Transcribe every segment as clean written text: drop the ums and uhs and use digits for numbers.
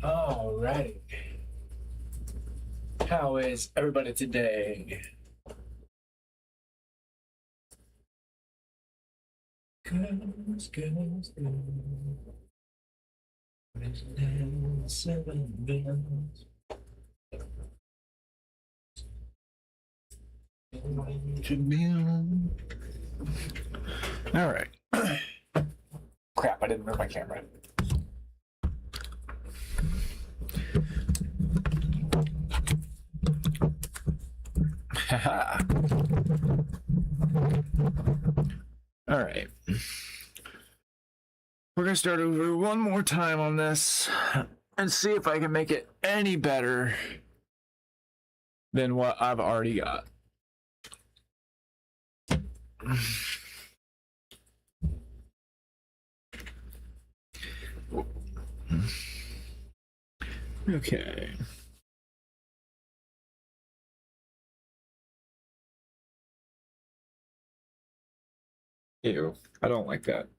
Alrighty. How is everybody today? Should be on. All right. Crap, I didn't move my camera. Haha. All right. We're going to start over one more time on this and see if I can make it any better than what I've already got. Okay. Ew, I don't like that.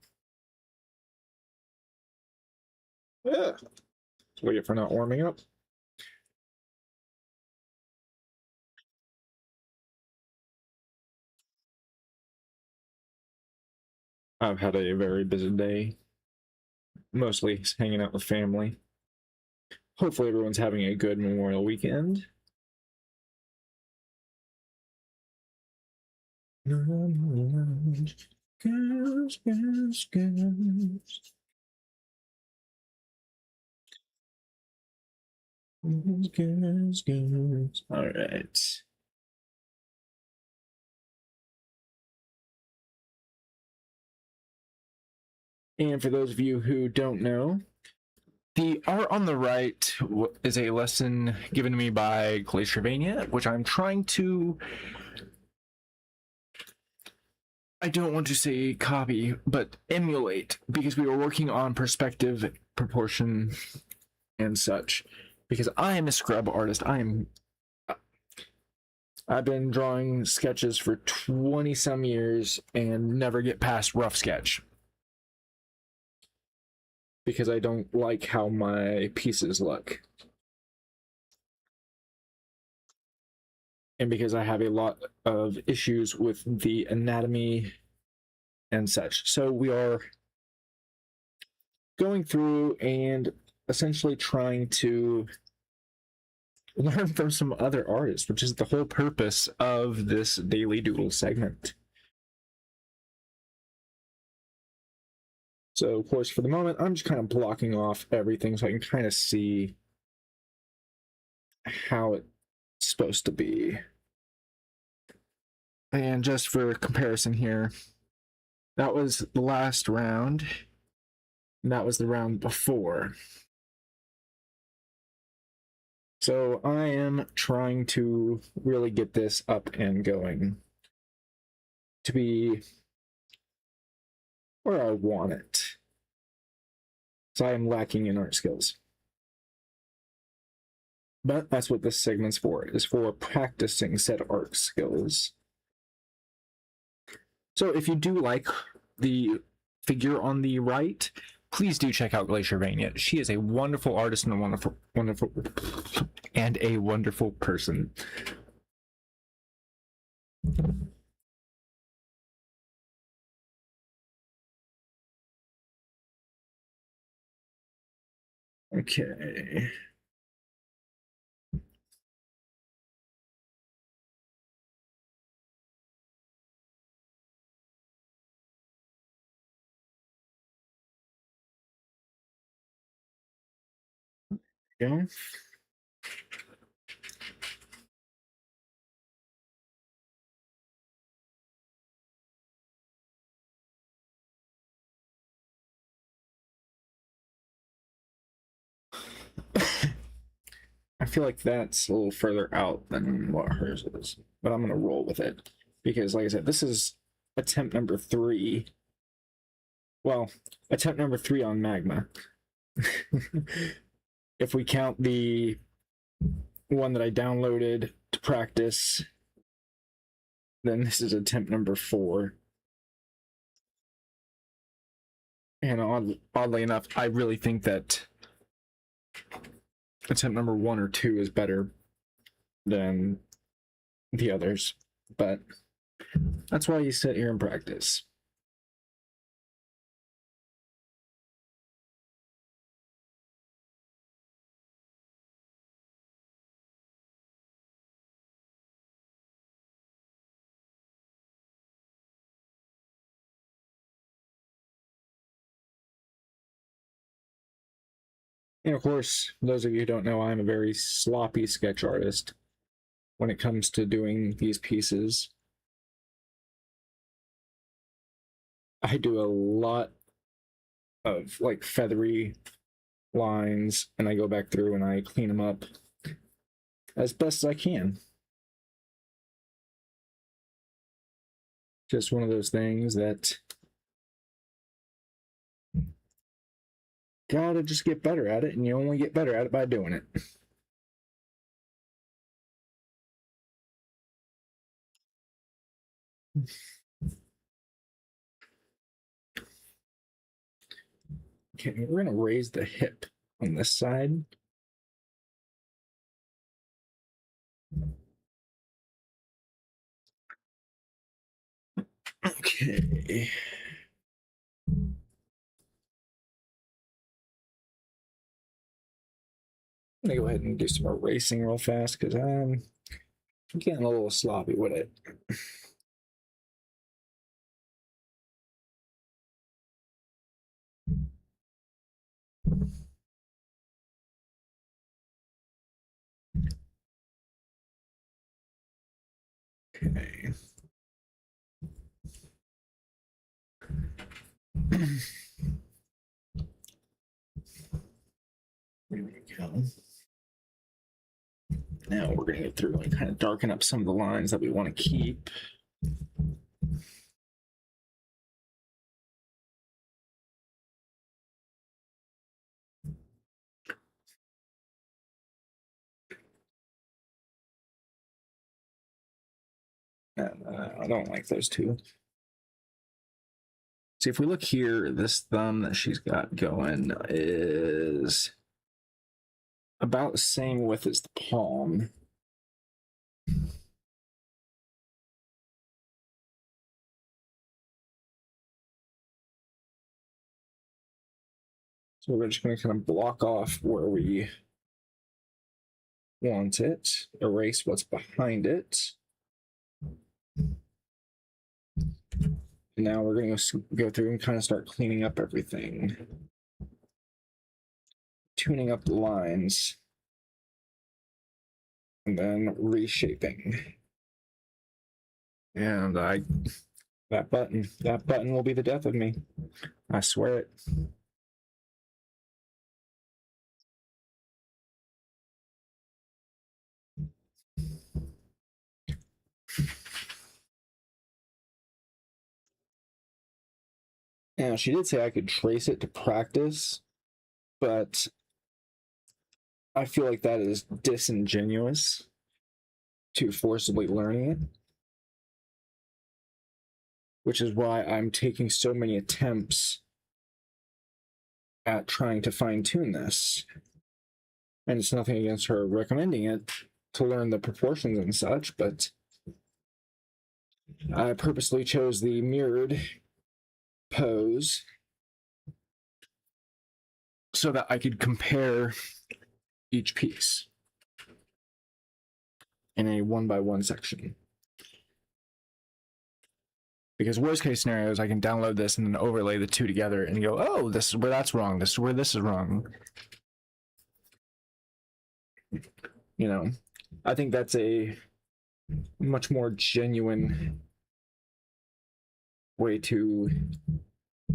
Yeah. Wait for not warming up. I've had a very busy day, mostly hanging out with family. Hopefully everyone's having a good Memorial weekend. Girls, girls, girls. Girls, girls. All right. And for those of you who don't know, the art on the right is a lesson given to me by Thewhackdracmage, which I'm trying to, I don't want to say copy, but emulate, because we were working on perspective, proportion, and such. Because I am a scrub artist. I've been drawing sketches for 20 some years and never get past rough sketch. Because I don't like how my pieces look. And because I have a lot of issues with the anatomy and such. So we are going through and essentially trying to learn from some other artists, which is the whole purpose of this Daily Doodle segment. So, of course, for the moment, I'm just kind of blocking off everything so I can kind of see how it's supposed to be. And just for comparison here, that was the last round, and that was the round before. So I am trying to really get this up and going to be where I want it. So I am lacking in art skills. But that's what this segment's for, is for practicing said art skills. So if you do like the figure on the right, please do check out Thewhackdracmage. She is a wonderful artist and a wonderful person. Okay. Yeah. I feel like that's a little further out than what hers is, but I'm gonna roll with it because, like I said, this is attempt number 3. Well, attempt number 3 on Magma. If we count the one that I downloaded to practice, then this is attempt number 4. And oddly enough, I really think that attempt number 1 or 2 is better than the others, but that's why you sit here and practice. And of course, those of you who don't know, I'm a very sloppy sketch artist when it comes to doing these pieces. I do a lot of like feathery lines, and I go back through and I clean them up as best as I can. Just one of those things that gotta just get better at it, and you only get better at it by doing it. Okay, we're gonna raise the hip on this side. Okay. I'm gonna go ahead and do some erasing real fast because I'm getting a little sloppy with it. Okay. There we go. Now we're going to go through and kind of darken up some of the lines that we want to keep. I don't like those two. See, if we look here, this thumb that she's got going is about the same width as the palm. So we're just going to kind of block off where we want it, erase what's behind it. Now we're going to go through and kind of start cleaning up everything, tuning up the lines, and then reshaping. And that button will be the death of me. I swear it. Now, she did say I could trace it to practice, but I feel like that is disingenuous to forcibly learning it, which is why I'm taking so many attempts at trying to fine-tune this. And it's nothing against her recommending it to learn the proportions and such, but I purposely chose the mirrored pose so that I could compare each piece in a 1-by-1 section. Because worst case scenarios, I can download this and then overlay the two together and go, oh, this is where that's wrong. This is where this is wrong. You know, I think that's a much more genuine way to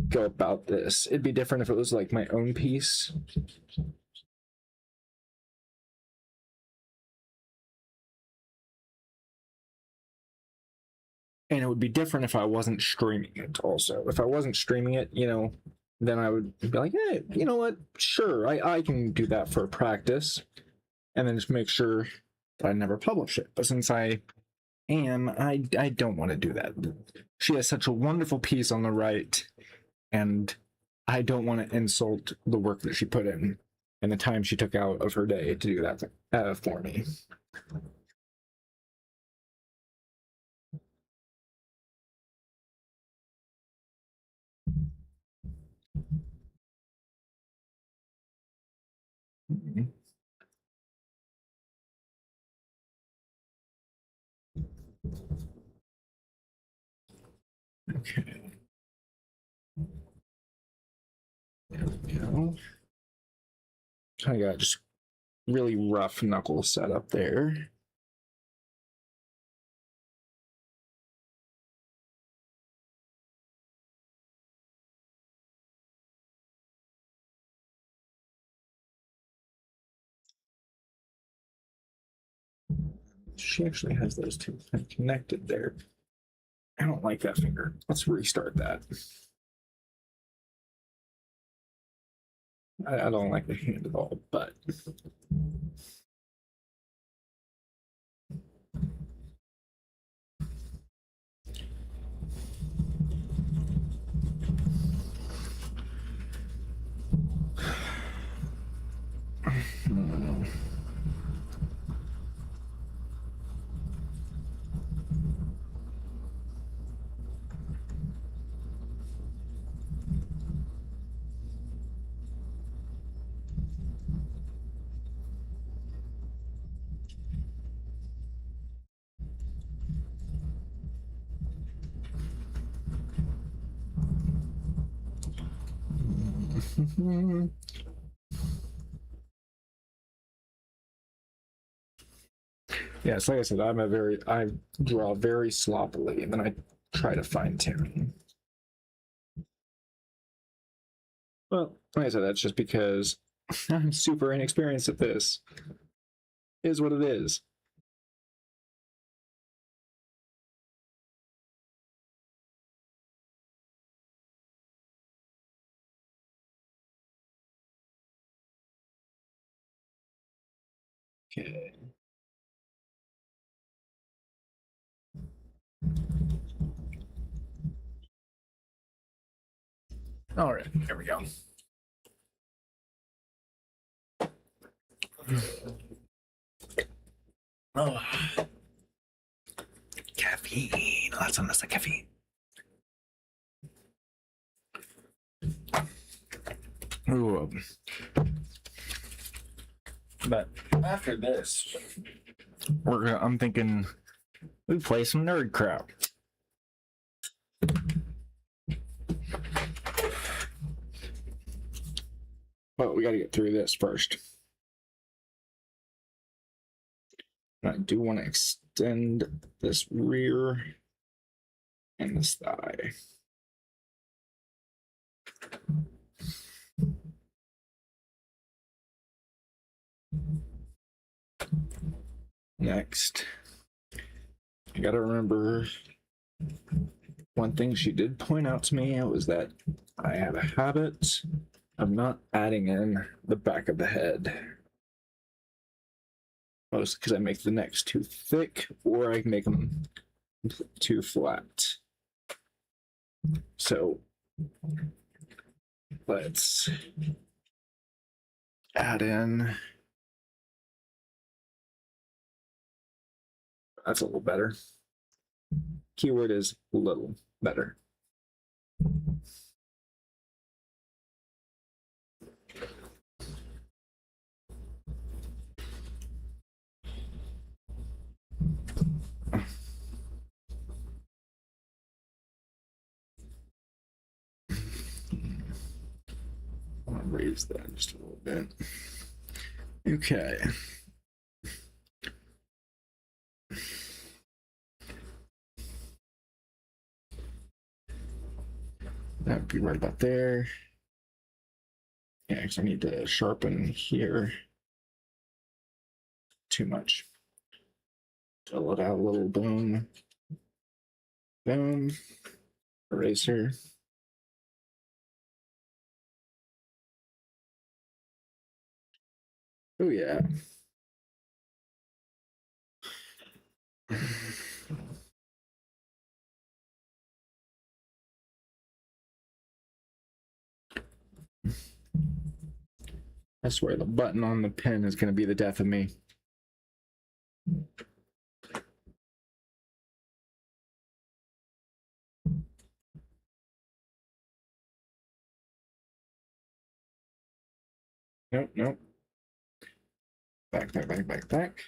go about this. It'd be different if it was like my own piece. And it would be different if I wasn't streaming it also. If I wasn't streaming it, you know, then I would be like, hey, you know what? Sure, I can do that for practice. And then just make sure that I never publish it. But since I am, I don't want to do that. She has such a wonderful piece on the right, and I don't want to insult the work that she put in. and the time she took out of her day to do that for me. Okay. There we go. Kind of got just really rough knuckle setup there. She actually has those two kind of connected there. I don't like that finger. Let's restart that. I don't like the hand at all, but yes, like I said, I draw very sloppily, and then I try to fine tune. Well, like I said, that's just because I'm super inexperienced at this. Is what it is. Okay. All right, there we go. Oh, caffeine. Lots of the caffeine. Ooh. But after this, I'm thinking we play some nerd crap. But we got to get through this first. I do want to extend this rear and this thigh. Next, I gotta remember one thing she did point out to me was that I have a habit of not adding in the back of the head. Mostly because I make the necks too thick or I make them too flat. So let's add in. That's a little better. Keyword is little better. I'll raise that just a little bit. Okay. That would be right about there. Yeah, because I need to sharpen here. Too much. Fill it out a little. Boom. Boom. Eraser. Oh, yeah. I swear the button on the pen is going to be the death of me. Nope, nope. Back, back, back, back, back.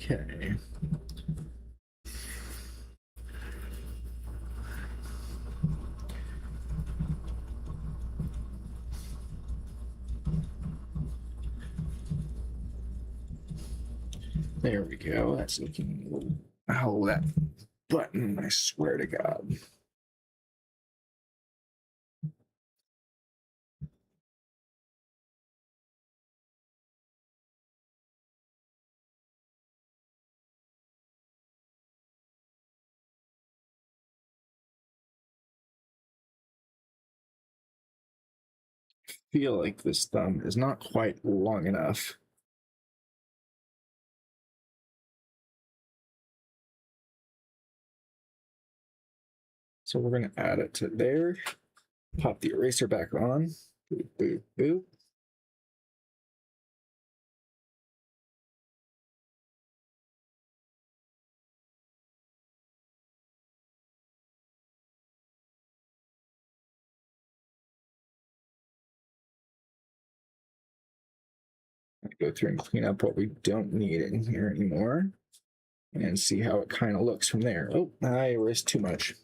Okay. There we go. That's looking a little. Oh, that button, I swear to God. Feel like this thumb is not quite long enough. So we're going to add it to there. Pop the eraser back on. Boop, boop, boop. Go through and clean up what we don't need in here anymore and see how it kind of looks from there. Oh, I erased too much.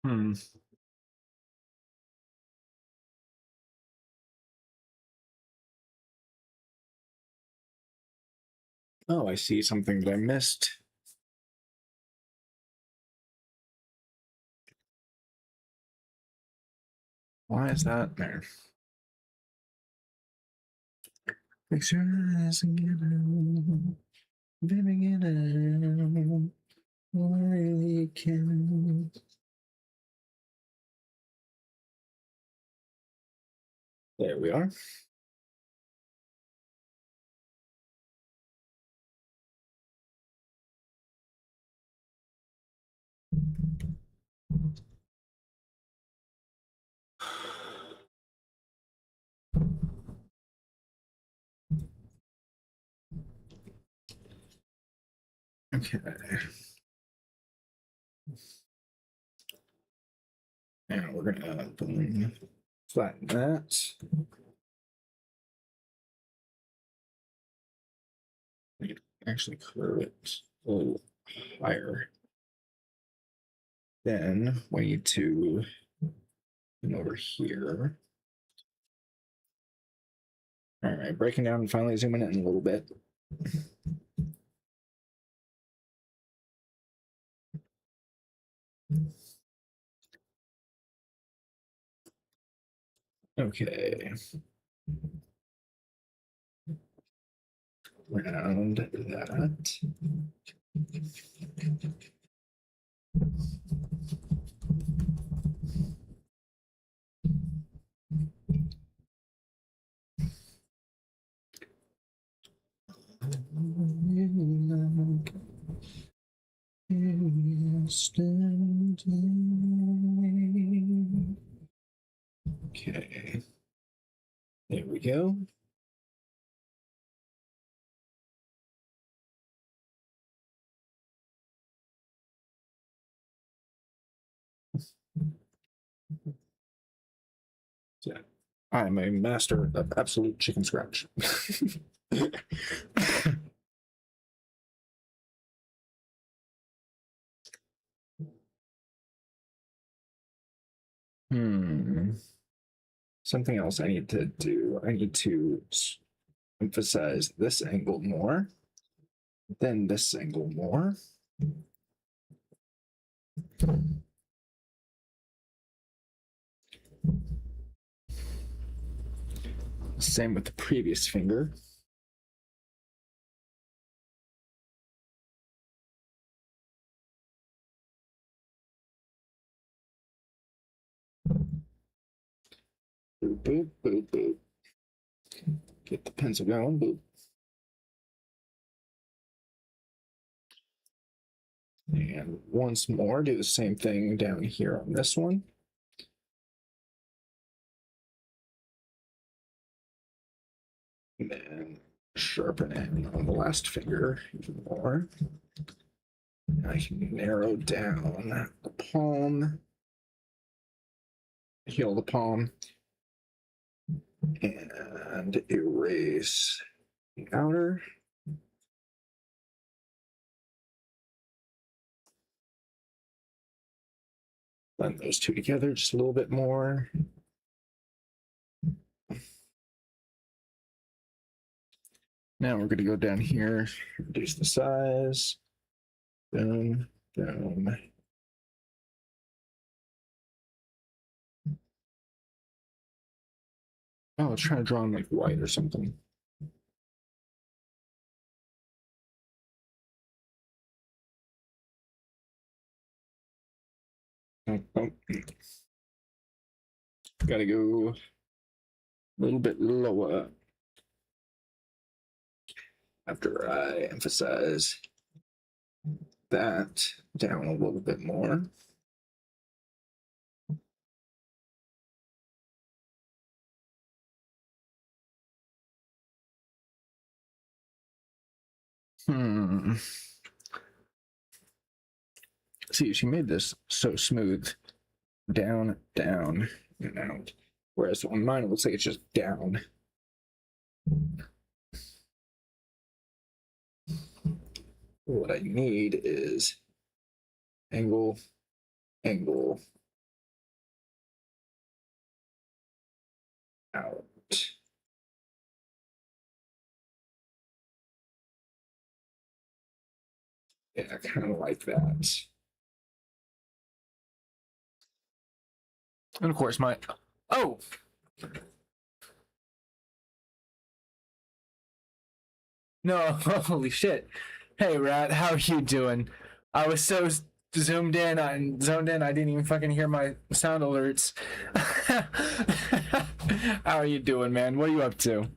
Hmm. Oh, I see something that I missed. Why is that there? Fix your eyes and get out. Baby, get out. While you can. There we are. Okay. Now we're gonna flatten that. We can actually curve it a little higher. Then we need to come over here. All right, breaking down and finally zooming in a little bit. Okay. Round that. Okay. There we go. Yeah. I'm a master of absolute chicken scratch. Hmm. Something else I need to do. I need to emphasize this angle more. then this angle more. Same with the previous finger. Boop, boop, boop, boop. Get the pencil going, boop. And once more, do the same thing down here on this one. And then sharpen it on the last finger even more. I can narrow down the palm, heal the palm, and erase the outer. Blend those two together just a little bit more. Now we're going to go down here, reduce the size. Boom, boom. Oh, let's try to draw on like white or something. Oh. Gotta go a little bit lower after I emphasize that down a little bit more. See, she made this so smooth. Down, down, and out. Whereas on mine, it looks like it's just down. What I need is angle, angle, out. Yeah, I kind of like that. And of course, my oh, no, holy shit! Hey, Rat, how are you doing? I was so zoomed in and zoned in, I didn't even fucking hear my sound alerts. How are you doing, man? What are you up to?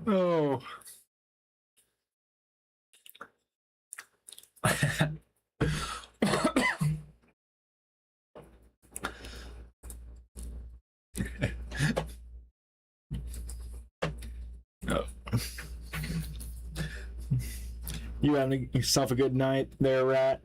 Oh. Oh. You having yourself a good night there, Rat?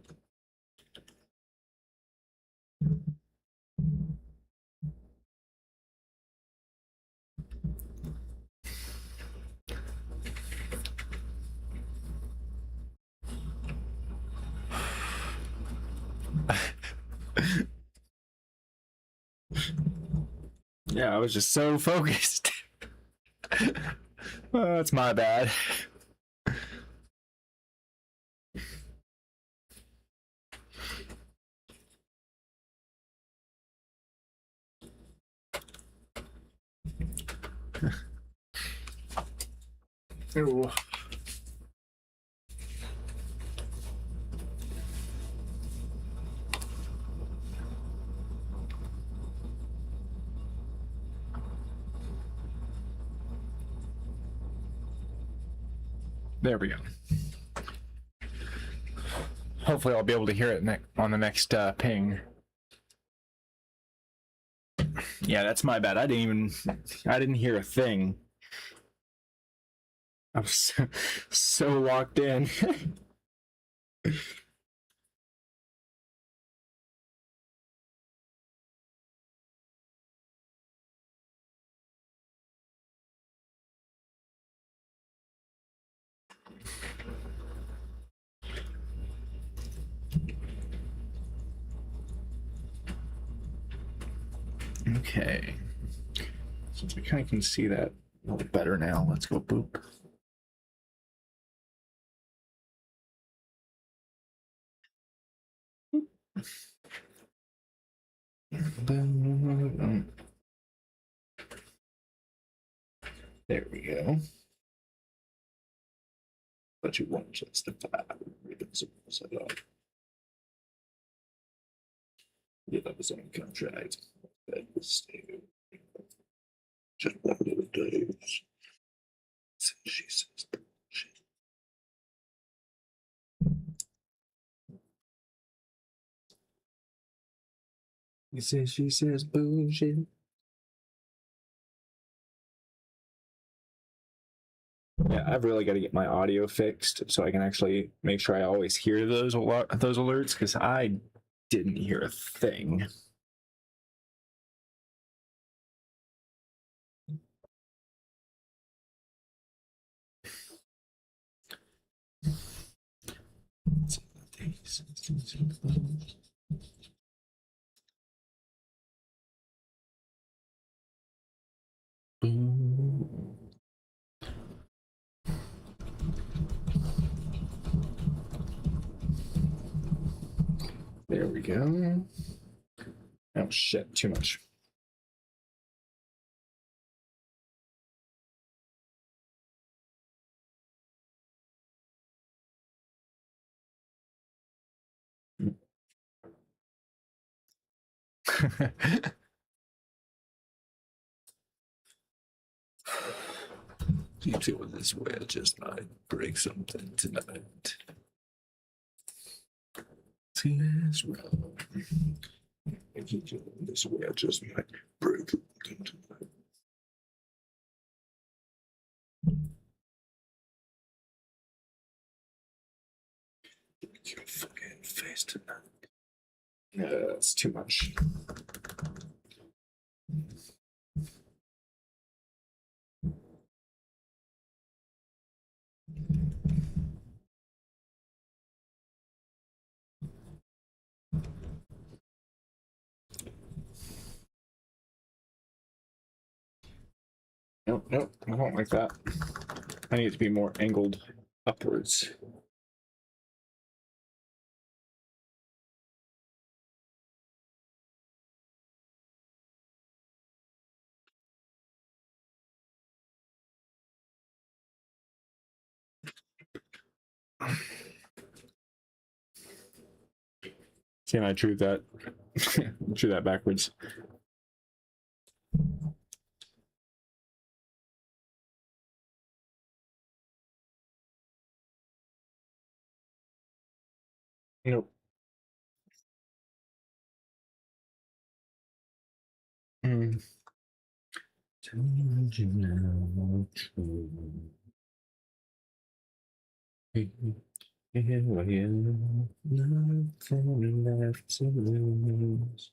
Yeah, I was just so focused. Oh, that's my bad. Ooh. There we go. Hopefully I'll be able to hear it on the next ping. Yeah, that's my bad. I didn't hear a thing. I was so locked in. Okay. Since we kind of can see that a little better now, let's go boop. There we go. But you won't justify ribbons set up. Yeah, that was on contract. That was just one of the days. She says bullshit. He says she says bullshit. Yeah, I've really got to get my audio fixed so I can actually make sure I always hear those alerts, because I didn't hear a thing. There we go. Oh shit, too much. You feel this way, I just might break something tonight. See this wrong. I keep feeling this way, I just might break something tonight. Break your fucking face tonight. That's too much. Nope, nope, I don't like that. I need it to be more angled upwards. See, and I drew that, drew that backwards. Nope. Mm. Here I am, nothing left to lose.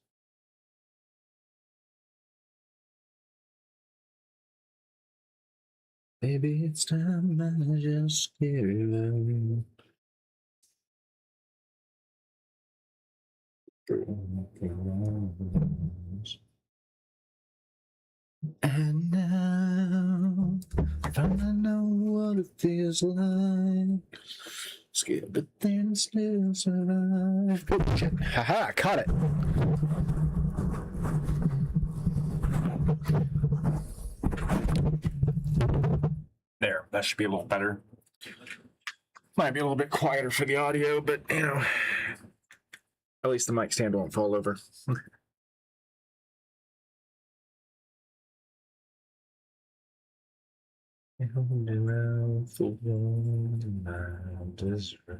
Maybe it's time I just give up. And now, finally know what it feels like. Scared, but then still survive. Oh, shit. Haha, caught it. There, that should be a little better. Might be a little bit quieter for the audio, but you know, at least the mic stand won't fall over. Holding out for one I deserve.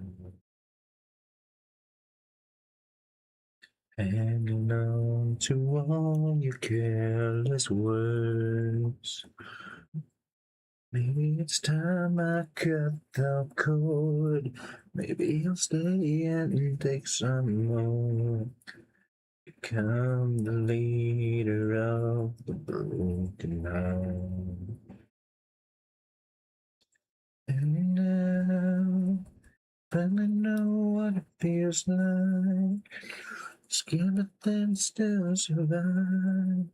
Hanging on to all your careless words. Maybe it's time I cut the cord. Maybe I'll stay and take some more. Become the leader of the broken heart. And now, finally know what it feels like. Scared but then still survive.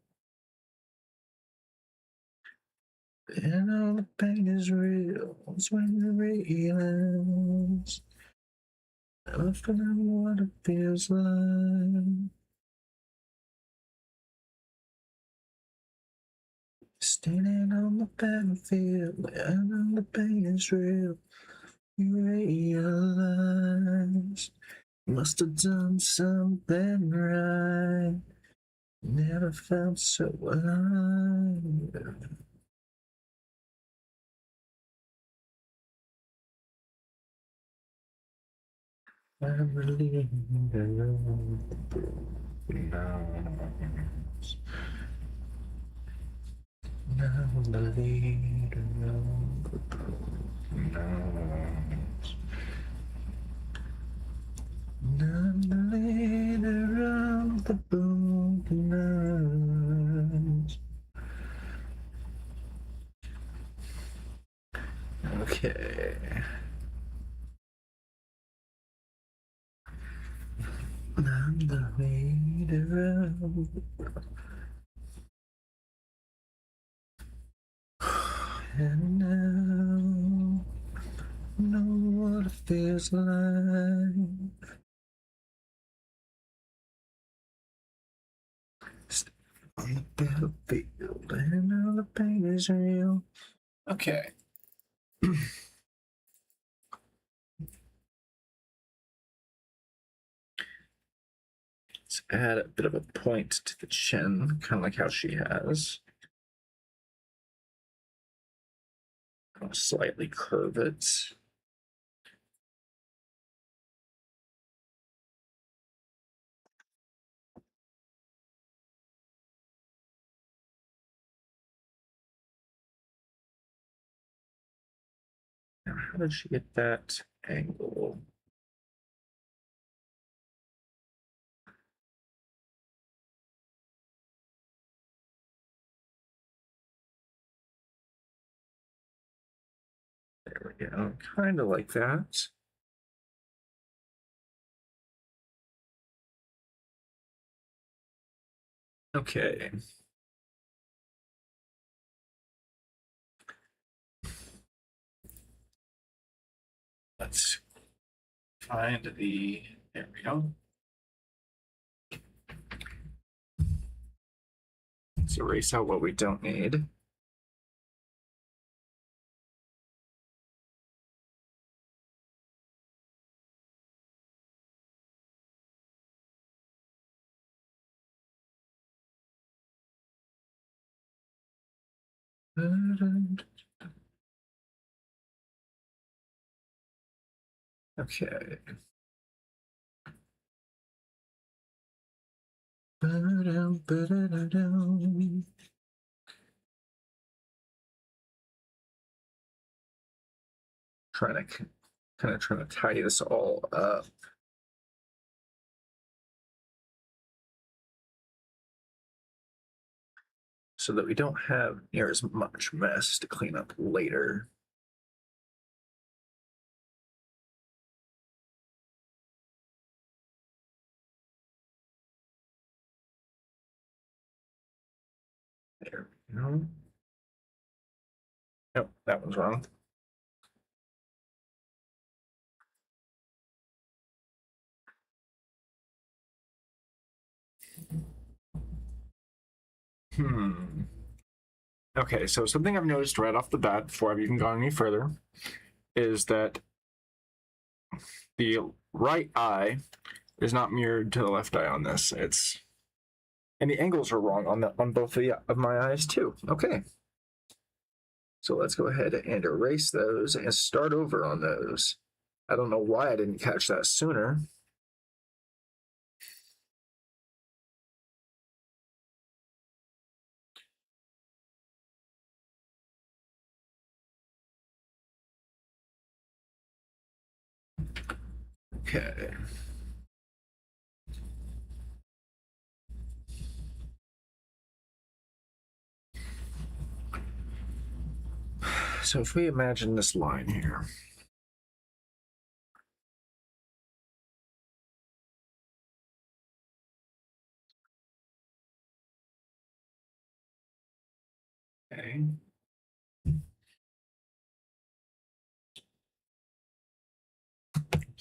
And all the pain is real. It's when you realize I feel what it feels like. Standing on the battlefield, and all the pain is real. You realize you must have done something right. Never felt so alive. I believe in the knows. Now the leader of the knows. Now the leader of the book knows. Okay. I'm the leader of and now know what it feels like. On the battlefield, and all the pain is real. Okay. Let's add a bit of a point to the chin, kind of like how she has. I'll slightly curve it. Now, how did she get that angle? There we go. Kind of like that. Okay. Let's find the. There we go. Let's erase out what we don't need. Okay. Trying to kind of trying to tidy this all up. So that we don't have near as much mess to clean up later. There we go. Nope, that one's wrong. Okay, so something I've noticed right off the bat before I've even gone any further is that the right eye is not mirrored to the left eye on this. And the angles are wrong on both of my eyes too. Okay. So let's go ahead and erase those and start over on those. I don't know why I didn't catch that sooner. Okay. So if we imagine this line here. Okay.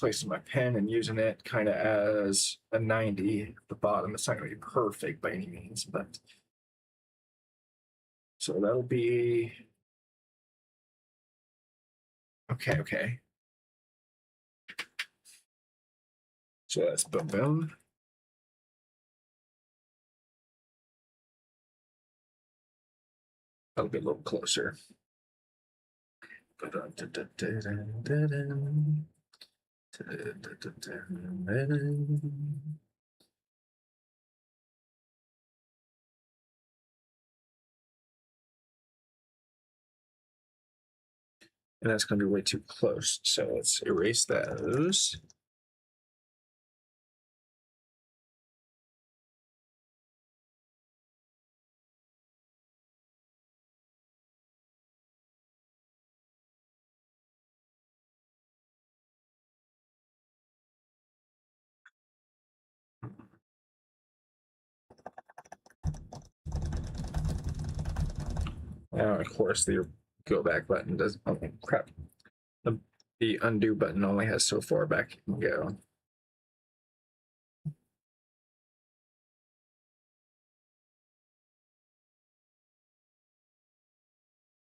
placing my pen and using it kind of as a 90 at the bottom. It's not going to be perfect by any means, but so that'll be okay. Okay. So that's boom, boom. That'll be a little closer. And that's going to be way too close. So let's erase those. Now, of course, the go back button does. Oh, crap. The undo button only has so far back you can go.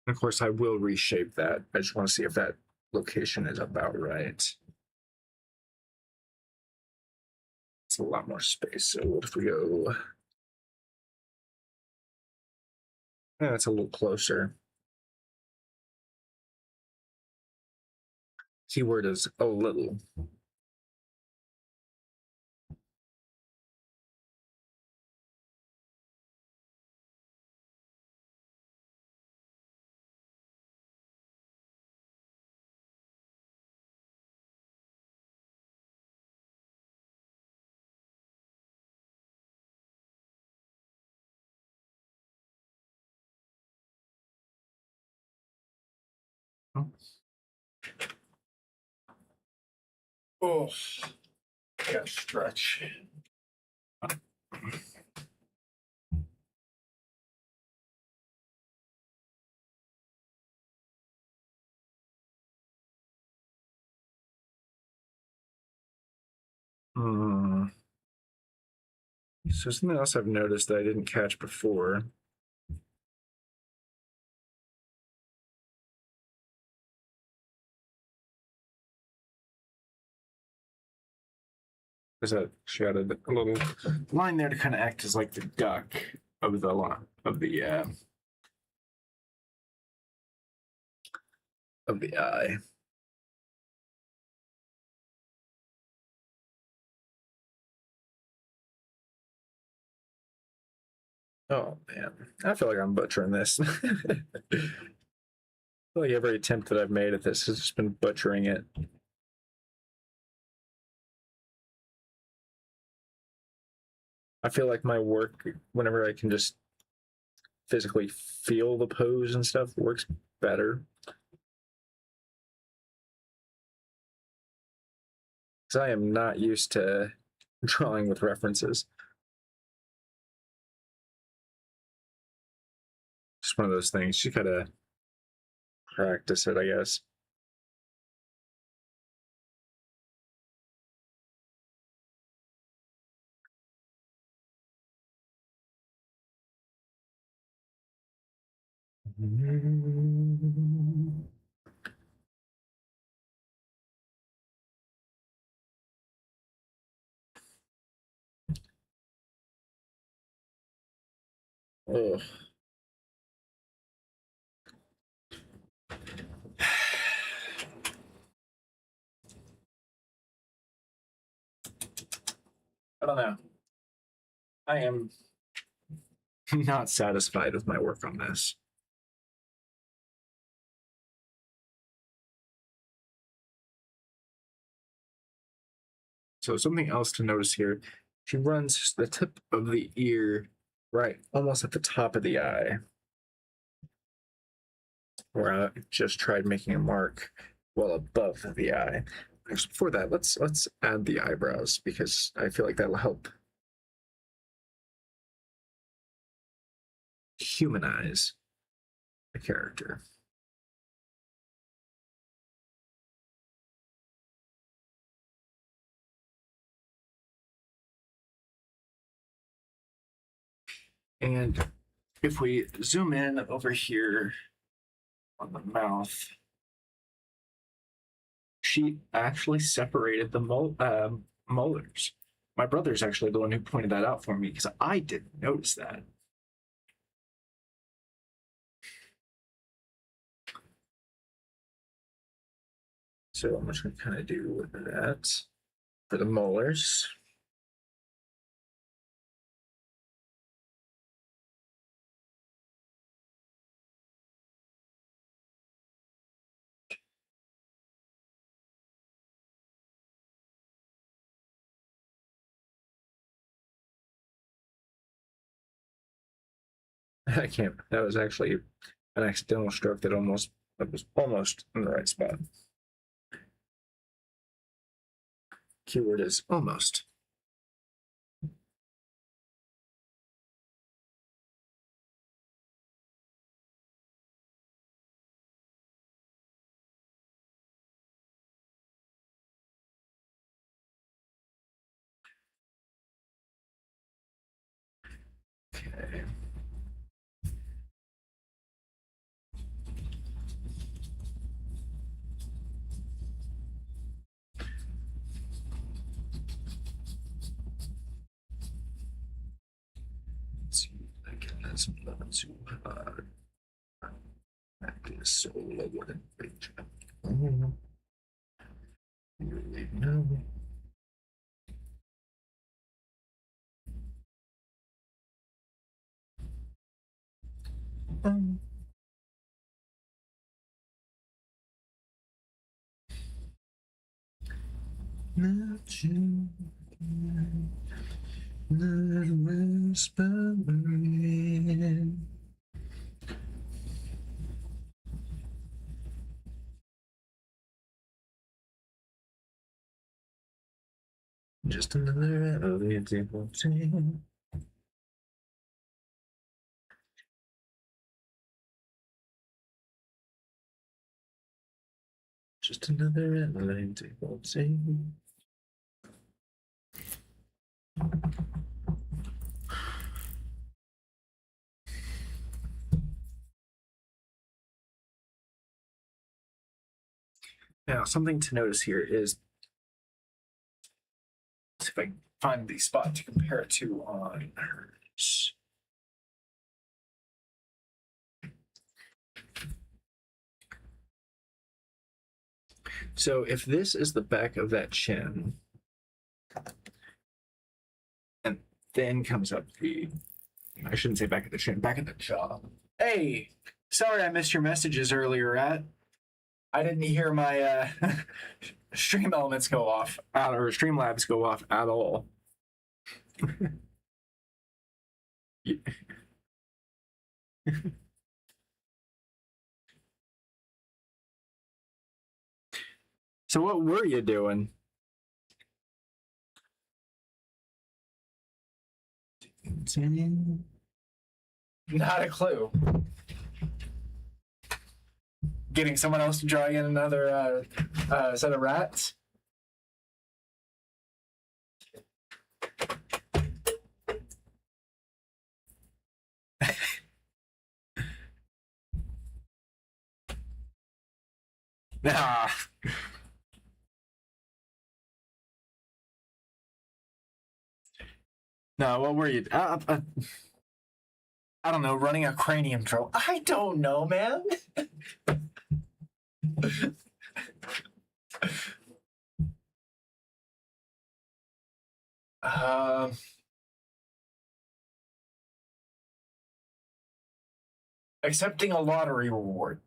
Of course, I will reshape that. I just want to see if that location is about right. It's a lot more space. So what if we go? Yeah, it's a little closer. Keyword is a little. Oh, gotta stretch. So something else I've noticed that I didn't catch before. Is that she added a little line there to kind of act as like the duck of the eye. Oh man, I feel like I'm butchering this. I feel like every attempt that I've made at this has just been butchering it. I feel like my work, whenever I can just physically feel the pose and stuff, works better. Because I am not used to drawing with references. Just one of those things. You gotta practice it, I guess. Ugh. I don't know. I am not satisfied with my work on this. So something else to notice here, she runs the tip of the ear right almost at the top of the eye. Where I just tried making a mark well above the eye. Actually, before that, let's add the eyebrows because I feel like that'll help humanize the character. And if we zoom in over here on the mouth, she actually separated the molars. My brother's actually the one who pointed that out for me because I didn't notice that. So I'm just going to kind of do that for the molars. I can't. That was actually an accidental stroke that was almost in the right spot. Keyword is almost. Okay. Let's see. I get that's not too hard. That is so low in page. You really know. Not you, not whispering. Just another elevator scene. Just another elevator scene. Now, something to notice here is, let's see if I can find the spot to compare it to on hers. So if this is the back of that chin, and then comes up I shouldn't say back of the chin, back of the jaw. Hey, sorry I missed your messages earlier, Rat. I didn't hear my stream elements go off, or Streamlabs go off at all. So what were you doing? Not a clue. Getting someone else to draw in another set of rats? Nah. No, what were you? I don't know, running a cranium drill. I don't know, man. Accepting a lottery reward.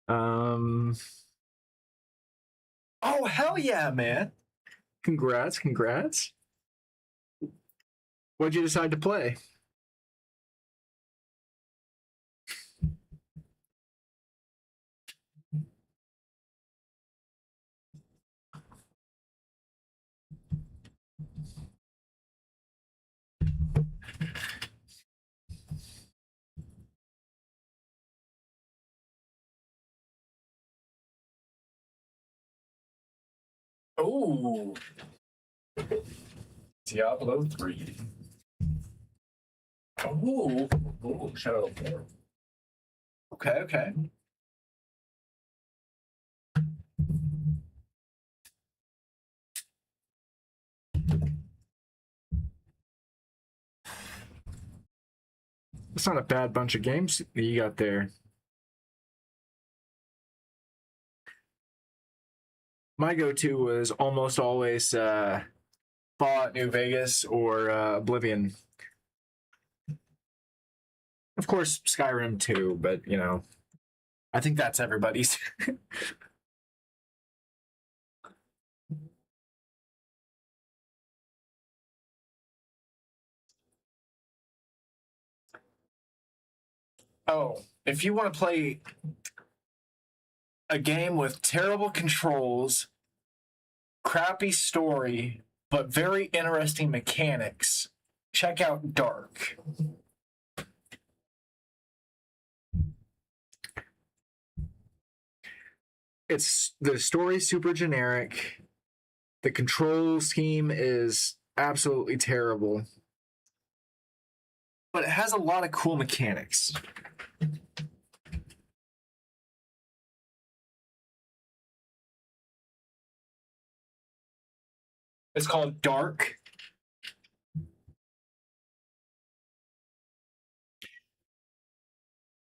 Oh, hell yeah, man. Congrats. What'd you decide to play? Ooh. Diablo 3. Ooh. Ooh, Shadow of War. Okay, okay. It's not a bad bunch of games that you got there. My go-to was almost always Fallout New Vegas or Oblivion. Of course, Skyrim too, but you know, I think that's everybody's. Oh, if you want to play a game with terrible controls, crappy story, but very interesting mechanics, check out Dark. It's the story's super generic. The control scheme is absolutely terrible, but it has a lot of cool mechanics. It's called Dark.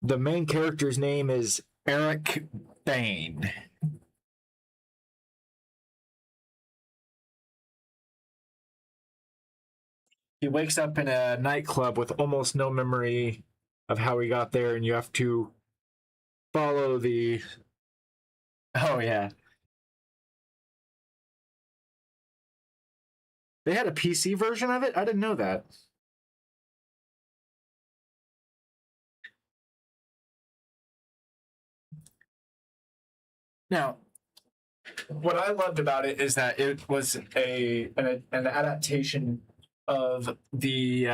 The main character's name is Eric Bane. He wakes up in a nightclub with almost no memory of how he got there, and you have to follow the. Oh, yeah. They had a PC version of it? I didn't know that. Now, what I loved about it is that it was an adaptation of the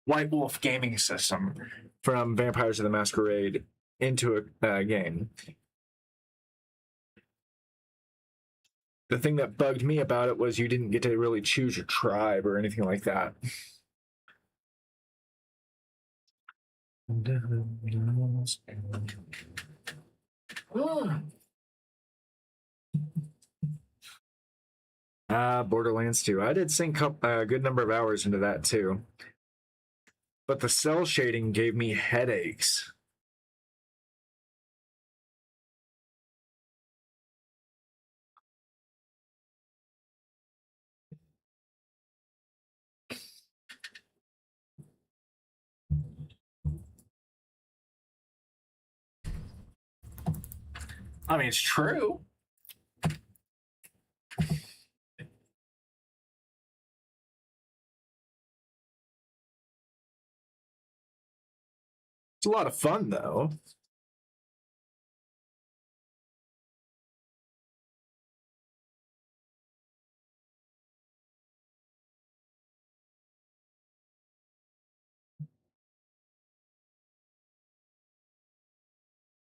White Wolf gaming system from Vampires of the Masquerade into a game. The thing that bugged me about it was you didn't get to really choose your tribe or anything like that. Borderlands 2. I did sink a good number of hours into that too. But the cell shading gave me headaches. I mean, it's true. It's a lot of fun, though.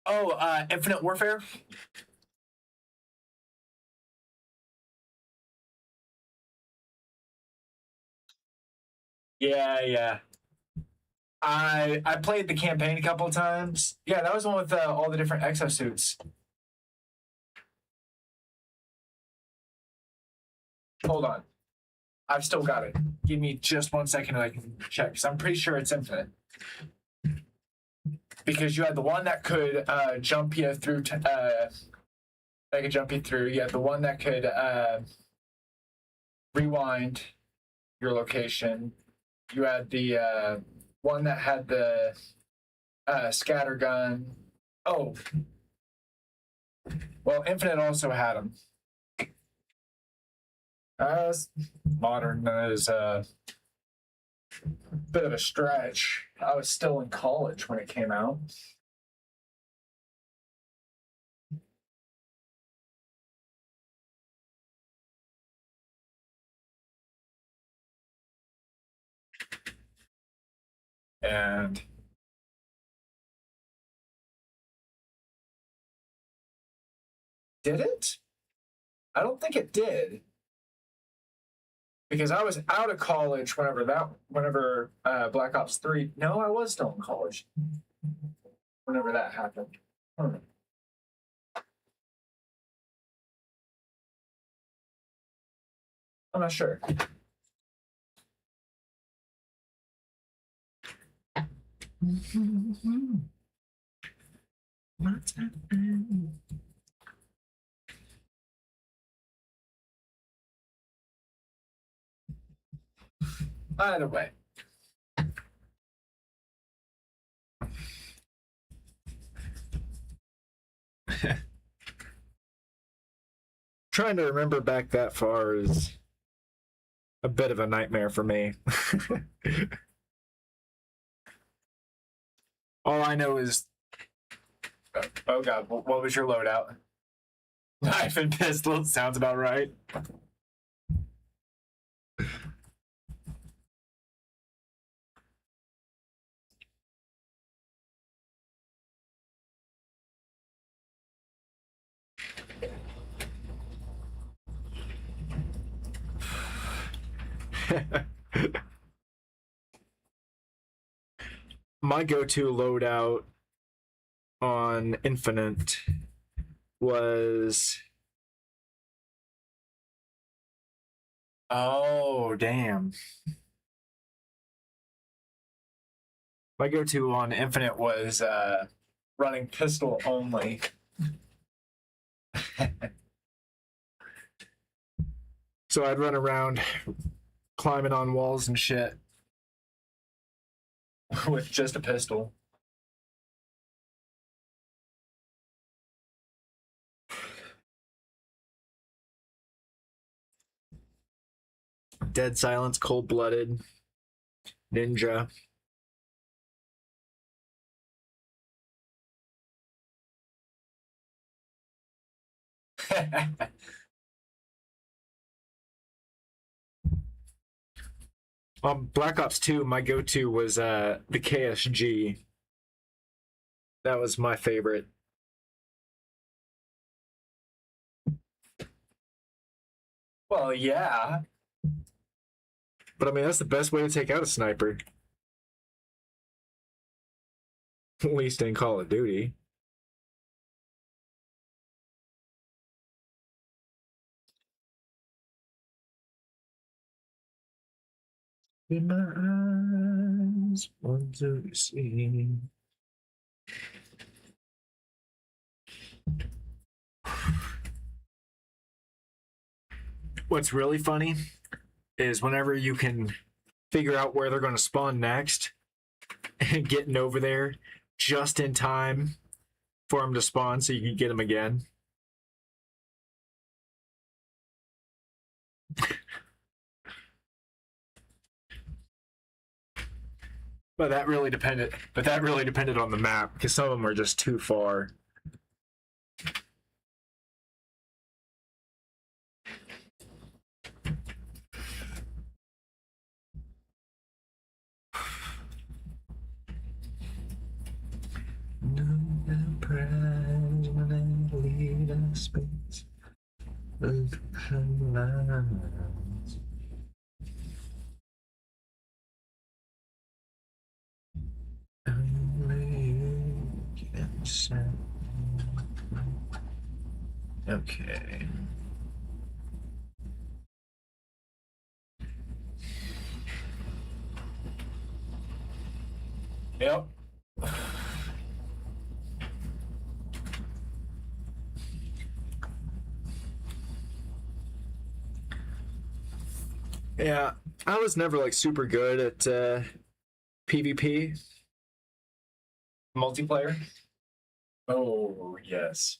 Oh, Infinite Warfare? Yeah, yeah. I played the campaign a couple of times. Yeah, that was the one with all the different exosuits. Hold on. I've still got it. Give me just 1 second and I can check, because I'm pretty sure it's infinite. Because you had the one that could jump you through, that could jump you through. You had the one that could rewind your location. You had the one that had the scatter gun. Oh, well, Infinite also had them. Modern is a bit of a stretch. I was still in college when it came out. And did it? I don't think it did. Because I was out of college whenever Black Ops 3. No, I was still in college. Whenever that happened. I'm not sure. What's happening? Either way. Trying to remember back that far is a bit of a nightmare for me. All I know is, oh god, what was your loadout? Knife and pistol sounds about right. My go-to loadout on Infinite was... Oh, damn. My go-to on Infinite was running pistol only. So I'd run around climbing on walls and shit with just a pistol. Dead silence, cold-blooded, ninja. Black Ops 2, my go-to was the KSG. That was my favorite. Well, yeah. But I mean, that's the best way to take out a sniper. At least in Call of Duty. In my eyes, want to see. What's really funny is whenever you can figure out where they're going to spawn next and getting over there just in time for them to spawn so you can get them again. But that really depended on the map because some of them are just too far. No prize when I leave in space. Lines. Okay. Yep. Yeah, I was never like super good at PvP. Multiplayer. Oh, yes.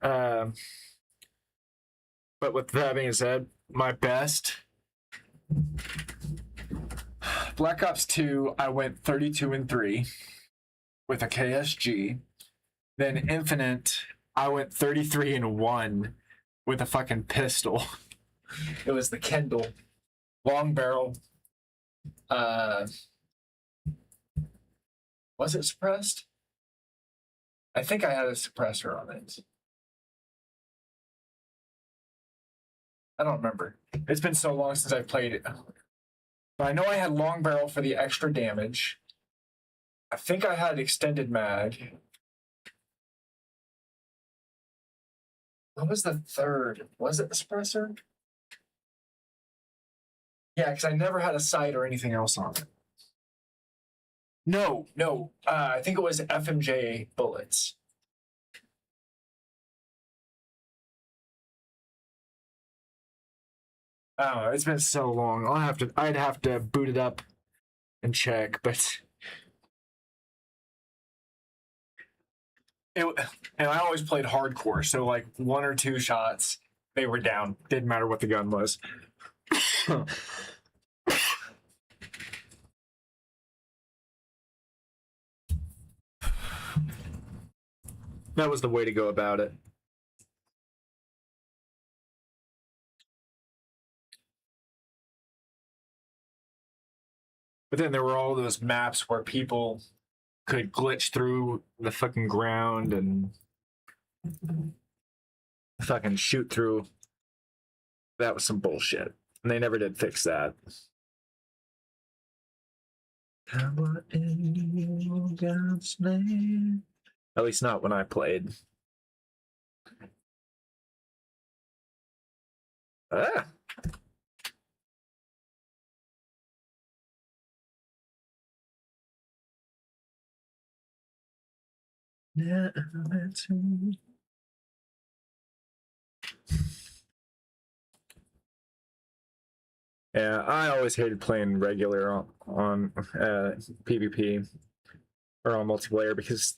But with that being said, my best Black Ops 2, I went 32-3 with a KSG. Then Infinite, I went 33-1 with a fucking pistol. It was the Kendall long barrel. Was it suppressed? I think I had a suppressor on it. I don't remember. It's been so long since I've played it. But I know I had long barrel for the extra damage. I think I had extended mag. What was the third? Was it the suppressor? Yeah, because I never had a sight or anything else on it. No. I think it was FMJ bullets. I don't know. It's been so long. I'd have to boot it up and check, but and I always played hardcore, so like 1 or 2 shots, they were down. Didn't matter what the gun was. That was the way to go about it. But then there were all those maps where people could glitch through the fucking ground and fucking shoot through. That was some bullshit. And they never did fix that. Power in God's name. At least not when I played. Ah. Yeah, I always hated playing regular on PvP or on multiplayer because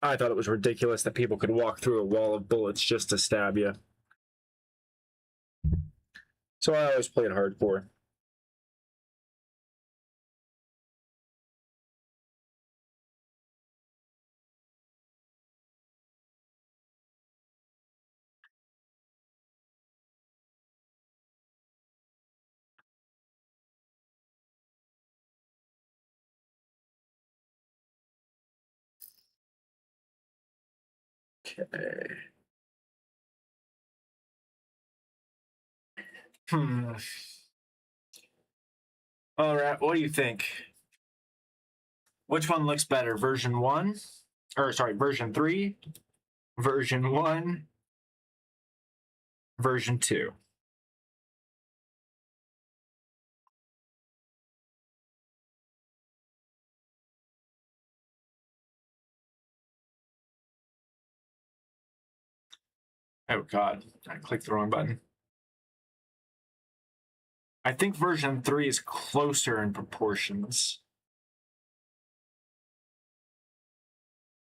I thought it was ridiculous that people could walk through a wall of bullets just to stab you. So I always played hardcore. Okay. All right, what do you think? Which one looks better, version 1? Or sorry, version 3, version 1, version 2? Oh god, I clicked the wrong button. I think version 3 is closer in proportions.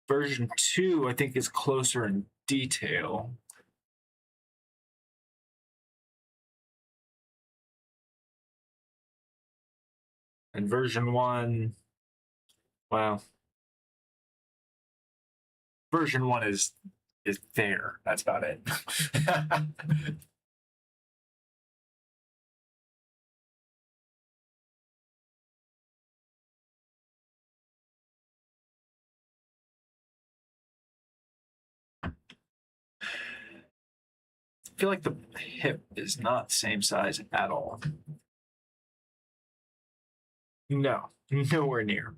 Version 2, I think, is closer in detail. And version 1, well, version 1 is there. That's about it. I feel like the hip is not the same size at all. No, nowhere near.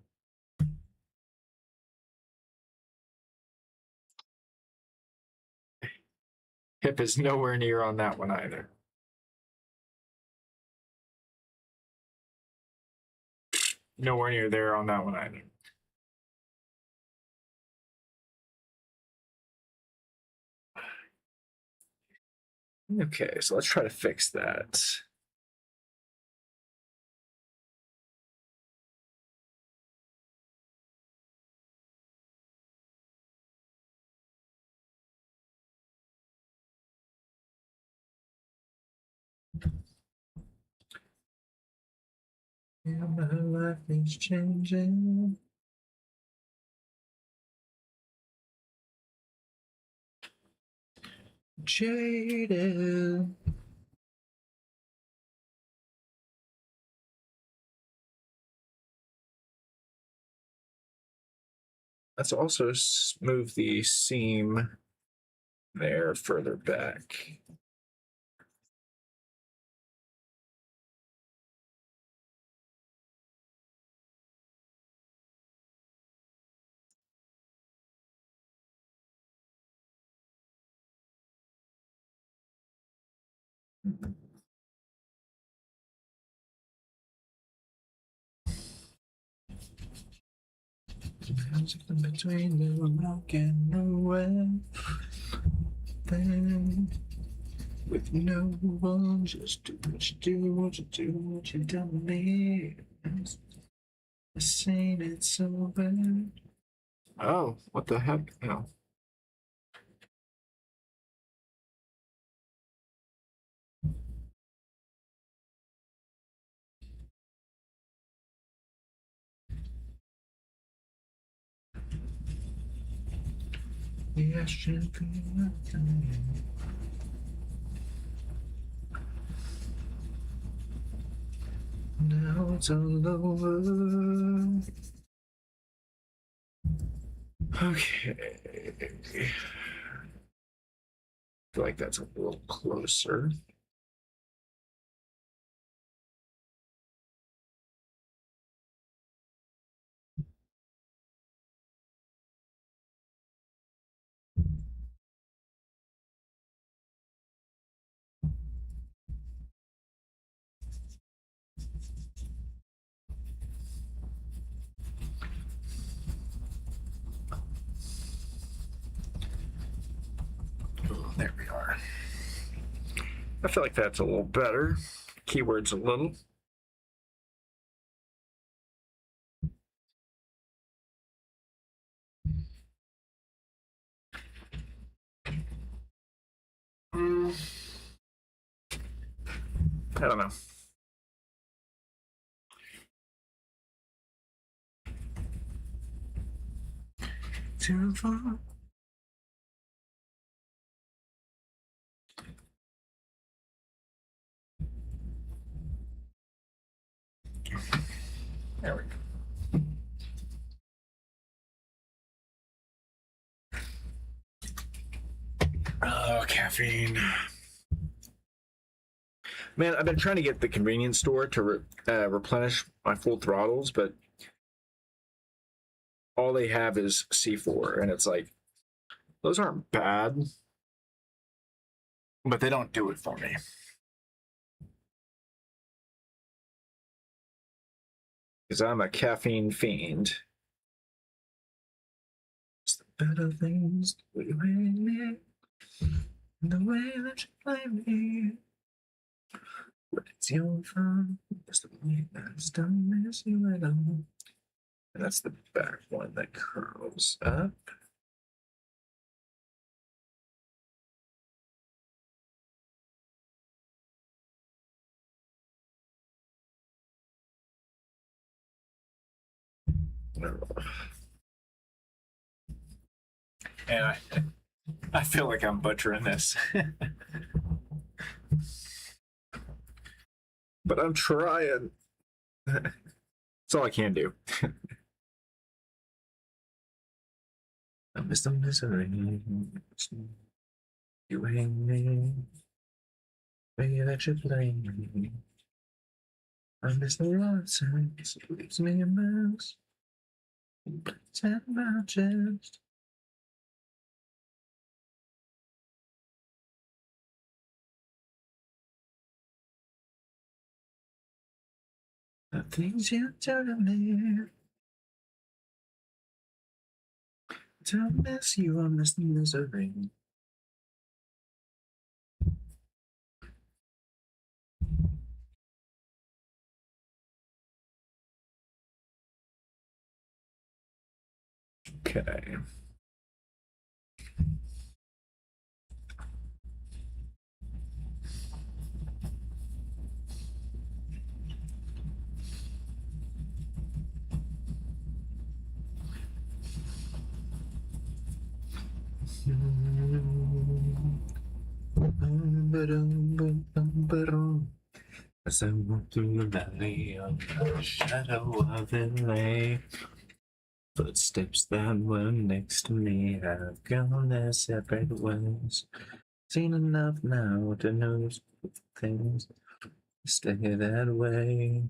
Hip is nowhere near on that one either. Nowhere near there on that one either. Okay, so let's try to fix that. Yeah, my life is changing. Jaded. Let's also move the seam there further back. Between the rock and the well, then with no one, just do what you do, what you do, what you done to me. I seen it so bad. Oh, what the heck? No. The Ashton now it's all over. Okay. I feel like that's a little closer. There we are. I feel like that's a little better. Keywords a little. I don't know. Too far. There we go. Oh, caffeine. Man, I've been trying to get the convenience store to replenish my full throttles, but all they have is C4, and it's like, those aren't bad, but they don't do it for me. Because I'm a caffeine fiend. It's the better things we hate me, the way that you play me. But it's your fun. It's the way that's done this you and all. And that's the back one that curls up. And I feel like I'm butchering this. But I'm trying. That's all I can do. I miss the misery. You hang me. Way that you play me. I miss the love signs. It leaves me a mouse. Tap my chest. The things you do to me. To miss you, I miss the misery. Okay. As I walk through the valley of the shadow of LA, footsteps that were next to me have gone their separate ways. Seen enough now to know things stay that way.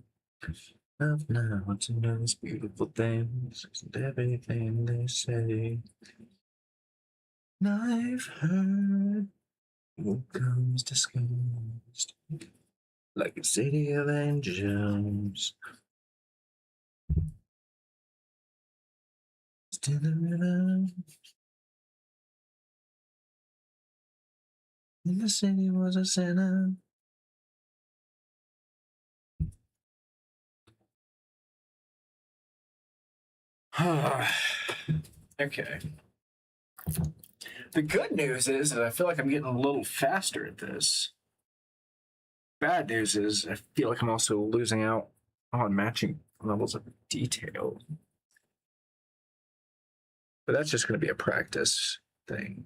Enough now to notice beautiful things and everything they say. And I've heard Who comes disguised like a city of angels? To the river. And the city was a sinner. Okay. The good news is that I feel like I'm getting a little faster at this. Bad news is I feel like I'm also losing out on matching levels of detail. But that's just going to be a practice thing.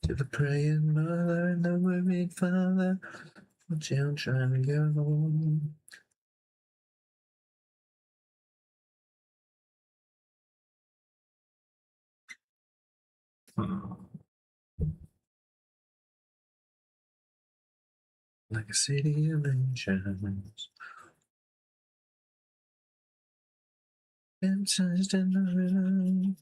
To the praying mother and the worried father, the children go home. Like a city of angels, baptized in the river.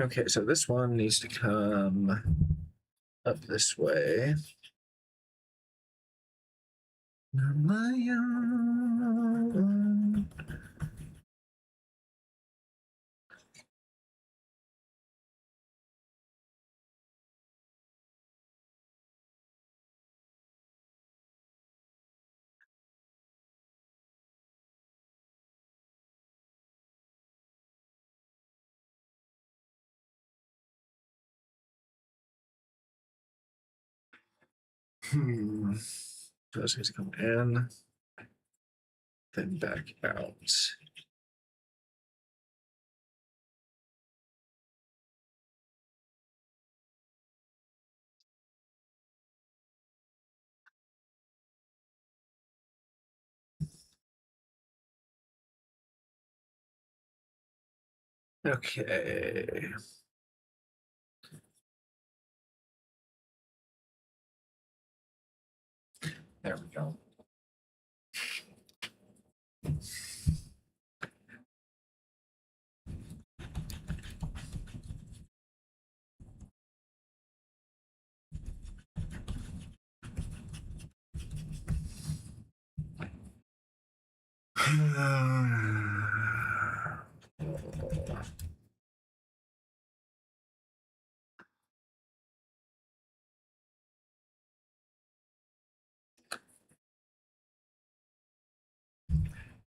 Okay, so this one needs to come up this way. Not my own. So this needs to come in, then back out. Okay. There we go.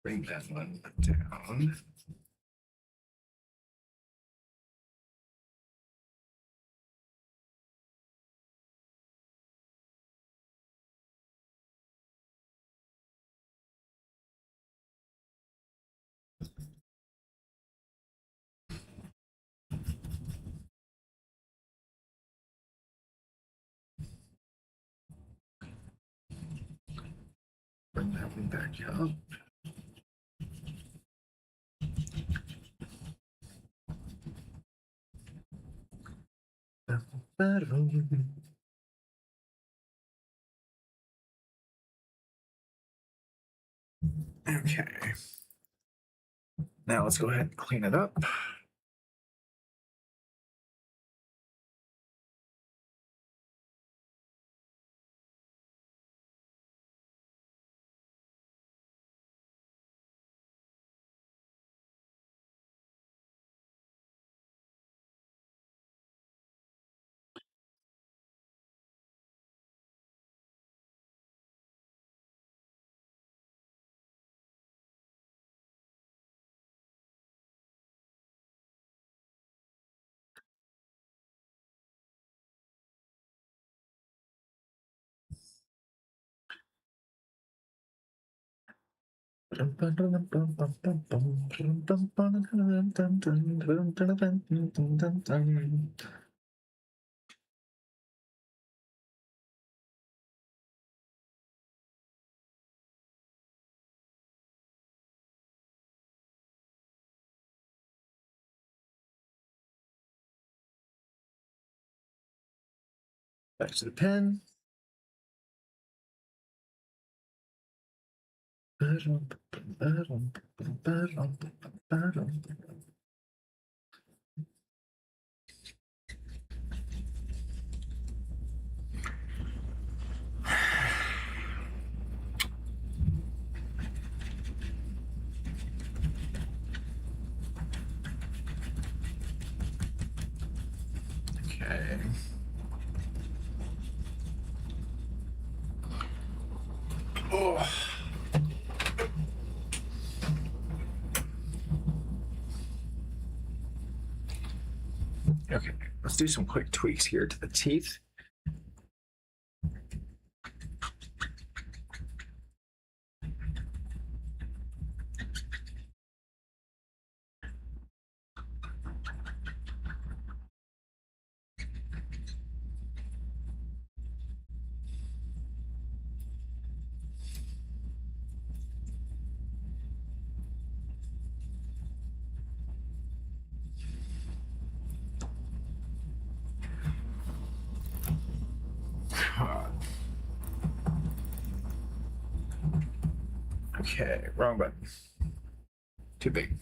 Bring that one down. Bring that one back up. Okay. Now let's go ahead and clean it up. Back to the pen. Okay. Oh. Okay, let's do some quick tweaks here to the teeth. Okay, wrong button. Too big.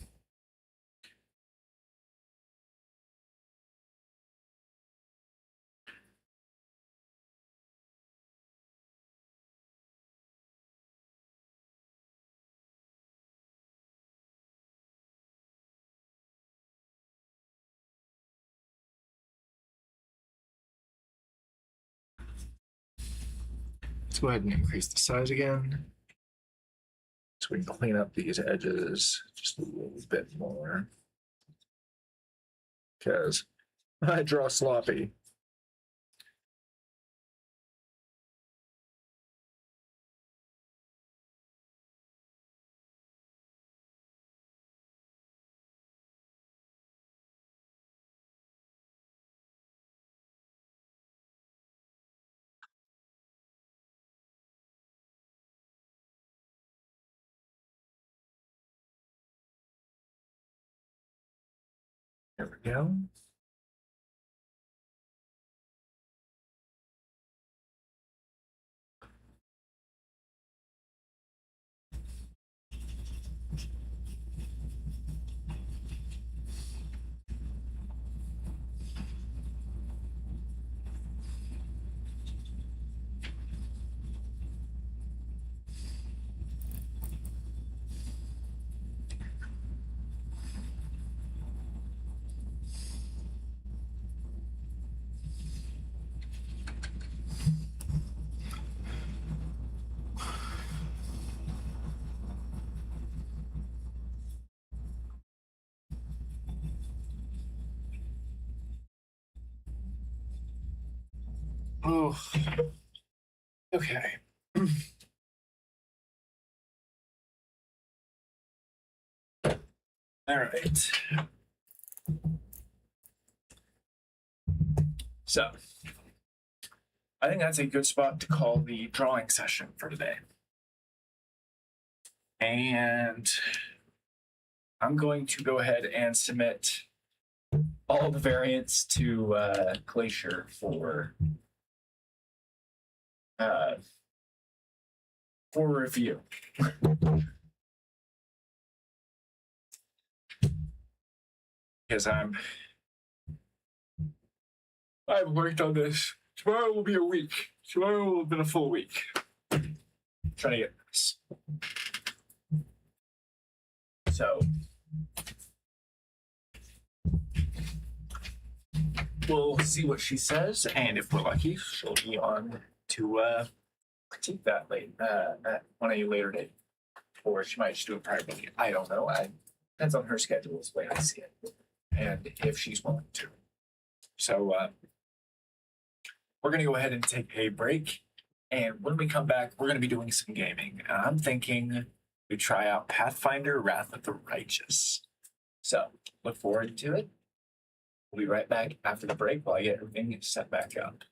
Let's go ahead and increase the size again. So we can clean up these edges just a little bit more. Because I draw sloppy. There we go. Oh, okay. All right. So, I think that's a good spot to call the drawing session for today. And I'm going to go ahead and submit all the variants to Glacier for review. Because I've worked on this. Tomorrow will be a week. Tomorrow will have been a full week. Trying to get this. So we'll see what she says, and if we're lucky, she'll be on to critique that on a later date, or she might just do it privately. I don't know. Depends on her schedule, is the way I see it, and if she's willing to. So we're gonna go ahead and take a break, and when we come back, we're gonna be doing some gaming. And I'm thinking we try out Pathfinder: Wrath of the Righteous. So look forward to it. We'll be right back after the break while I get everything set back up.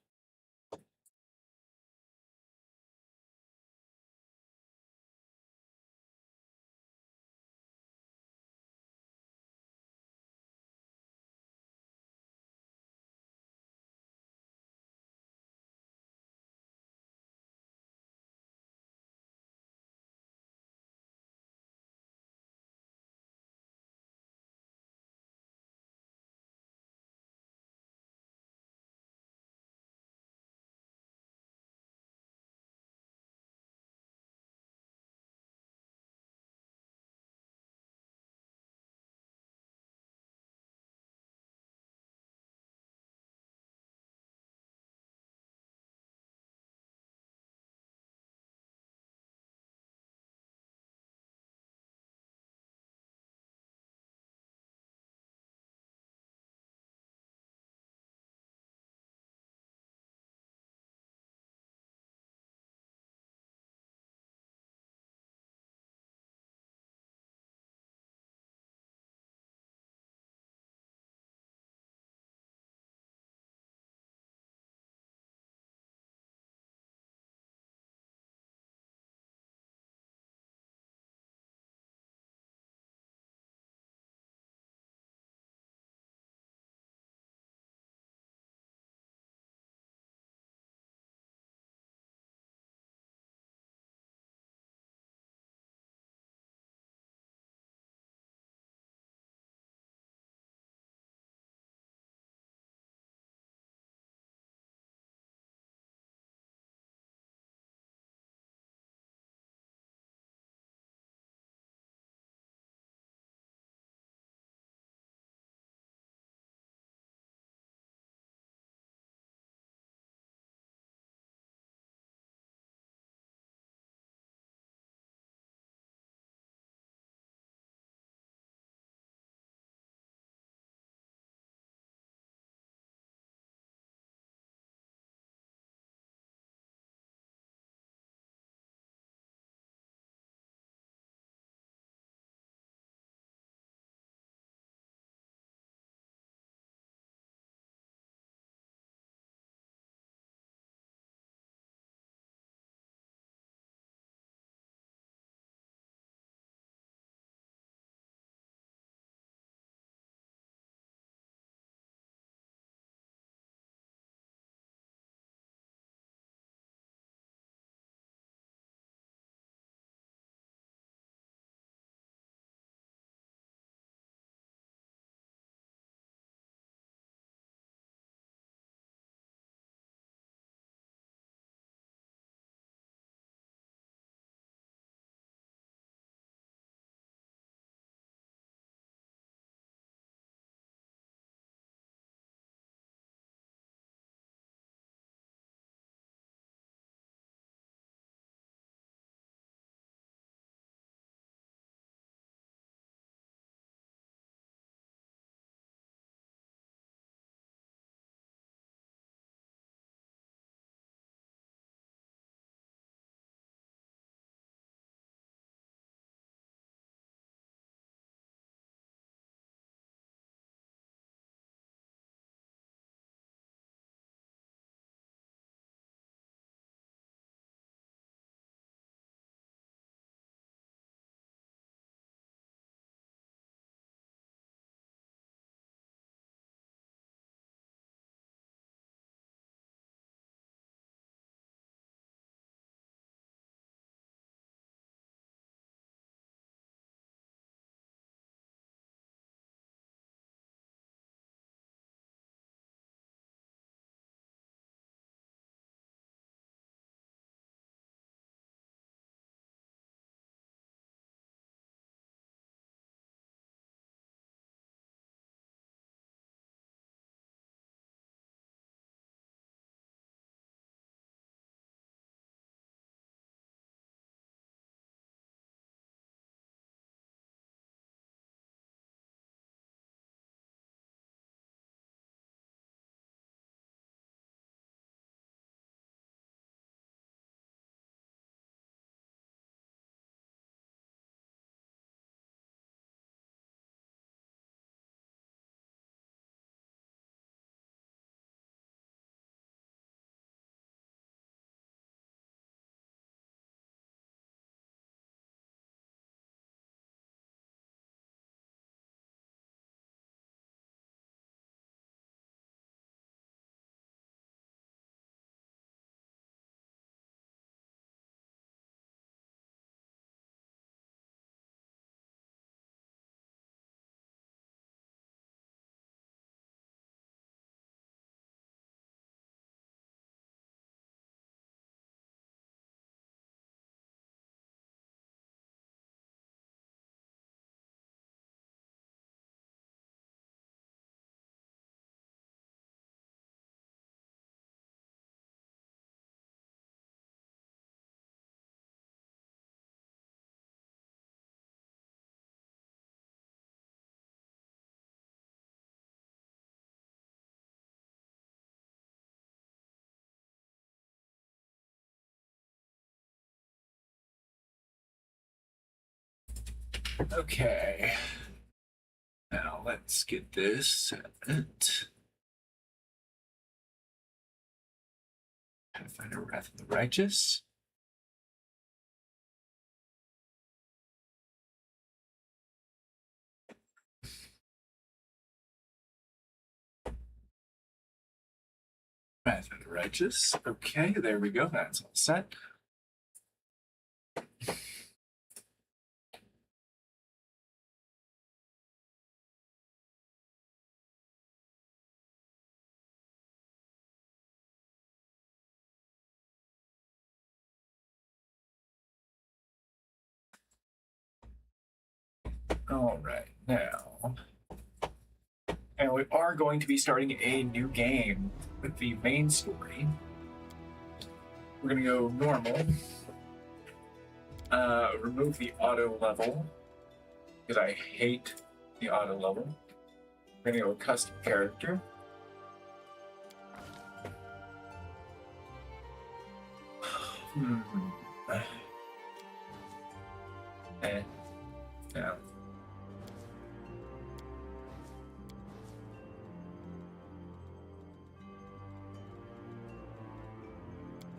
Okay. Now let's get this set. Pathfinder Wrath of the Righteous. Wrath of the Righteous. Okay, there we go. That's all set. All right, now. And we are going to be starting a new game with the main story. We're going to go normal. Remove the auto level, because I hate the auto level. We're going to go custom character. Yeah.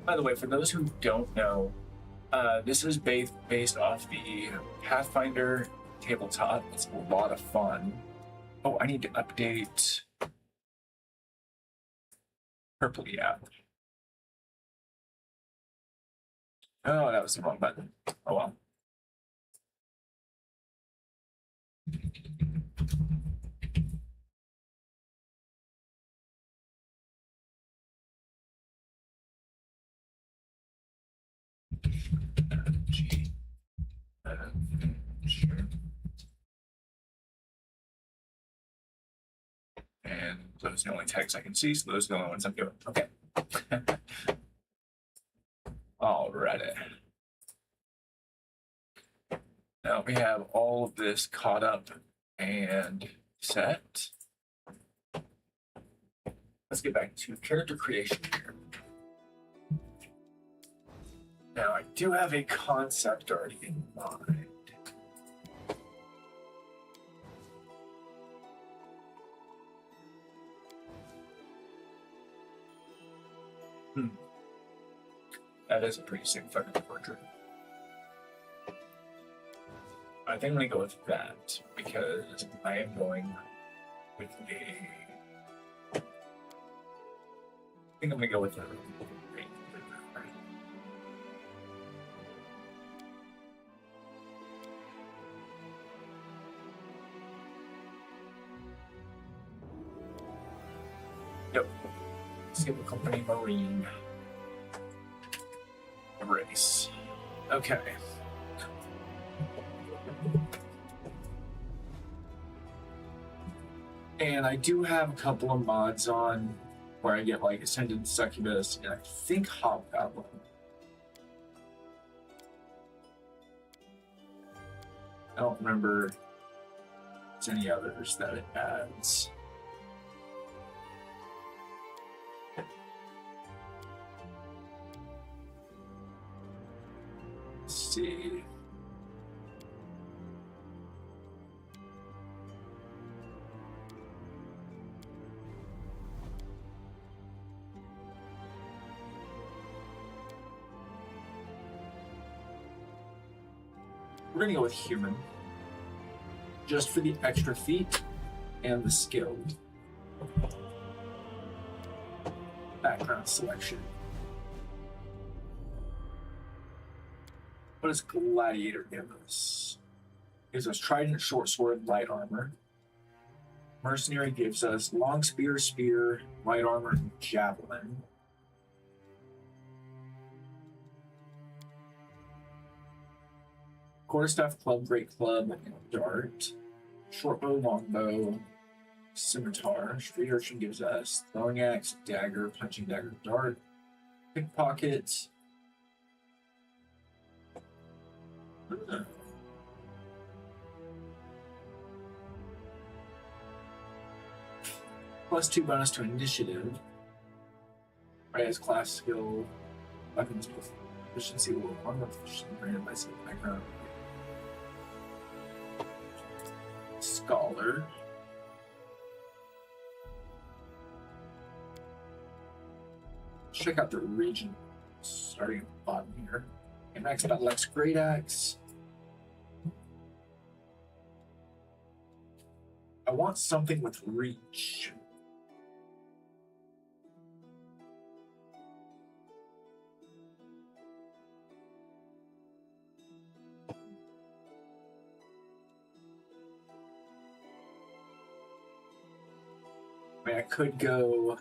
By the way, for those who don't know, this is based off the Pathfinder tabletop. It's a lot of fun. Oh, I need to update Purple app. Oh, that was the wrong button. Oh well. Sure. And those are the only tags I can see, so those are the only ones I'm doing. Okay. Alrighty. Now we have all of this caught up and set. Let's get back to character creation here. Now I do have a concept already in mind. That is a pretty sick fucking portrait. I think I'm gonna go with that because I am going with a. I think I'm gonna go with a. Yep. Civil Company Marine. Race. Okay. And I do have a couple of mods on where I get like Ascended Succubus and I think Hobgoblin. I don't remember if there's any others that it adds. Let's see. We're gonna go with human, just for the extra feat and the skilled. Background selection. What does Gladiator give us? Gives us Trident, Short Sword, Light Armor. Mercenary gives us Long Spear, Spear, Light Armor, and Javelin. Quarterstaff, Club, Great Club, and Dart. Shortbow, Longbow, Scimitar. Street Urchin gives us Throwing Axe, Dagger, Punching Dagger, Dart. Pickpocket. +2 bonus to initiative. Right as class skill, weapons proficiency, will armor proficiency granted by some background. scholar. Check out the region starting at the bottom here. And next about Lex Great Axe. I want something with reach. I mean, I could go.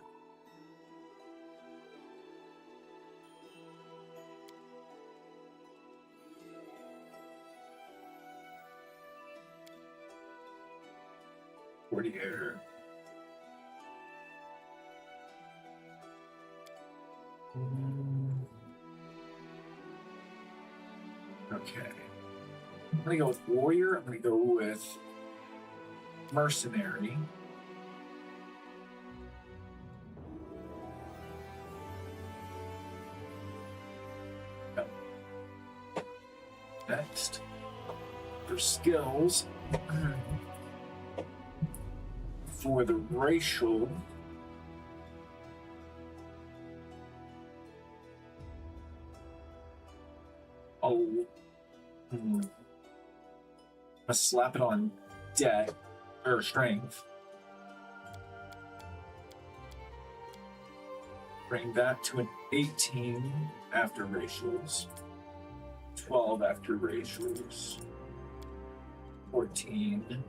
Courtier. Okay. I'm gonna go with warrior. I'm gonna go with mercenary. Next, for skills, for the racial, I slap it on deck or strength. Bring that to an 18 after racials. 12 after racials. 14.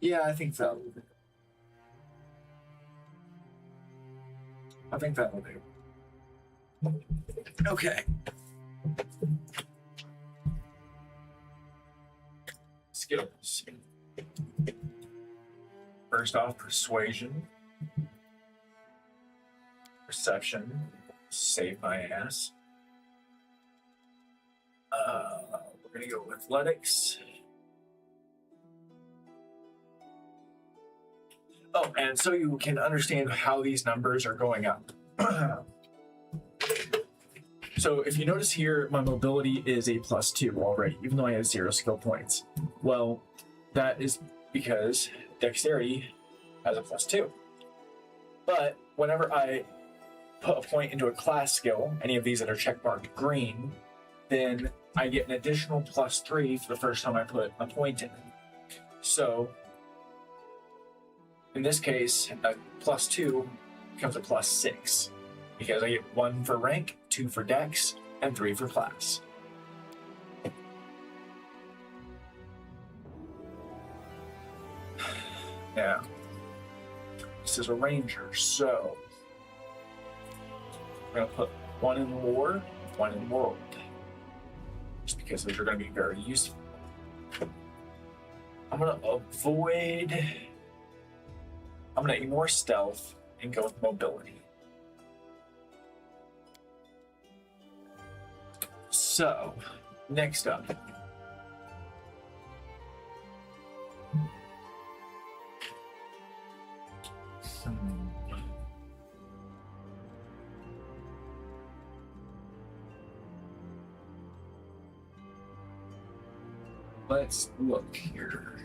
Yeah, I think that'll do. I think that'll do. Okay. Skills. First off, persuasion. Perception. Save my ass. We're gonna go with athletics. Oh, and so you can understand how these numbers are going up. So if you notice here, my mobility is a +2 already, even though I have 0 skill points. Well, that is because dexterity has a +2. But whenever I put a point into a class skill, any of these that are checkmarked green, then I get an additional +3 for the first time I put a point in. So in this case, a +2 becomes a +6 because I get 1 for rank, 2 for dex, and 3 for class. Yeah. This is a ranger, so I'm going to put 1 in lore, 1 in world. Just because those are going to be very useful. I'm going to avoid... I'm going to ignore stealth and go with mobility. So, next up. Let's look here.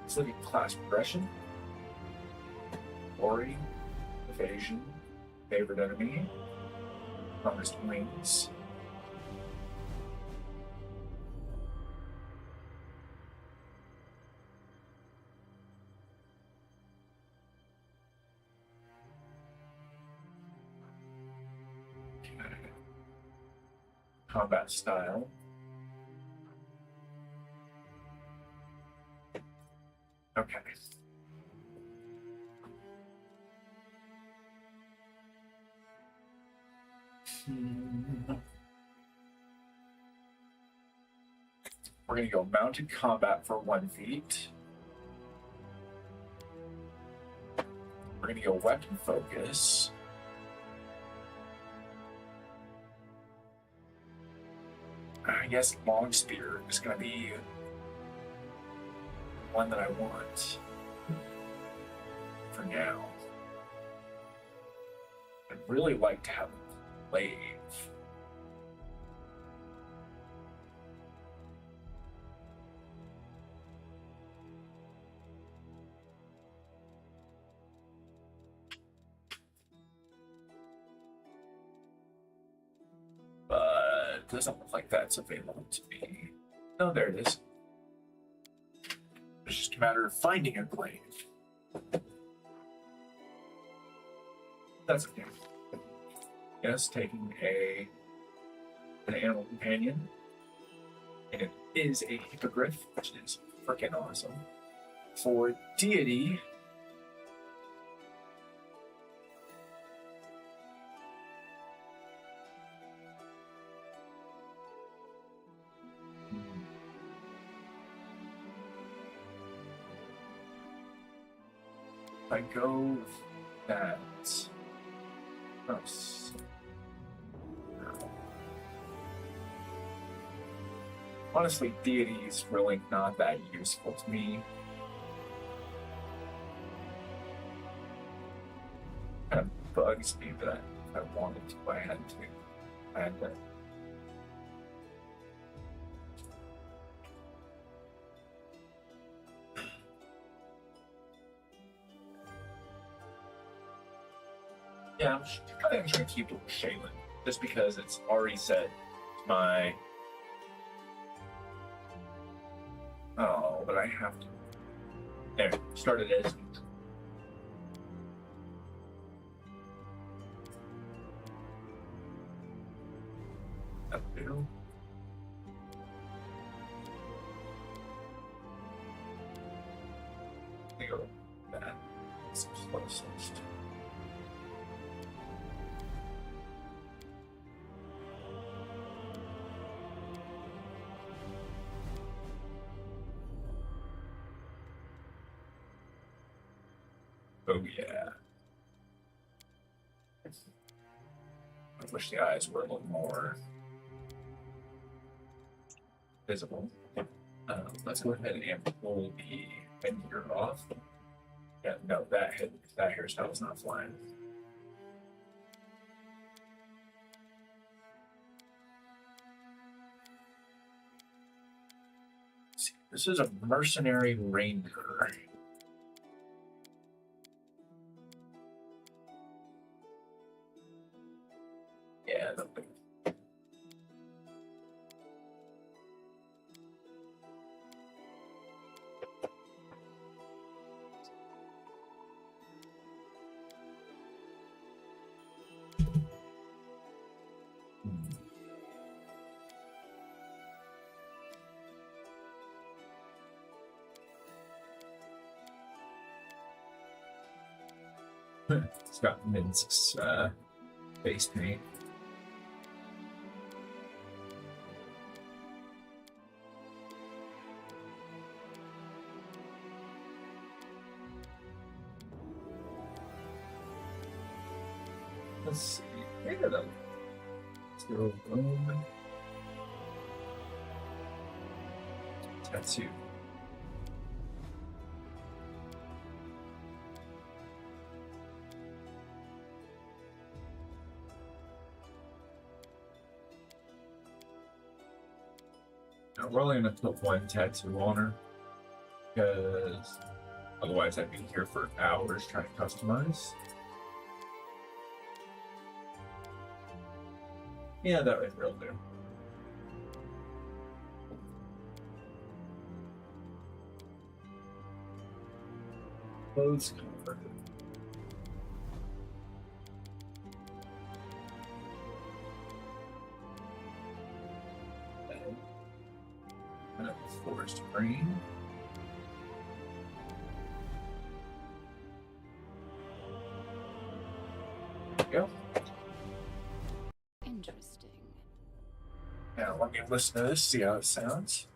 Let's look at class progression. Ori, evasion, favorite enemy, promised wings. Combat style. Okay. We're gonna go mounted combat for 1 feat. We're gonna go weapon focus. I guess long spear is gonna be one that I want for now. I'd really like to have a glaive. But it doesn't look like that's available to me. Oh, there it is. It's just a matter of finding a glaive. That's okay. Yes, taking an animal companion. And it is a hippogriff, which is freaking awesome. For deity, if I go with that. Oh, honestly, deity is really not that useful to me. Kind of bugs me that if I wanted to, I had to. I had to. Yeah, I think I'm just gonna keep it with Shaylin, just because it's already set my. Oh, but I have to. There, started as. Uphill. Let me go with that. It's closest. Oh yeah. I wish the eyes were a little more visible. Let's go ahead and pull the headgear off. Yeah, no, that hairstyle is not flying. Let's see, this is a mercenary ranger. Yeah, it's got Minsk's face paint. Let's see. Maybe though. Let's go boom. Tattoo. Now we're only gonna put one tattoo on her because otherwise I'd be here for hours trying to customize. Yeah, that would real do. Clothes color. Forest green. There we go. listen to this, see how it sounds.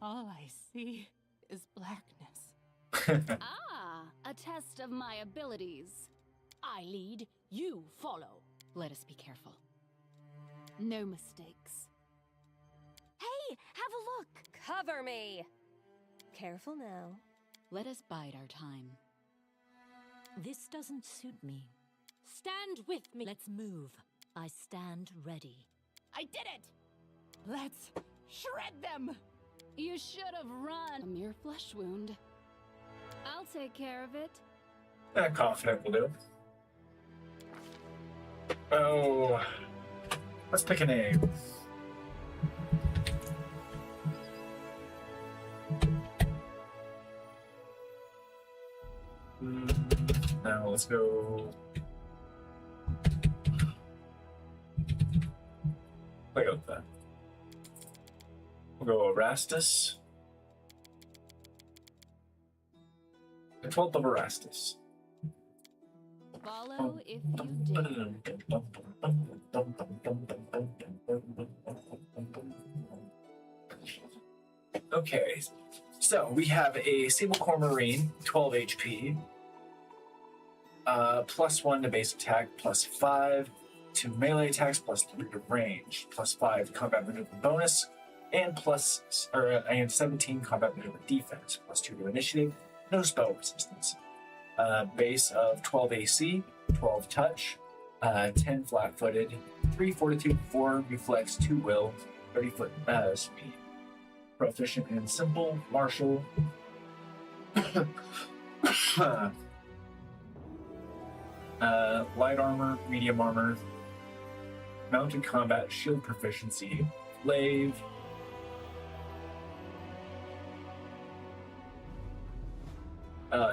All I see is blackness. Ah, a test of my abilities. I lead, you follow. Let us be careful. No mistakes. Hey, have a look. Cover me. Careful now. Let us bide our time. This doesn't suit me. Stand with me. Let's move. I stand ready. I did it! Let's shred them! You should have run. A mere flesh wound. I'll take care of it. Confident will do. Oh, let's pick a name. Now let's go. Play out that. We'll go Erastus. The 12th of Erastus. Follow if you dare. Okay, so we have a Sable Core Marine, 12 HP, +1 to base attack, +5 to melee attacks, +3 to range, +5 to combat maneuver bonus, and 17 combat maneuver defense, +2 to initiative, no spell resistance. Base of 12 AC, 12 touch, 10 flat-footed, 3 fortitude, 4 reflex, 2 will, 30-foot speed. Proficient in simple, martial, light armor, medium armor, mounted combat, shield proficiency, glaive,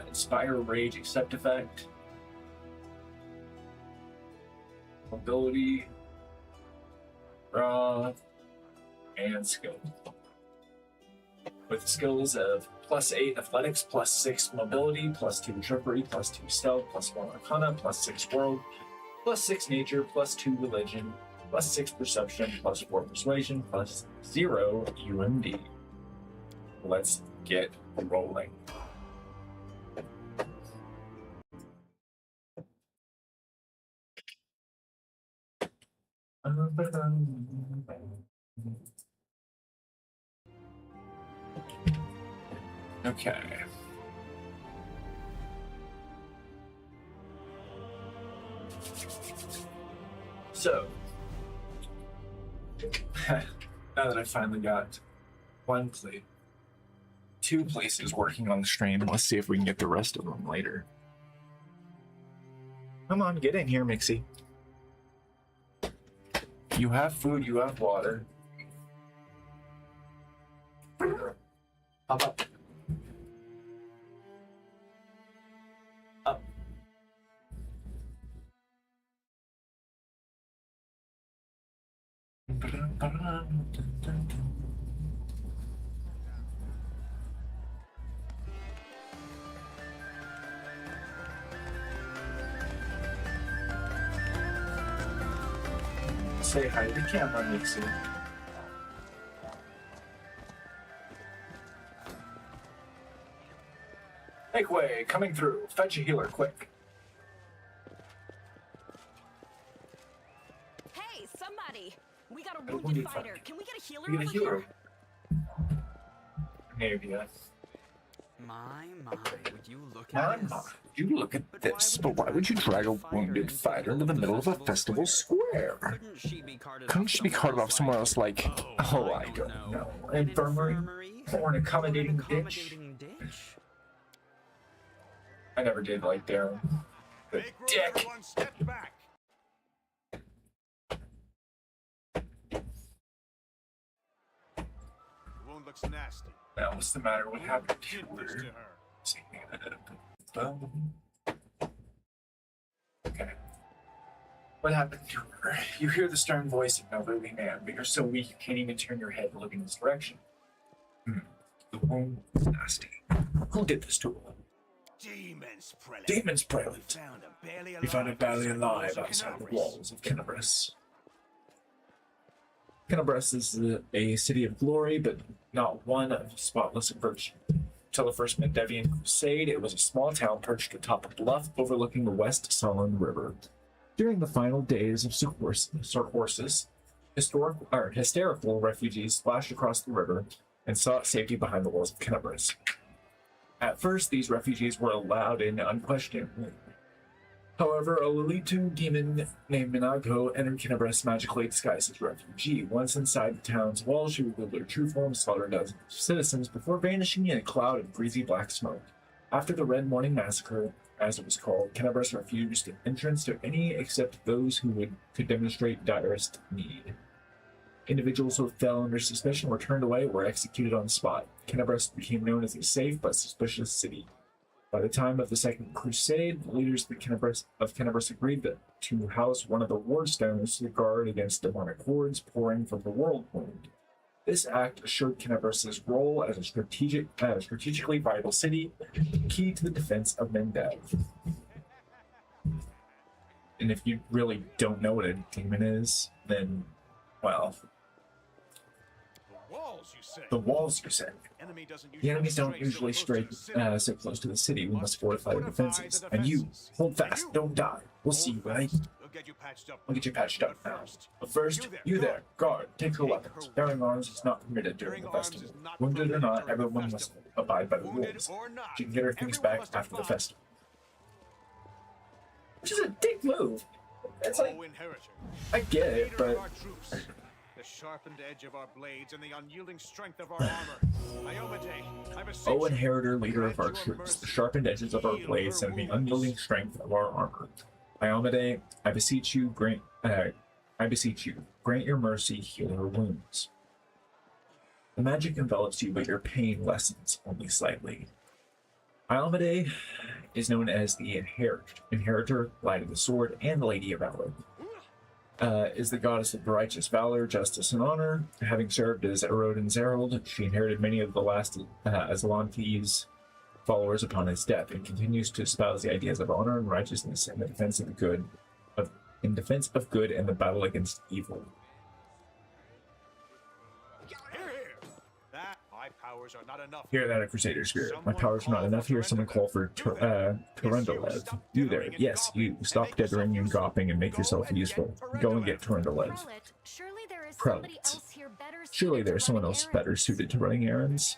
inspire, rage, accept effect, mobility, raw, and skill. With skills of +8 athletics, +6 mobility, +2 trickery, +2 stealth, +1 arcana, +6 world, +6 nature, +2 religion, +6 perception, +4 persuasion, +0 UMD. Let's get rolling. Okay. So, now that I finally got two places working on the stream, let's see if we can get the rest of them later. Come on, get in here, Mixie. You have food, you have water. Pop up. Up. Say hi to the camera, Nixie. Make way, coming through. Fetch a healer, quick. Hey, somebody! We got a Got a wounded wounded fighter. fighter. Can we get a healer We get a over healer. here? Maybe, My, would you look My, at this? you look at this, but why would you drag a wounded fighter into the middle of a festival square? Couldn't she be carted off somewhere else like, oh, I don't know, infirmary? Or an accommodating ditch? I never did like their the dick. The wound looks nasty. Now, what's the matter? What happened to her? Okay. What happened to her? You hear the stern voice of an elderly man, but you're so weak you can't even turn your head to look in his direction. The wound is nasty. Who did this to her? Demon's prelate. We found it barely alive outside the walls of Cannabis. Kenabres is a city of glory, but not one of spotless virtue. Till the First Mendevian Crusade, it was a small town perched atop a bluff overlooking the West Solent River. During the final days of Sorcorsis, hysterical refugees splashed across the river and sought safety behind the walls of Kenabres. At first, these refugees were allowed in unquestioningly. However, a Lilitu demon named Minago entered Kenabres magically disguised as a refugee. Once inside the town's walls, she revealed her true form, slaughtered dozens of citizens before vanishing in a cloud of greasy black smoke. After the Red Morning Massacre, as it was called, Kenabres refused entrance to any except those who could demonstrate direst need. Individuals who fell under suspicion were turned away or were executed on the spot. Kenabres became known as a safe but suspicious city. By the time of the Second Crusade, the leaders of Kenabres agreed to house one of the wardstones to guard against demonic hordes pouring from the World Wound. This act assured Kenabres' role as a strategically vital city, key to the defense of Mendev. And if you really don't know what a demon is, then, well, the walls, you said. The enemies don't usually sit close to the city. We must fortify the defenses. And you, hold fast, don't die. We'll see you, right? We'll get you patched up now. But first, you there, guard, take your weapons. Bearing arms is not permitted during the festival. Wounded or not, everyone must abide by the rules. She can get her things back after the festival. Which is a dick move. It's like, I get it, but the sharpened edge of our blades and the unyielding strength of our armor. I beseech O inheritor, leader of our troops, the sharpened edges of our blades and the unyielding strength of our armor. Iomade, I beseech you, grant your mercy, heal her wounds. The magic envelops you, but your pain lessens only slightly. Iomade is known as the Inheritor, Light of the Sword, and the Lady of Valor. Is the goddess of righteous valor, justice, and honor. Having served as Erodin's herald, she inherited many of the last Aslante's followers upon his death, and continues to espouse the ideas of honor and righteousness in the defense of good, and the battle against evil. My powers are not enough. Hear that, a Crusader spirit. My powers are not enough. Hear someone call for Turundalev. You there. Yes, you. Stop dithering and gawping and make yourself useful. Go and get Turundalev. Prelate. Surely there is someone else better suited to running errands.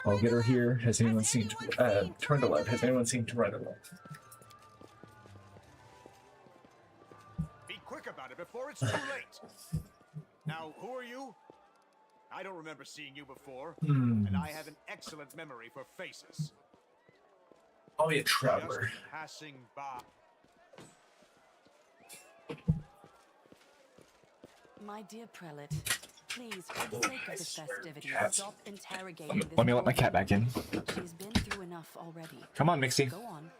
I'll get her here. Has anyone seen Turundalev? Has anyone seen Turundalev? Be quick about it before it's too late. Now, who are you? I don't remember seeing you before, and I have an excellent memory for faces. I'll be a traveler. Just passing by. My dear prelate, please, for the sake of this festivity, stop interrogating this. Let me let my cat back in. She's been through enough already. Come on, Mixie. Go on.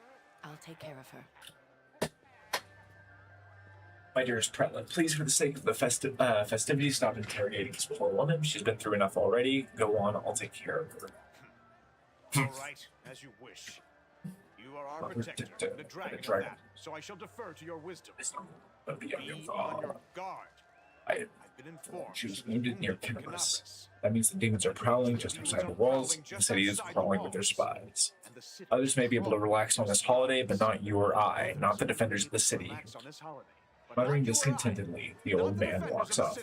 I'll take care of her. My dearest prelate, please, for the sake of the festivities, stop interrogating this poor woman. She's been through enough already. Go on, I'll take care of her. All right, as you wish. You are our protector, the dragon of that, so I shall defer to your wisdom. Be on your guard. I've been informed she was wounded near Kenabres. That means the demons are prowling just outside the walls. The city is crawling with their spies. Others may be able to relax on this holiday, but not you or I, not the defenders of the city. Muttering discontentedly, the old man walks off.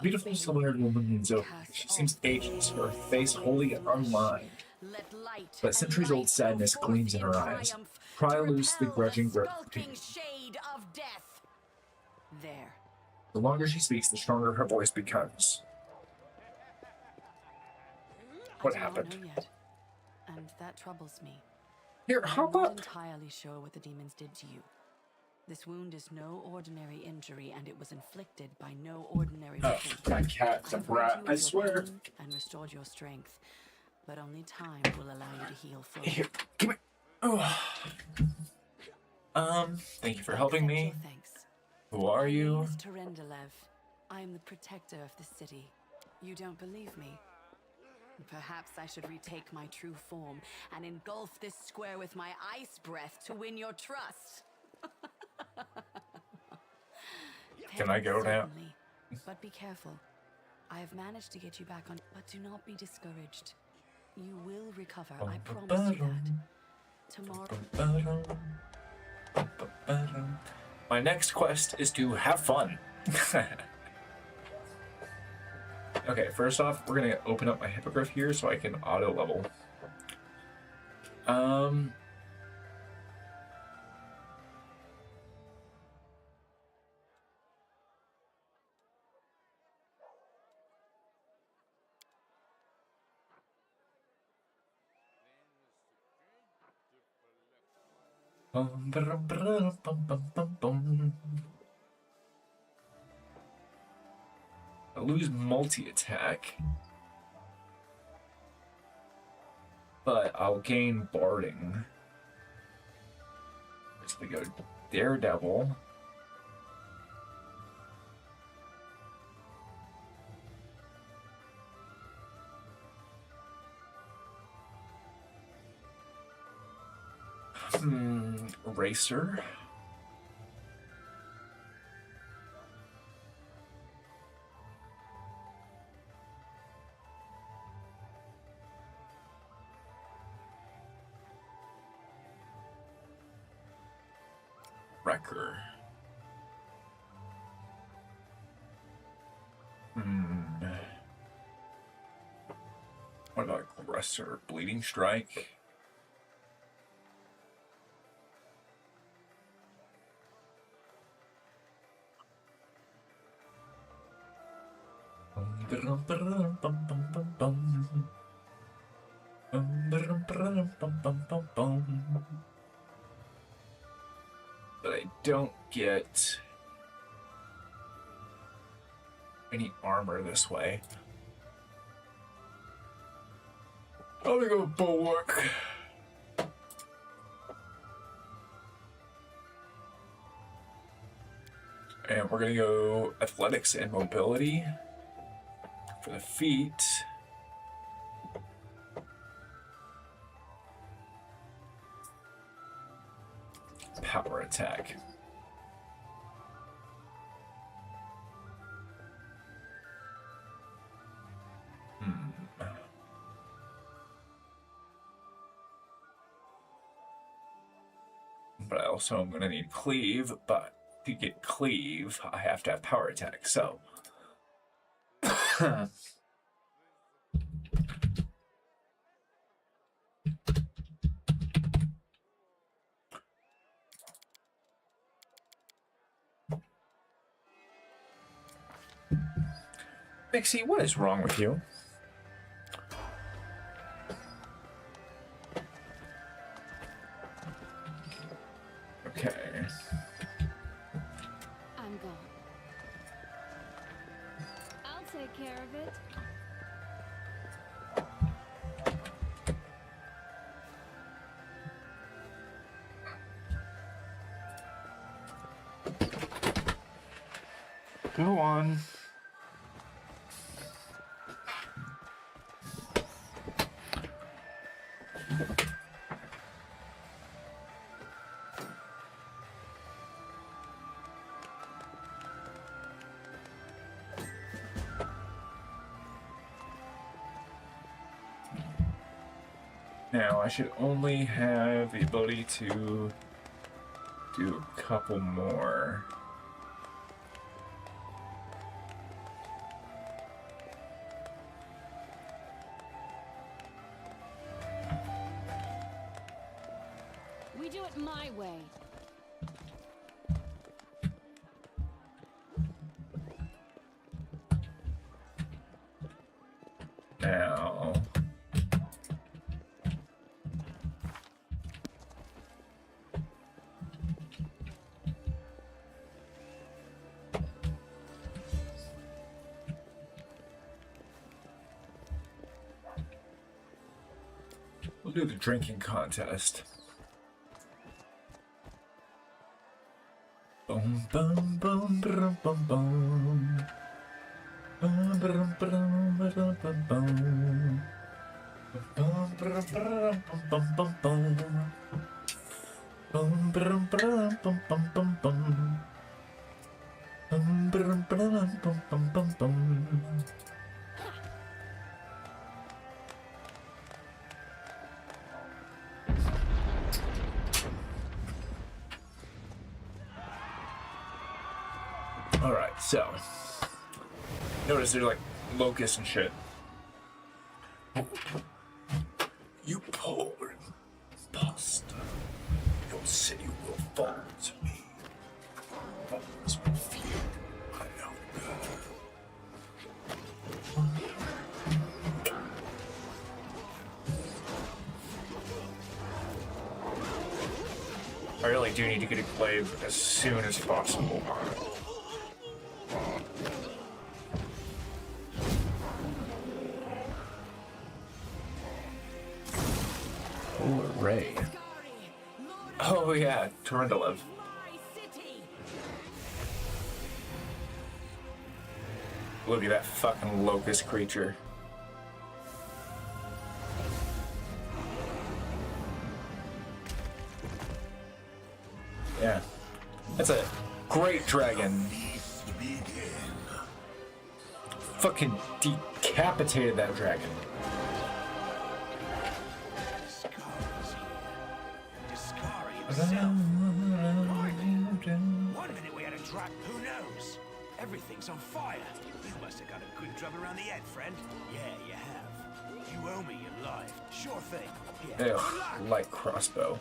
Beautiful silver-haired woman leans over. She seems ageless, her face wholly unlined. But centuries-old sadness gleams in her eyes. Pry loose the grudging grip. The longer she speaks, the stronger her voice becomes. What happened? Yet, and that troubles me. Here, how I'm not about... entirely sure what the demons did to you. This wound is no ordinary injury, and it was inflicted by no ordinary weapon. My cat's a brat, I swear. And restored your strength, but only time will allow you to heal fully. Here, give me... Oh. Thank you for helping me. Thanks. Who are you? My name is Turundalev. I am the protector of the city. You don't believe me? Perhaps I should retake my true form and engulf this square with my ice breath to win your trust. Can I go now? Certainly. But be careful. I have managed to get you back on, but do not be discouraged. You will recover, I promise you that. Tomorrow. My next quest is to have fun. Okay, first off, we're gonna open up my hippogriff here so I can auto level. I lose multi-attack, but I'll gain barding. So we go Daredevil. Racer. Wrecker. What about Aggressor? Bleeding Strike? But I don't get any armor this way. I'm gonna go Bulwark. And we're gonna go Athletics and Mobility for the feet. Power attack. But I also am going to need cleave, but to get cleave, I have to have power attack, so. Mixie, what is wrong with you? Okay. I'm gone. I'll take care of it. Go on. Now, I should only have the ability to do a couple more. We do it my way. Now... we'll do the drinking contest. Boom, boom, boom, boom, boom, boom. Boom, boom, boom, boom, boom, boom. Alright, so notice there's like locusts and shit. You poor imposter. Your city will fall to me. Others will feel my hunger. I really do need to get a glaive as soon as possible. Ray. Oh yeah, Torrendalev. Look at that fucking locust creature. Yeah. That's a great dragon. Fucking decapitated that dragon. One minute we had a drop, who knows? Everything's on fire. You must have got a good drum around the head, friend. Yeah, you have. You owe me your life. Sure thing. Yeah. Ugh, light crossbow.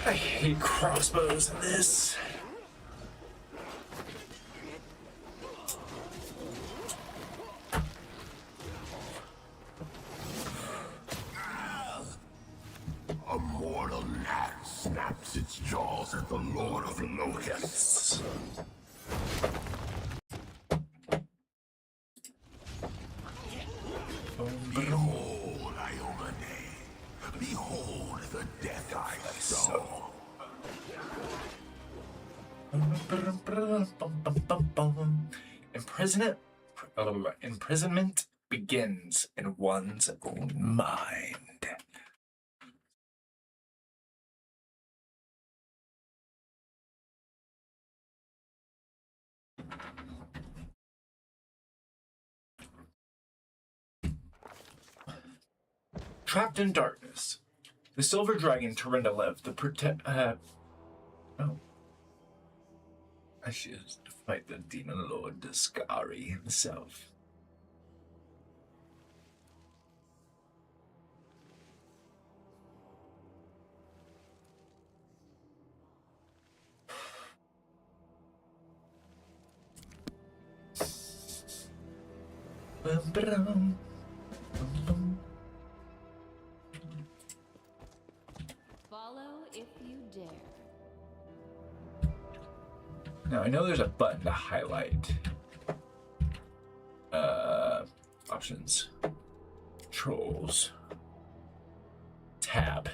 I hate crossbows in this. A mortal gnat snaps its jaws at the Lord of Locusts. Behold, Iomane. Behold the death I sow. Imprisonment begins in one's own mind. Trapped in darkness, the silver dragon Torrendalev, I should fight the demon lord Discari himself. Follow if you dare. Now I know there's a button to highlight. Options. Controls. Tab.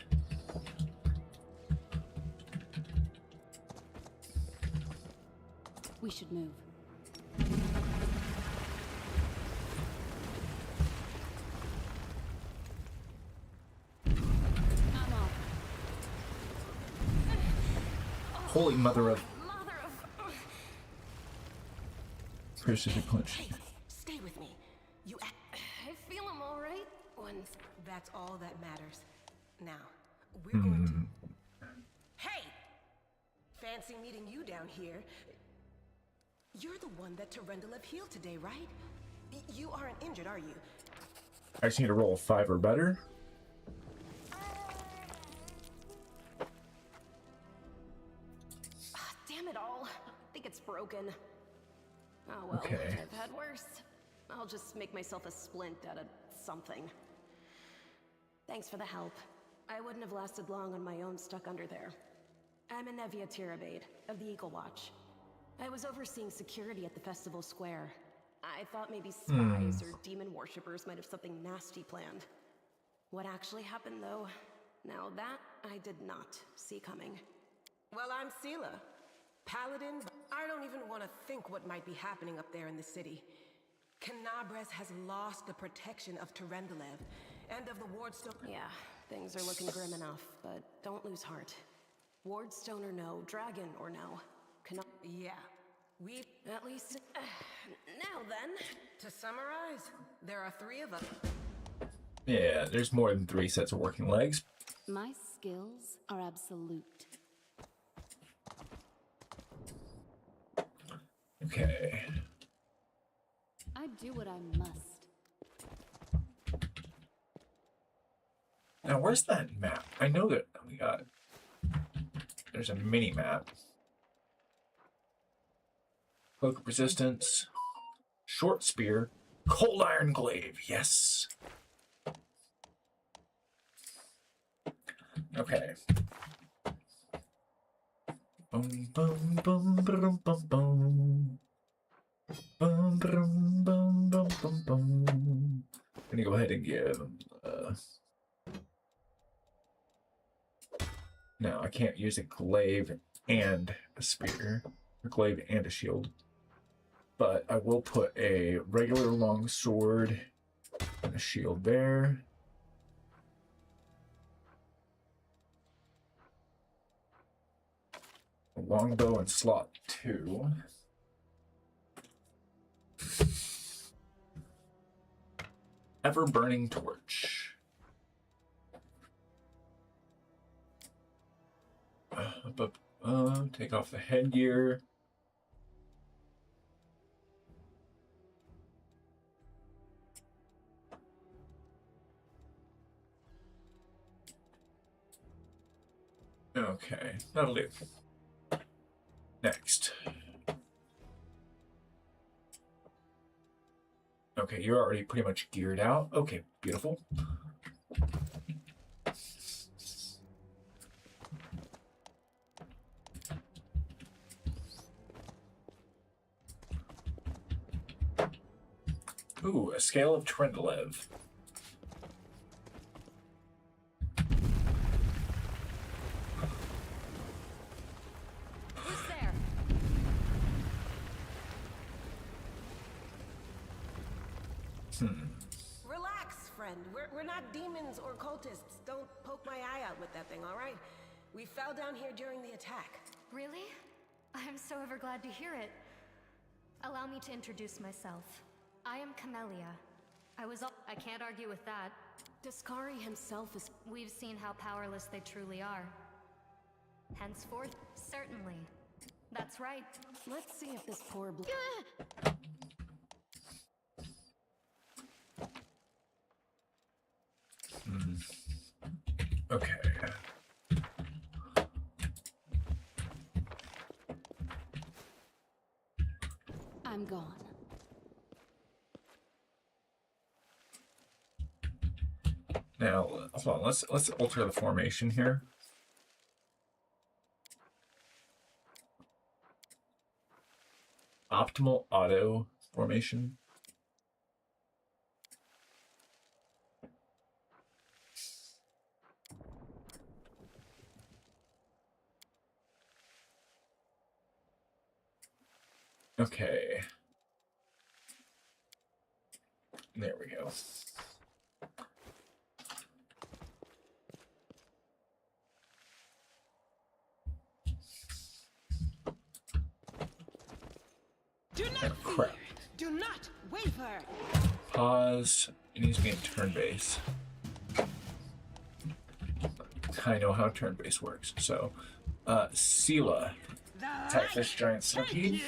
We should move. I'm off. Holy mother of Mother of... precision punch. Hey, stay with me. You act. I feel I'm all right. That's all that matters. Now, we're going to. Hey! Fancy meeting you down here. You're the one that Torrendalev healed today, right? You aren't injured, are you? I just need to roll a 5 or better. Damn it all. I think it's broken. Oh well, Okay. I've had worse. I'll just make myself a splint out of something. Thanks for the help. I wouldn't have lasted long on my own stuck under there. I'm Anevia Tirabade, of the Eagle Watch. I was overseeing security at the festival square. I thought maybe spies or demon worshippers might have something nasty planned. What actually happened, though, now that I did not see coming. Well, I'm Sela. Paladin. I don't even want to think what might be happening up there in the city. Canabres has lost the protection of Torrendalev, End of the Wardstone. Yeah, things are looking grim enough, but don't lose heart. Wardstone or no, dragon or no. Yeah, we... At least... now then. To summarize, there are 3 of us. Yeah, there's more than 3 sets of working legs. My skills are absolute. Okay. I do what I must. Now, where's that map? I know that we got... There's a mini map. Cloak of Resistance. Short Spear. Cold Iron Glaive. Yes. Okay. Boom, boom, boom, boom, boom, boom. Boom, boom, boom, boom, boom, boom. I'm gonna go ahead and give... No, I can't use a glaive and a spear. A glaive and a shield. But I will put a regular long sword and a shield there. A longbow in slot 2. Ever burning torch. Take off the headgear. Okay, that'll do. Next. Okay, you're already pretty much geared out. Okay, beautiful. Ooh, a scale of Trendlev. Who's there? Relax, friend. We're not demons or cultists. Don't poke my eye out with that thing, all right? We fell down here during the attack. Really? I'm so ever glad to hear it. Allow me to introduce myself. I am Camellia. I can't argue with that. Daskari himself is... We've seen how powerless they truly are. Henceforth, certainly. That's right. Let's see if this poor Okay. I'm gone. Now, hold on. Let's alter the formation here. Optimal auto formation. Okay. There we go. Do not crap. fear. Do not waver. Pause. It needs to be in turn base. I know how turn base works. So, Sela. Attack this giant centipede.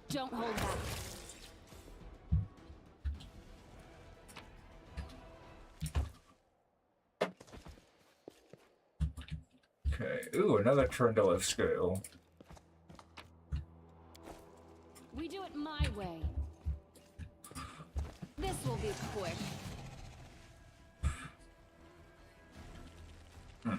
Don't hold back. Okay. Ooh, another Trundle skill. We do it my way. This will be quick. Hmm.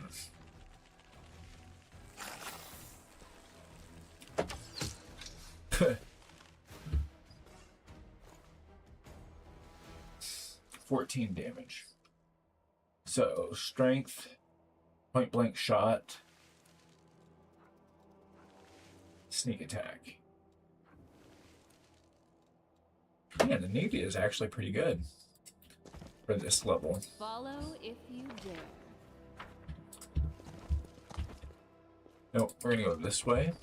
14 damage. So, strength, point blank shot, sneak attack. Yeah, the Navy is actually pretty good for this level. Follow if you dare. No, we're gonna go this way.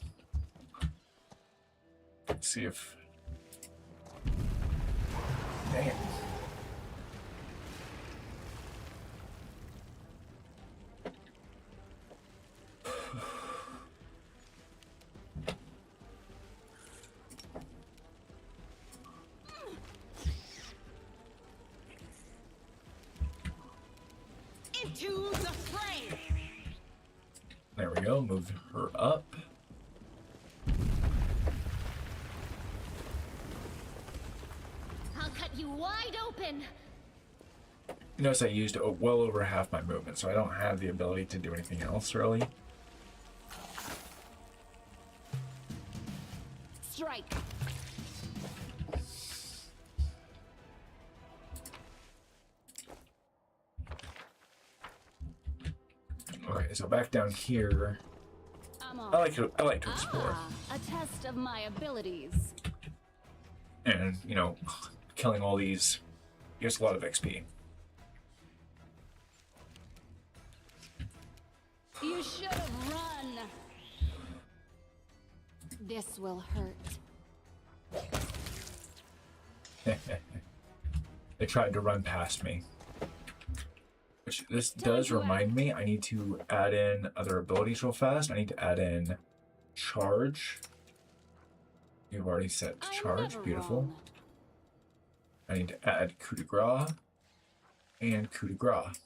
Let's see if... Damn. Into the flame. There we go, move her up. I'll cut you wide open. You notice I used well over half my movement, so I don't have the ability to do anything else, really. Strike. Okay, so back down here, I like to explore. A test of my abilities. And, you know, killing all these gives a lot of XP. You should have run. This will hurt. They tried to run past me. Which this does remind me, I need to add in other abilities real fast. I need to add in charge. You've already set to charge. Beautiful. I need to add coup de grace and coup de grace.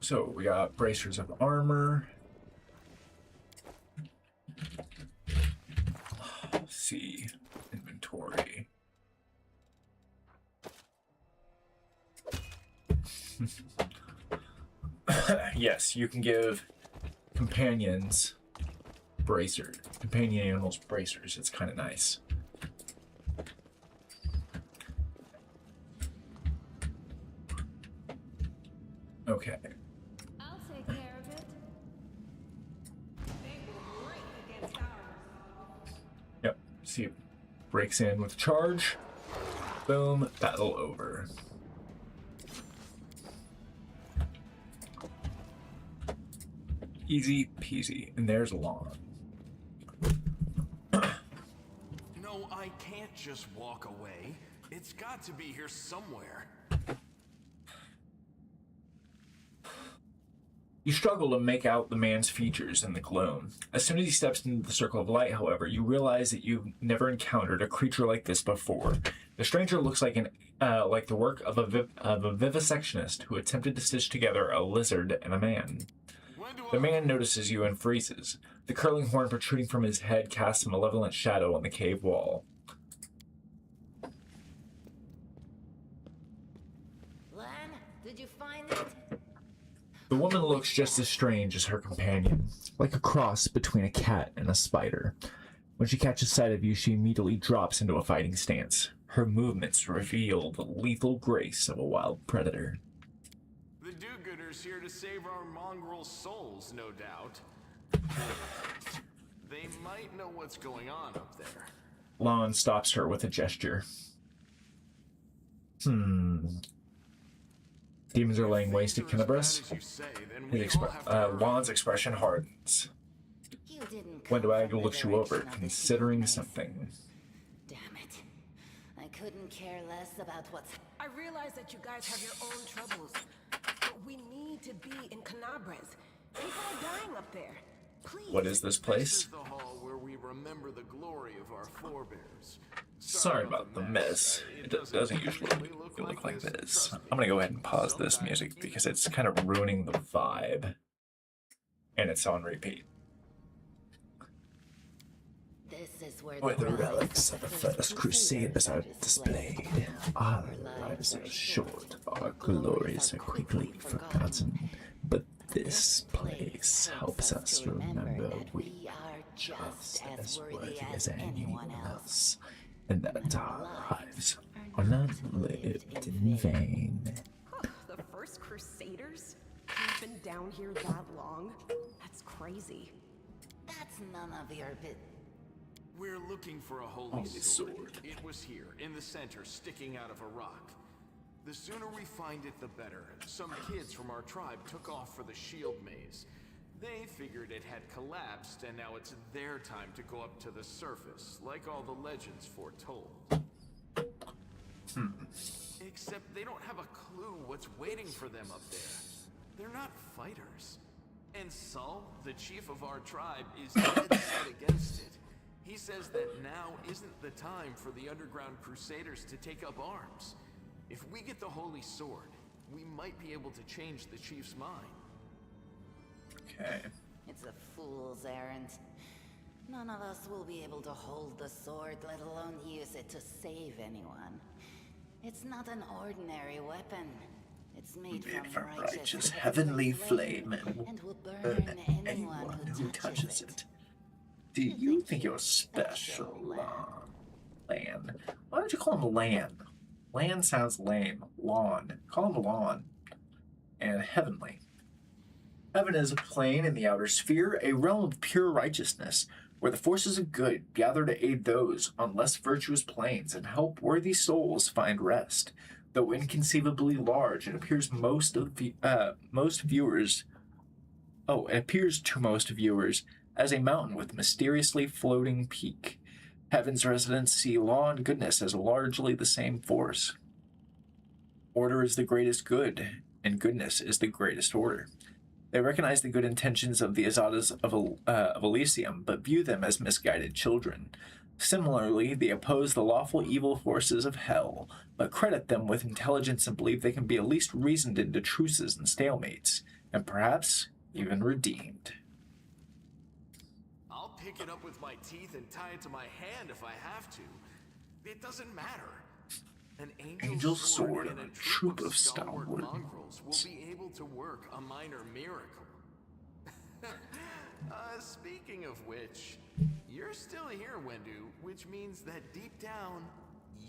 So we got bracers of armor. Let's see, inventory. Yes, you can give companion animals bracers. It's kind of nice. Okay. I'll take care of it. Yep. See, it breaks in with charge. Boom. Battle over. Easy peasy. And there's Lon. No, I can't just walk away. It's got to be here somewhere. You struggle to make out the man's features in the gloom. As soon as he steps into the circle of light, however, you realize that you've never encountered a creature like this before. The stranger looks like like the work of a vivisectionist who attempted to stitch together a lizard and a man. The man notices you and freezes. The curling horn protruding from his head casts a malevolent shadow on the cave wall. Lan, did you find it? The woman looks just as strange as her companion, like a cross between a cat and a spider. When she catches sight of you, she immediately drops into a fighting stance. Her movements reveal the lethal grace of a wild predator. The do-gooders here to save our mongrel souls, no doubt. They might know what's going on up there. Lon stops her with a gesture. Demons are laying waste to Kenebris. Lon's expression hardens. Wendigo looks you over, considering something. Damn it. I couldn't care less about what's... I realize that you guys have your own troubles, but we need to be in Kenebris. People are dying up there. Please. What is this place? This is the hall where we remember the glory of our forebears. Sorry about the mess. It doesn't usually look like this. I'm gonna go ahead and pause this music because it's kind of ruining the vibe. And it's on repeat. Where the relics of the First Crusaders are displayed. Our lives are short, our glories are quickly forgotten. But this place helps us remember we are just as worthy as anyone else, and that our lives are not lived in vain. The First Crusaders? You've been down here that long? That's crazy. That's none of your bit. We're looking for a holy sword. It was here, in the center, sticking out of a rock. The sooner we find it, the better. Some kids from our tribe took off for the shield maze. They figured it had collapsed, and now it's their time to go up to the surface, like all the legends foretold. Except they don't have a clue what's waiting for them up there. They're not fighters. And Saul, the chief of our tribe, is dead set against it. He says that now isn't the time for the underground crusaders to take up arms. If we get the holy sword, we might be able to change the chief's mind. Okay. It's a fool's errand. None of us will be able to hold the sword, let alone use it to save anyone. It's not an ordinary weapon. It's made from righteous heavenly flame and will burn anyone who touches it. Do you think you're special, Lan? Why would you call him Lan? Lan sounds lame. Lawn. Call him Lawn. And heavenly. Heaven is a plane in the outer sphere, a realm of pure righteousness, where the forces of good gather to aid those on less virtuous planes and help worthy souls find rest. Though inconceivably large, it appears to most viewers as a mountain with mysteriously floating peak. Heaven's residents see law and goodness as largely the same force. Order is the greatest good, and goodness is the greatest order. They recognize the good intentions of the Azadas of Elysium, but view them as misguided children. Similarly, they oppose the lawful evil forces of hell, but credit them with intelligence and believe they can be at least reasoned into truces and stalemates, and perhaps even redeemed. I'll pick it up with my teeth and tie it to my hand if I have to. It doesn't matter. An angel's sword and a troop of stalwart mongrels will be able to work a minor miracle. Speaking of which, you're still here, Wendu, which means that deep down,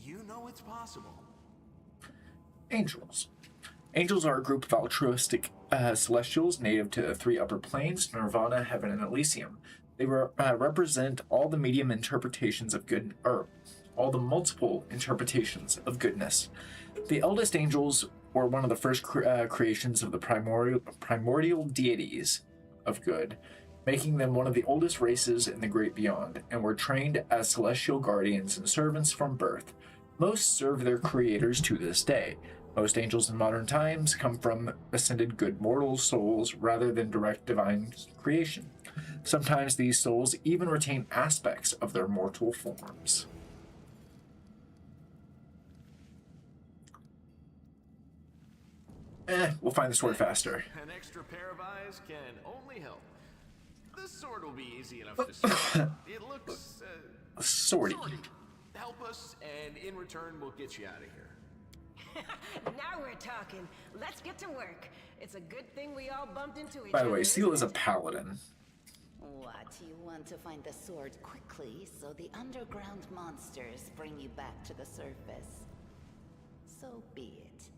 you know it's possible. Angels. Angels are a group of altruistic celestials native to the three upper planes, Nirvana, Heaven, and Elysium. They represent all the medium interpretations of good, or all the multiple interpretations of goodness. The eldest angels were one of the first creations of the primordial deities of good, making them one of the oldest races in the great beyond, and were trained as celestial guardians and servants from birth. Most serve their creators to this day. Most angels in modern times come from ascended good mortal souls rather than direct divine creation. Sometimes these souls even retain aspects of their mortal forms. We'll find the sword faster. An extra pair of eyes can only help. This sword will be easy enough to see. It looks swordy. Help us, and in return, we'll get you out of here. Now we're talking. Let's get to work. It's a good thing we all bumped into each other. By the way, Seal is a paladin. What? You want to find the sword quickly so the underground monsters bring you back to the surface. So be it.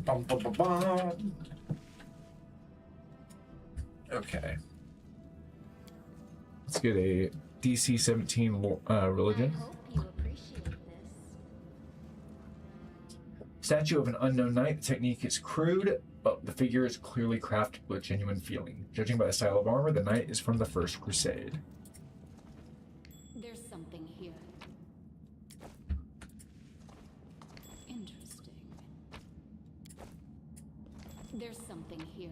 Bum, bum, bum, bum. Okay. Let's get a DC 17 religion. I hope you appreciate this. Statue of an unknown knight. The technique is crude, but the figure is clearly crafted with genuine feeling. Judging by the style of armor, the knight is from the First Crusade. There's something here. Interesting. There's something here.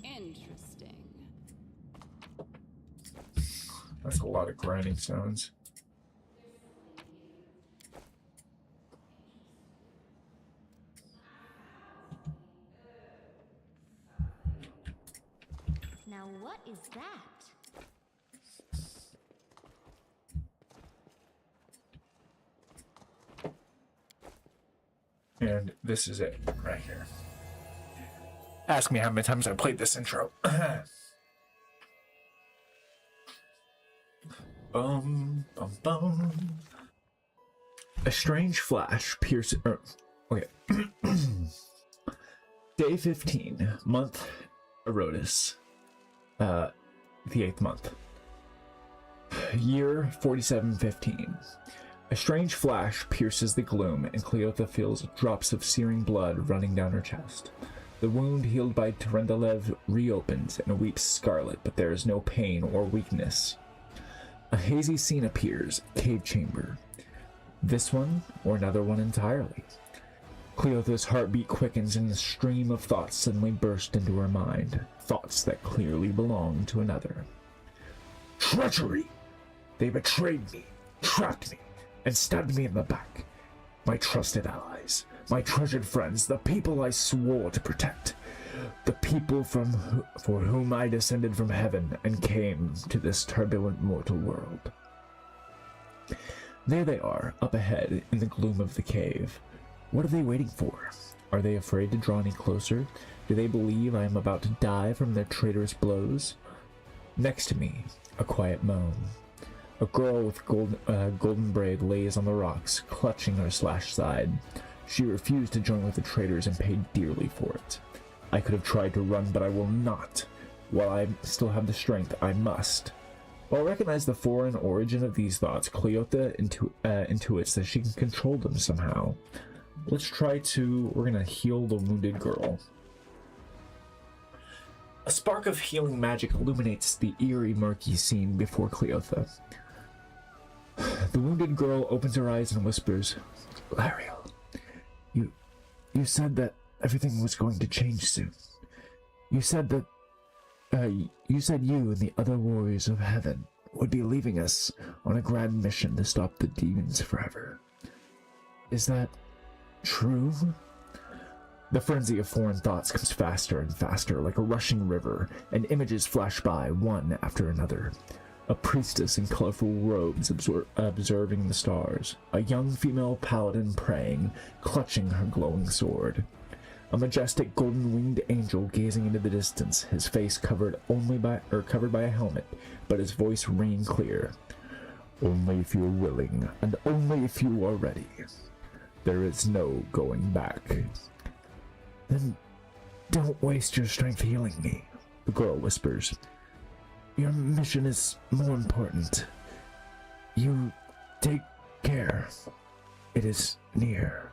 Interesting. That's a lot of grinding stones. Now what is that? And this is it, right here. Ask me how many times I played this intro. Bum, bum, bum. A strange flash pierces. Okay. Day 15, month Erodus. The 8th month. Year 4715. A strange flash pierces the gloom, and Cleotha feels drops of searing blood running down her chest. The wound healed by Terendalev reopens and weeps scarlet, but there is no pain or weakness. A hazy scene appears, cave chamber. This one, or another one entirely. Cleotha's heartbeat quickens and a stream of thoughts suddenly burst into her mind, thoughts that clearly belong to another. Treachery! They betrayed me, trapped me, and stabbed me in the back. My trusted allies, my treasured friends, the people I swore to protect, the people for whom I descended from heaven and came to this turbulent mortal world. There they are, up ahead in the gloom of the cave. What are they waiting for? Are they afraid to draw any closer? Do they believe I am about to die from their traitorous blows? Next to me, a quiet moan. A girl with golden braid lays on the rocks, clutching her slashed side. She refused to join with the traitors and paid dearly for it. I could have tried to run, but I will not. While I still have the strength, I must. While I recognize the foreign origin of these thoughts, Cleotha intuits that she can control them somehow. We're gonna heal the wounded girl. A spark of healing magic illuminates the eerie, murky scene before Cleotha. The wounded girl opens her eyes and whispers, Lariel, you said that everything was going to change soon. You said that you and the other warriors of heaven would be leaving us on a grand mission to stop the demons forever. Is that true? The frenzy of foreign thoughts comes faster and faster, like a rushing river, and images flash by, one after another. A priestess in colorful robes observing the stars. A young female paladin praying, clutching her glowing sword. A majestic golden-winged angel gazing into the distance, his face covered by a helmet, but his voice ringing clear. Only if you're willing, and only if you are ready. There is no going back. Then don't waste your strength healing me, the girl whispers. Your mission is more important. You take care. It is near.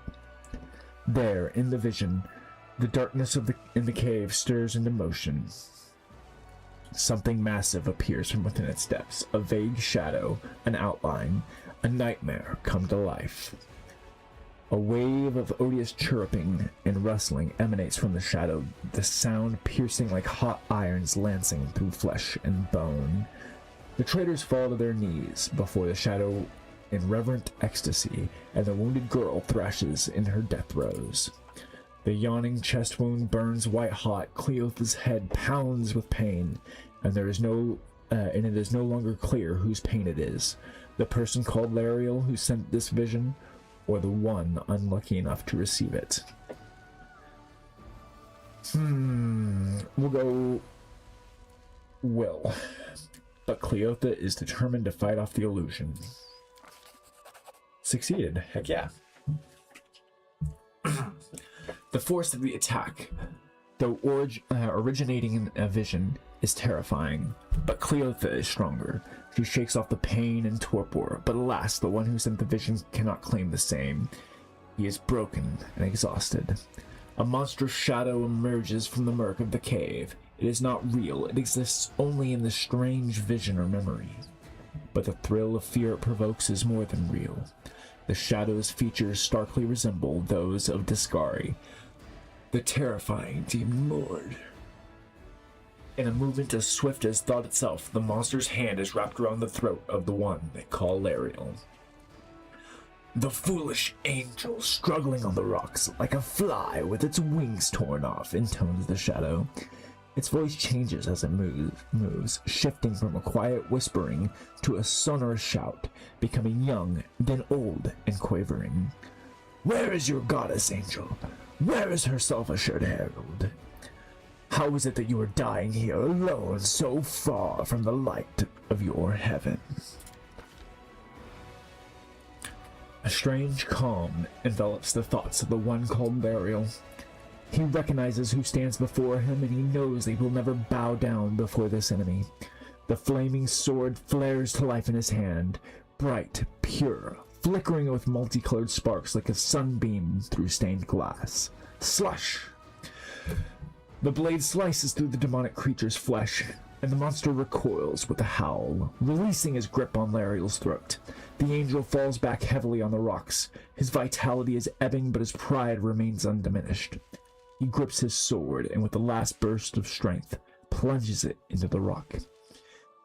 There, in the vision, the darkness in the cave stirs into motion. Something massive appears from within its depths, a vague shadow, an outline, a nightmare come to life. A wave of odious chirruping and rustling emanates from the shadow, the sound piercing like hot irons lancing through flesh and bone. The traitors fall to their knees before the shadow in reverent ecstasy, and the wounded girl thrashes in her death throes. The yawning chest wound burns white hot, Cleotha's head pounds with pain, and it is no longer clear whose pain it is, the person called Lariel who sent this vision, or the one unlucky enough to receive it. We'll go Will. But Cleotha is determined to fight off the illusion. Succeeded. Heck yeah. The force of the attack, though originating in a vision, is terrifying, but Cleotha is stronger. She shakes off the pain and torpor, but alas, the one who sent the vision cannot claim the same. He is broken and exhausted. A monstrous shadow emerges from the murk of the cave. It is not real, it exists only in the strange vision or memory. But the thrill of fear it provokes is more than real. The shadow's features starkly resemble those of Discari, the terrifying demon lord. In a movement as swift as thought itself, the monster's hand is wrapped around the throat of the one they call Lariel. The foolish angel struggling on the rocks like a fly with its wings torn off, intones the shadow. Its voice changes as it moves, shifting from a quiet whispering to a sonorous shout, becoming young, then old and quavering. Where is your goddess, angel? Where is her self-assured herald? How is it that you are dying here alone, so far from the light of your heaven? strange calm envelops the thoughts of the one called Burial. He recognizes who stands before him, and he knows that he will never bow down before this enemy. The flaming sword flares to life in his hand, bright, pure, flickering with multicolored sparks like a sunbeam through stained glass. Slush! The blade slices through the demonic creature's flesh, and the monster recoils with a howl, releasing his grip on Lariel's throat. The angel falls back heavily on the rocks. His vitality is ebbing, but his pride remains undiminished. He grips his sword, and with the last burst of strength, plunges it into the rock.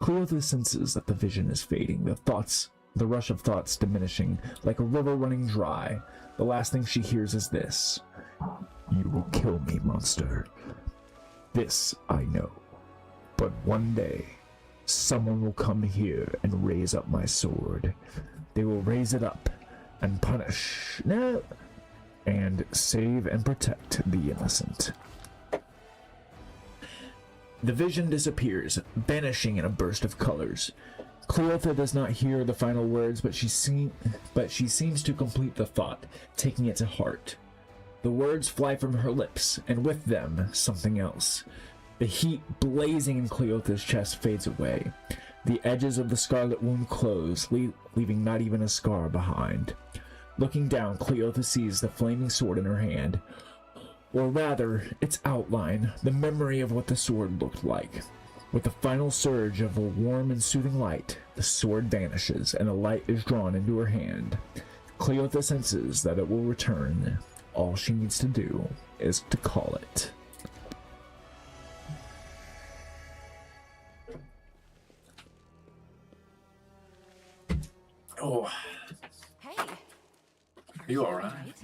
Cleotha senses that the vision is fading, the rush of thoughts diminishing, like a river running dry. The last thing she hears is this: "You will kill me, monster. This I know. But one day, someone will come here and raise up my sword. They will raise it up and punish, and save and protect the innocent." The vision disappears, vanishing in a burst of colors. Cleotha does not hear the final words, but she seems to complete the thought, taking it to heart. The words fly from her lips, and with them, something else. The heat blazing in Cleotha's chest fades away. The edges of the scarlet wound close, leaving not even a scar behind. Looking down, Cleotha sees the flaming sword in her hand, or rather, its outline, the memory of what the sword looked like. With the final surge of a warm and soothing light, the sword vanishes, and the light is drawn into her hand. Cleotha senses that it will return. All she needs to do is to call it. Oh. Hey. Are you alright?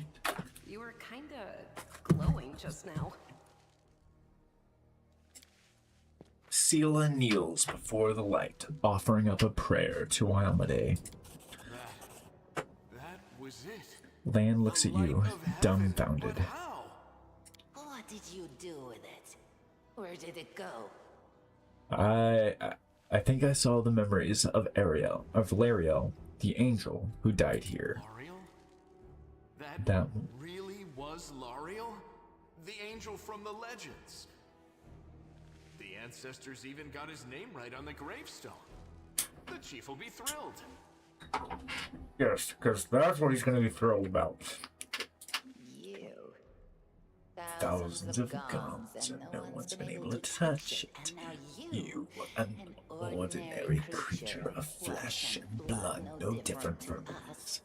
You were kinda glowing just now. Sela kneels before the light, offering up a prayer to Iomade. That was it. Lan looks at you, dumbfounded. What did you do with it? Where did it go? I think I saw the memories of Lariel, the angel who died here. Lariel? That really was Lariel? The angel from the legends. The ancestors even got his name right on the gravestone. The chief will be thrilled. Yes, because that's what he's going to be thrilled about. You. Thousands of guns, and no one's been able to touch it. You, an ordinary creature of flesh and blood, no different from us.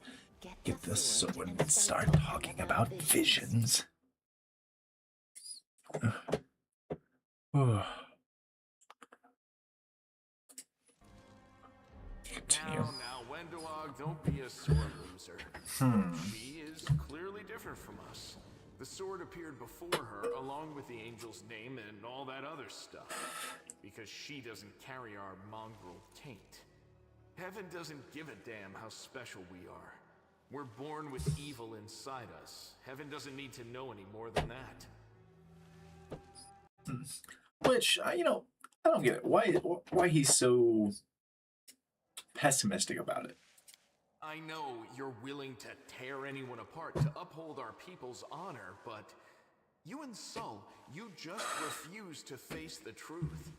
Get the sword and start talking about visions. Continue. Now, Wendowog, don't be a sword loser. She is clearly different from us. The sword appeared before her, along with the angel's name and all that other stuff. Because she doesn't carry our mongrel taint. Heaven doesn't give a damn how special we are. We're born with evil inside us. Heaven doesn't need to know any more than that. Which, I don't get it. Why he's so pessimistic about it? I know you're willing to tear anyone apart to uphold our people's honor, but you and Sol, you just refuse to face the truth.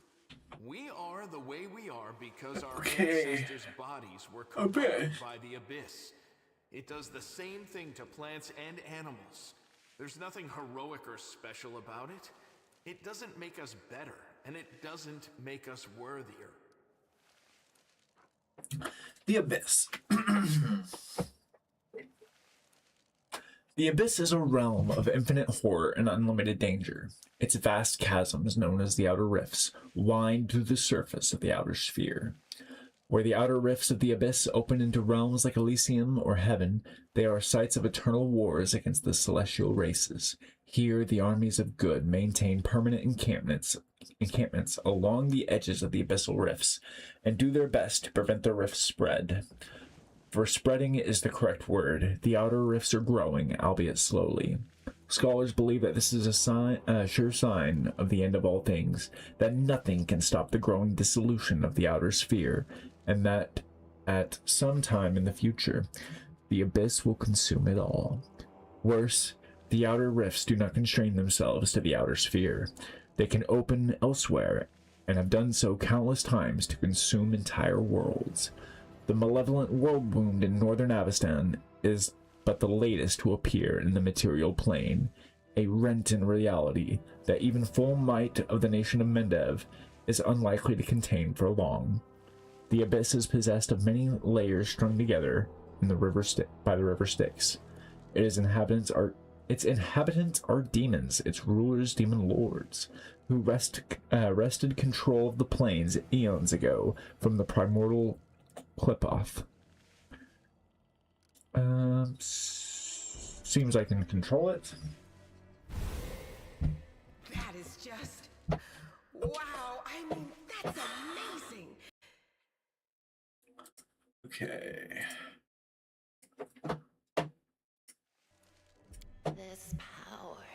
We are the way we are because our ancestors' bodies were corrupted by the Abyss. It does the same thing to plants and animals. There's nothing heroic or special about it. It doesn't make us better, and it doesn't make us worthier. The Abyss. The Abyss is a realm of infinite horror and unlimited danger. Its vast chasms, known as the Outer Rifts, wind through the surface of the outer sphere. Where the outer rifts of the Abyss open into realms like Elysium or Heaven, they are sites of eternal wars against the celestial races. Here, the armies of good maintain permanent encampments along the edges of the abyssal rifts, and do their best to prevent the rifts spread. For spreading is the correct word. The outer rifts are growing, albeit slowly. Scholars believe that this is a sure sign of the end of all things, that nothing can stop the growing dissolution of the outer sphere, and that at some time in the future, the abyss will consume it all. Worse, the outer rifts do not constrain themselves to the outer sphere. They can open elsewhere, and have done so countless times to consume entire worlds. The malevolent world wound in northern Avestan is but the latest to appear in the material plane, a rent in reality that even full might of the nation of Mendev is unlikely to contain for long. The abyss is possessed of many layers strung together in the river by the river Styx. Its inhabitants are demons, its rulers demon lords, who wrested control of the plains eons ago from the primordial Klipoth. Seems I can control it. That is just... wow, I mean, that's amazing! Okay. This power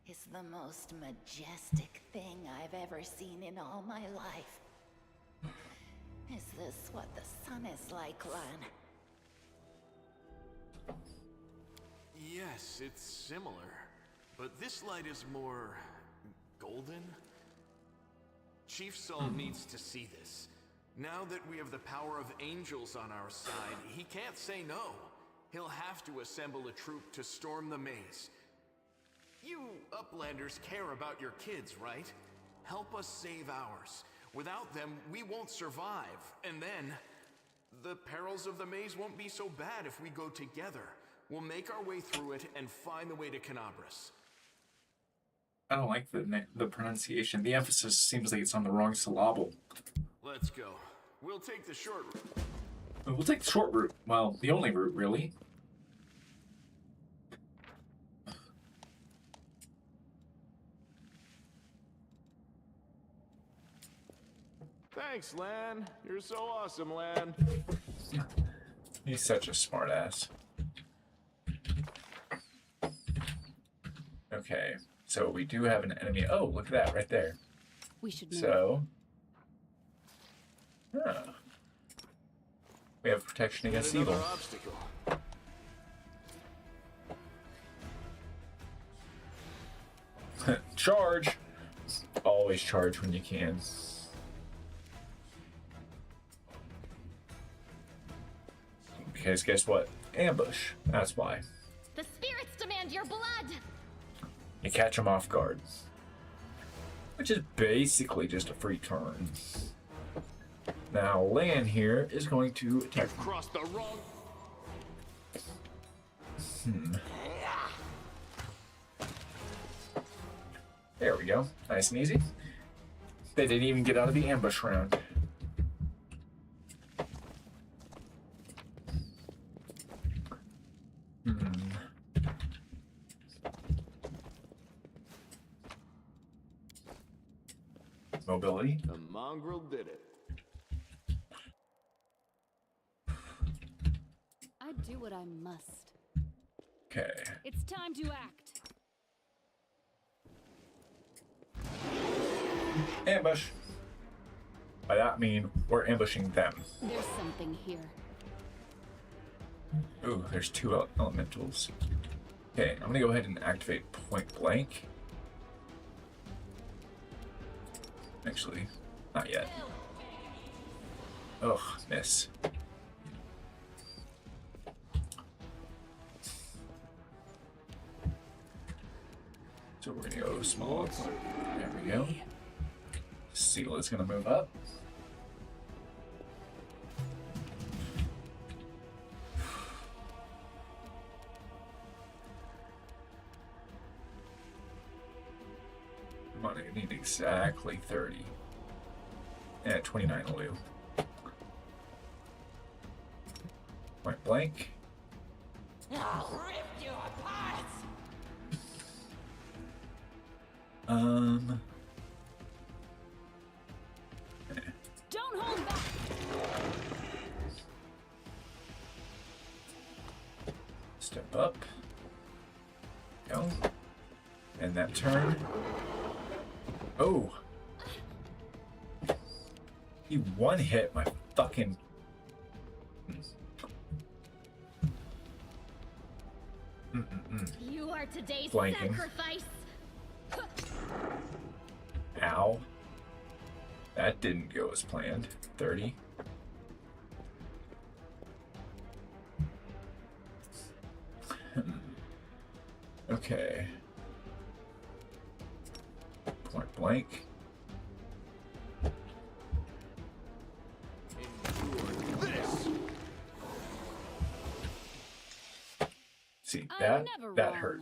is the most majestic thing I've ever seen in all my life. Is this what the sun is like, Lan? Yes, it's similar, but this light is more golden. Chief Saul needs to see this. Now that we have the power of angels on our side, he can't say no. He'll have to assemble a troop to storm the maze. You Uplanders care about your kids, right? Help us save ours. Without them, we won't survive. And then, the perils of the maze won't be so bad if we go together. We'll make our way through it and find the way to Canabras. I don't like the pronunciation. The emphasis seems like it's on the wrong syllable. Let's go. We'll take the short route. We'll take the short route. Well, the only route, really. Thanks, Lan. You're so awesome, Lan. He's such a smartass. Okay, so we do have an enemy. Oh, look at that right there. We should move. So, we have protection against evil. Obstacle. Charge! Always charge when you can. Because guess what? Ambush. That's why. The spirits demand your blood! You catch them off guard. Which is basically just a free turn. Now, Lan here is going to attack. You've crossed the wrong... There we go. Nice and easy. They didn't even get out of the ambush round. Mobility. The mongrel did it. I do what I must. Okay. It's time to act. Ambush. By that I mean we're ambushing them. There's something here. Ooh, there's two elementals. Okay, I'm gonna go ahead and activate point blank. Actually, not yet. Ugh, miss. So we're gonna go small. There we go. Seal is gonna move up. Come on, I need exactly 30. Yeah, 29 will do. Point blank. I'll rip you apart! Don't hold back! Step up. Go. And that turn. Oh! He one hit my fucking... for today's Blanking. sacrifice. Ow. That didn't go as planned. 30. Okay. Point blank. This. See, I'm that never hurt.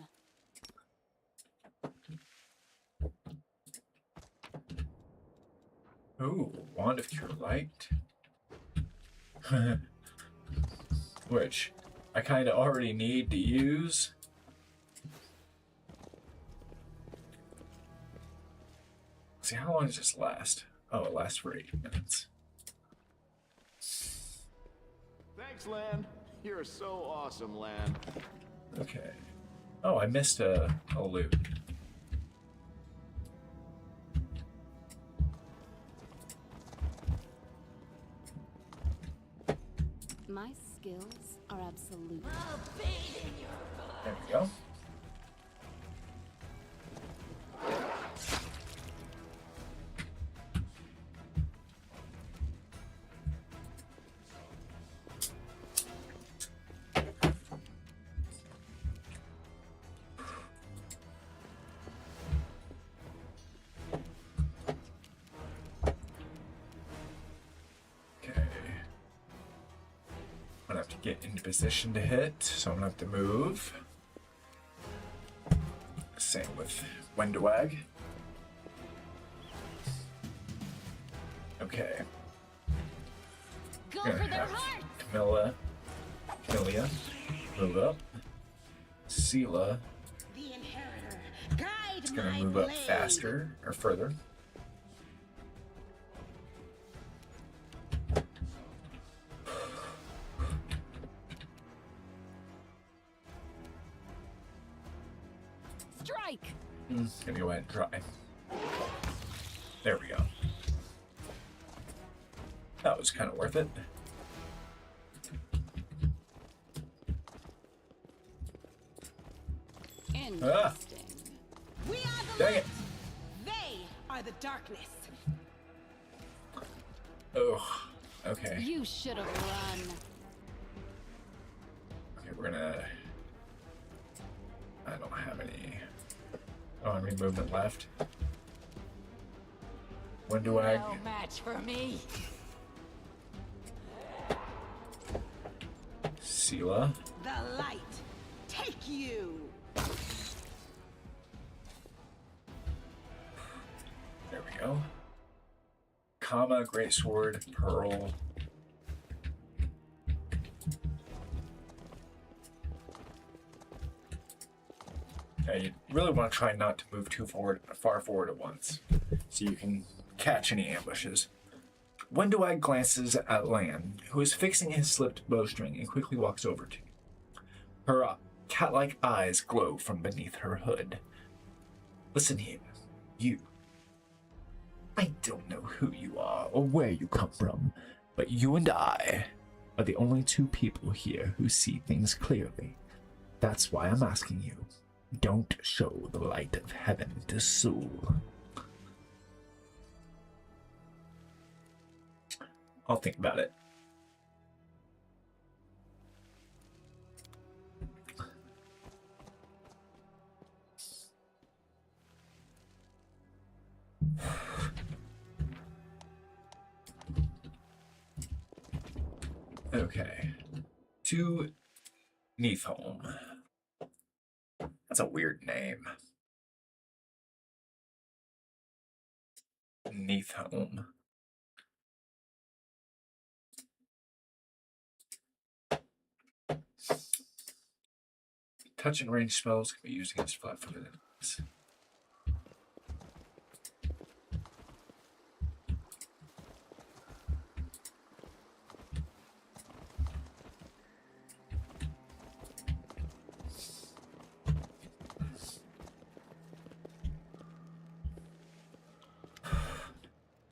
Ooh, Wand of Cure Light. Which I kind of already need to use. See, how long does this last? Oh, it lasts for 8 minutes. Thanks, Lan. You're so awesome, Lan. Okay. Oh, I missed a loot. My skills are absolute. There we go. Get into position to hit, so I'm gonna have to move. Same with Wendwag. Okay. Go for their heart. Camellia, move up. Sela The inheritor, guide is gonna my move up blade. faster or further. Strike. Gonna go ahead and try. There we go. That was kind of worth it. Interesting. We are the Dang light. it. They are the darkness. Oh, okay. You should have run. Okay, we're gonna. I don't have any. Oh, any movement left. Wendwag. No match for me. Sela. The light. Take you. There we go. Kama, Greatsword, Pearl. Yeah, you really want to try not to move too far forward at once, so you can catch any ambushes. Wendwag glances at Lan, who is fixing his slipped bowstring, and quickly walks over to you. Her cat-like eyes glow from beneath her hood. Listen here, you. I don't know who you are or where you come from, but you and I are the only two people here who see things clearly. That's why I'm asking you. Don't show the light of heaven to Sul. I'll think about it. Okay. To Neathholm. That's a weird name. Neathholm. Touch and range spells can be used against flat-footed enemies.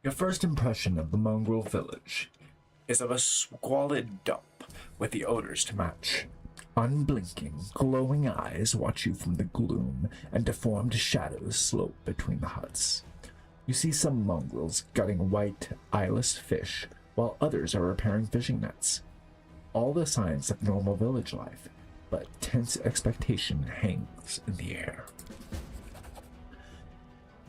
Your first impression of the mongrel village is of a squalid dump with the odors to match. unblinking, glowing eyes watch you from the gloom, and deformed shadows slope between the huts. You see some mongrels gutting white, eyeless fish, while others are repairing fishing nets. All the signs of normal village life, but tense expectation hangs in the air.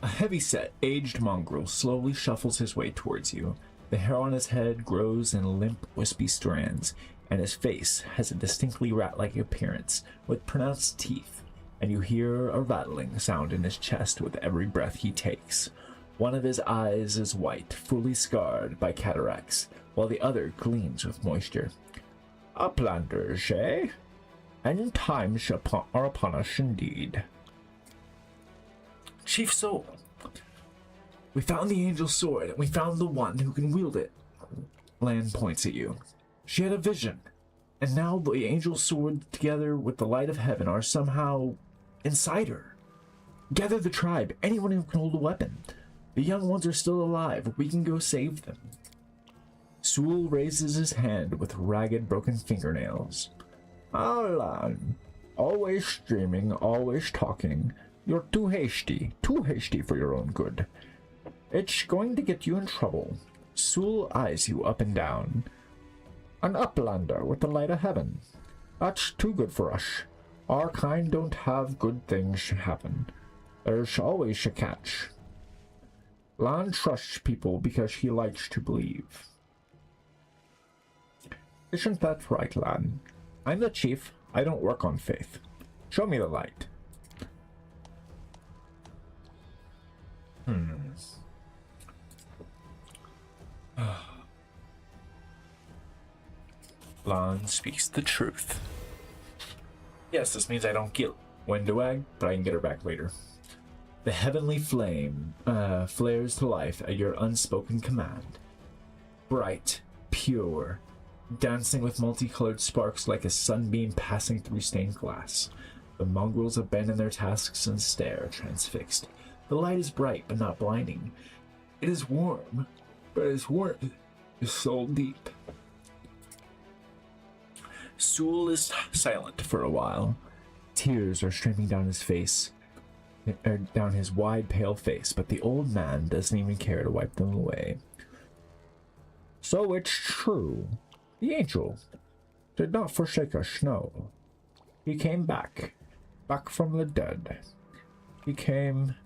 A heavy-set, aged mongrel slowly shuffles his way towards you. The hair on his head grows in limp, wispy strands, and his face has a distinctly rat-like appearance, with pronounced teeth, and you hear a rattling sound in his chest with every breath he takes. One of his eyes is white, fully scarred by cataracts, while the other gleams with moisture. Uplanders, eh? End times are upon us indeed. Chief Soul, we found the Angel's sword, and we found the one who can wield it. Lan points at you. She had a vision, and now the Angel's sword together with the light of heaven are somehow inside her. Gather the tribe, anyone who can hold a weapon. The young ones are still alive. We can go save them. Sewell raises his hand with ragged, broken fingernails. Lan, always dreaming, always talking. You're too hasty for your own good. It's going to get you in trouble. Sewell eyes you up and down. An uplander with the light of heaven. That's too good for us. Our kind don't have good things happen. There's always a catch. Lan trusts people because he likes to believe. Isn't that right, Lan? I'm the chief. I don't work on faith. Show me the light. Lan speaks the truth. Yes, this means I don't kill Wendoag, but I can get her back later. The heavenly flame flares to life at your unspoken command. Bright, pure, dancing with multicolored sparks like a sunbeam passing through stained glass. The mongrels abandon their tasks and stare, transfixed. The light is bright, but not blinding. It is warm, but its warmth is soul deep. Sewell is silent for a while. Tears are streaming down his face, down his wide, pale face, but the old man doesn't even care to wipe them away. So it's true. The angel did not forsake us, no. He came back from the dead. He came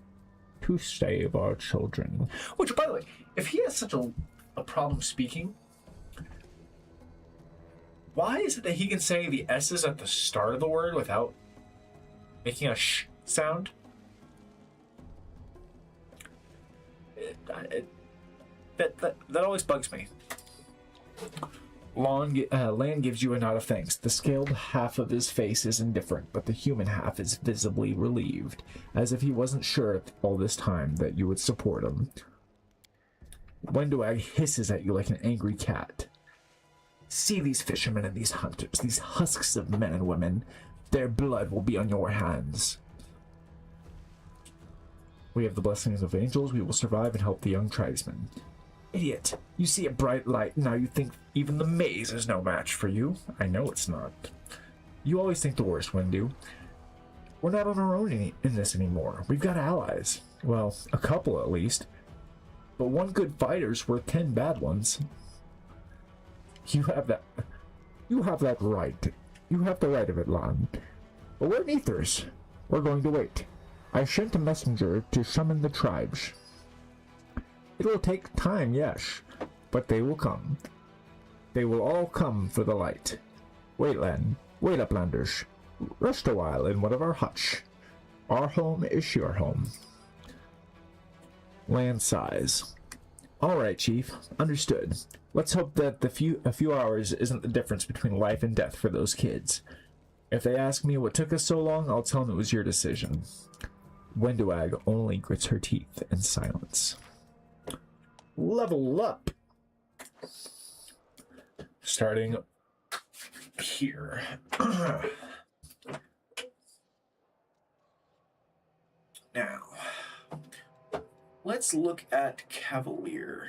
to save our children. Which, by the way, if he has such a problem speaking, why is it that he can say the S's at the start of the word without making a sh sound? That always bugs me. Lan gives you a nod of thanks. The scaled half of his face is indifferent, but the human half is visibly relieved, as if he wasn't sure all this time that you would support him. Wendoag hisses at you like an angry cat. See these fishermen and these hunters, these husks of men and women. Their blood will be on your hands. We have the blessings of angels. We will survive and help the young tribesmen. Idiot, you see a bright light, now you think even the maze is no match for you. I know it's not. You always think the worst, Wendu. We're not on our own in this anymore. We've got allies. Well, a couple at least. But one good fighter's worth 10 bad ones. You have that right. You have the right of it, Lan. But we're Neathers. We're going to wait. I sent a messenger to summon the tribes. It will take time, yes, but they will come. They will all come for the light. Wait, Lan. Wait, Uplanders. Rest a while in one of our huts. Our home is your home. Lan sighs. All right, Chief. Understood. Let's hope that a few hours isn't the difference between life and death for those kids. If they ask me what took us so long, I'll tell them it was your decision. Wendoag only grits her teeth in silence. Level up. Starting here. Now, let's look at Cavalier.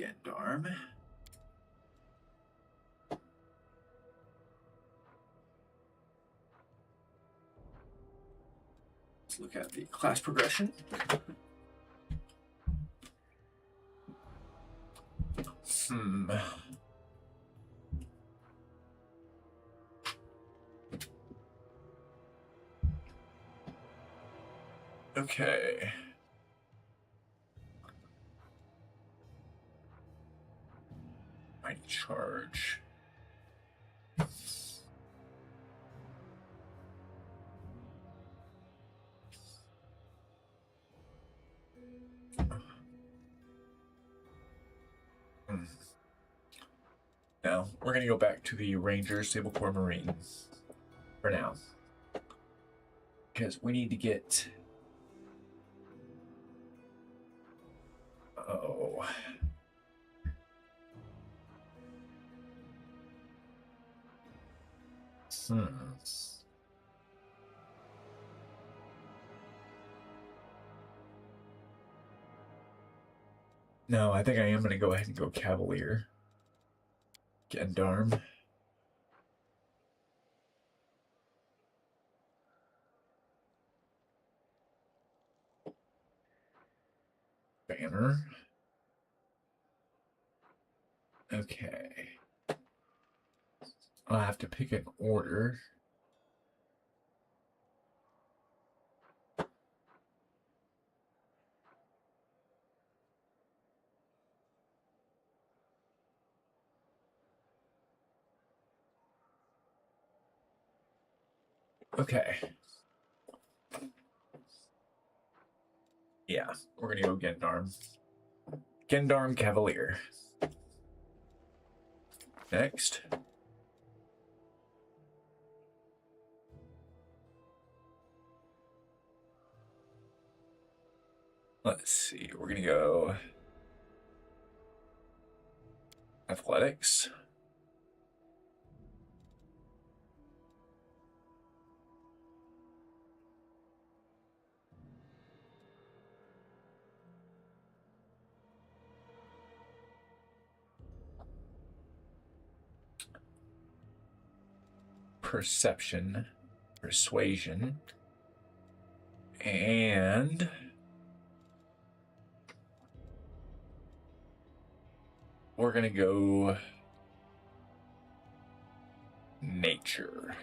Gendarm. Let's look at the class progression. Okay. Mighty charge. Now, we're going to go back to the Rangers, Sable Corps Marines for now. Because we need to get... Oh... No, I think I am going to go ahead and go Cavalier. Gendarm. Banner. Okay. I'll have to pick an order. Okay. Yeah, we're gonna go Gendarm. Gendarm Cavalier. Next. Let's see, we're gonna go Athletics. Perception, Persuasion, and we're gonna go Nature.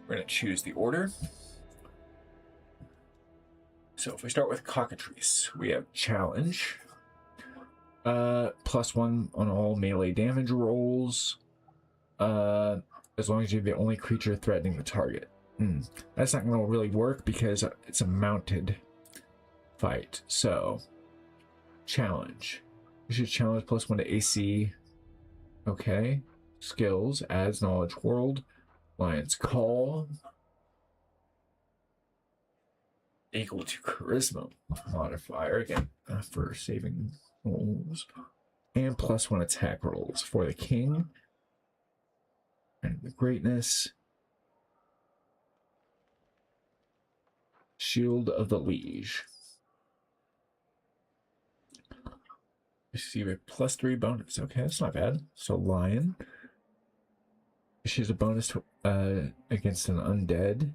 We're gonna choose the order. So if we start with Cockatrice, we have Challenge. +1 on all melee damage rolls. As long as you're the only creature threatening the target. That's not gonna really work because it's a mounted fight. So, Challenge. You should challenge +1 to AC. Okay. Skills, adds Knowledge World. Lion's Call. Equal to Charisma modifier, again, for saving rolls. And +1 attack rolls for the King. And the Greatness. Shield of the Liege. Receive a +3 bonus. Okay, that's not bad. So Lion. She's a bonus to, against an undead.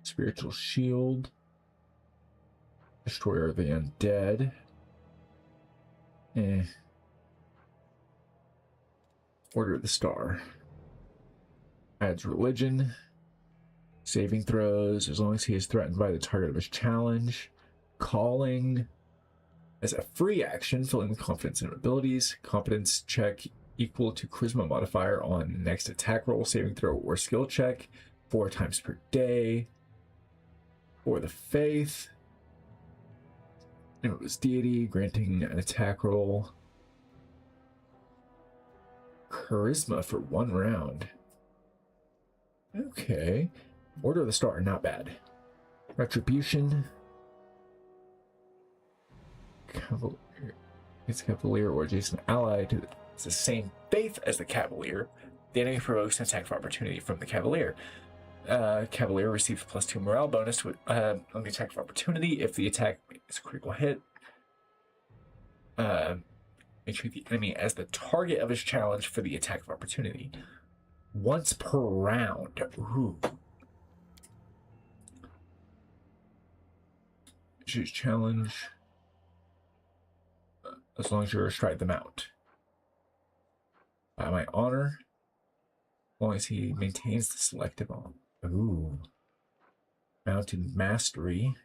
Spiritual Shield. Destroyer of the Undead. Order of the Star. Adds Religion. Saving throws, as long as he is threatened by the target of his challenge. Calling. As a free action, fill in with confidence and abilities. Competence check equal to Charisma modifier on next attack roll, saving throw, or skill check 4 times per day. For the Faith. It was Deity, granting an attack roll. Charisma for 1 round. Okay. Order of the Star, not bad. Retribution. Cavalier. It's Cavalier or adjacent ally to the same faith as the Cavalier. The enemy provokes an attack of opportunity from the Cavalier. Cavalier receives +2 morale bonus on the attack of opportunity. If the attack is a critical hit, may treat the enemy as the target of his challenge for the attack of opportunity. Once per round. Ooh. Choose challenge. As long as you're strike them out. By my honor. As long as he maintains the selective on. Ooh. Mounted Mastery.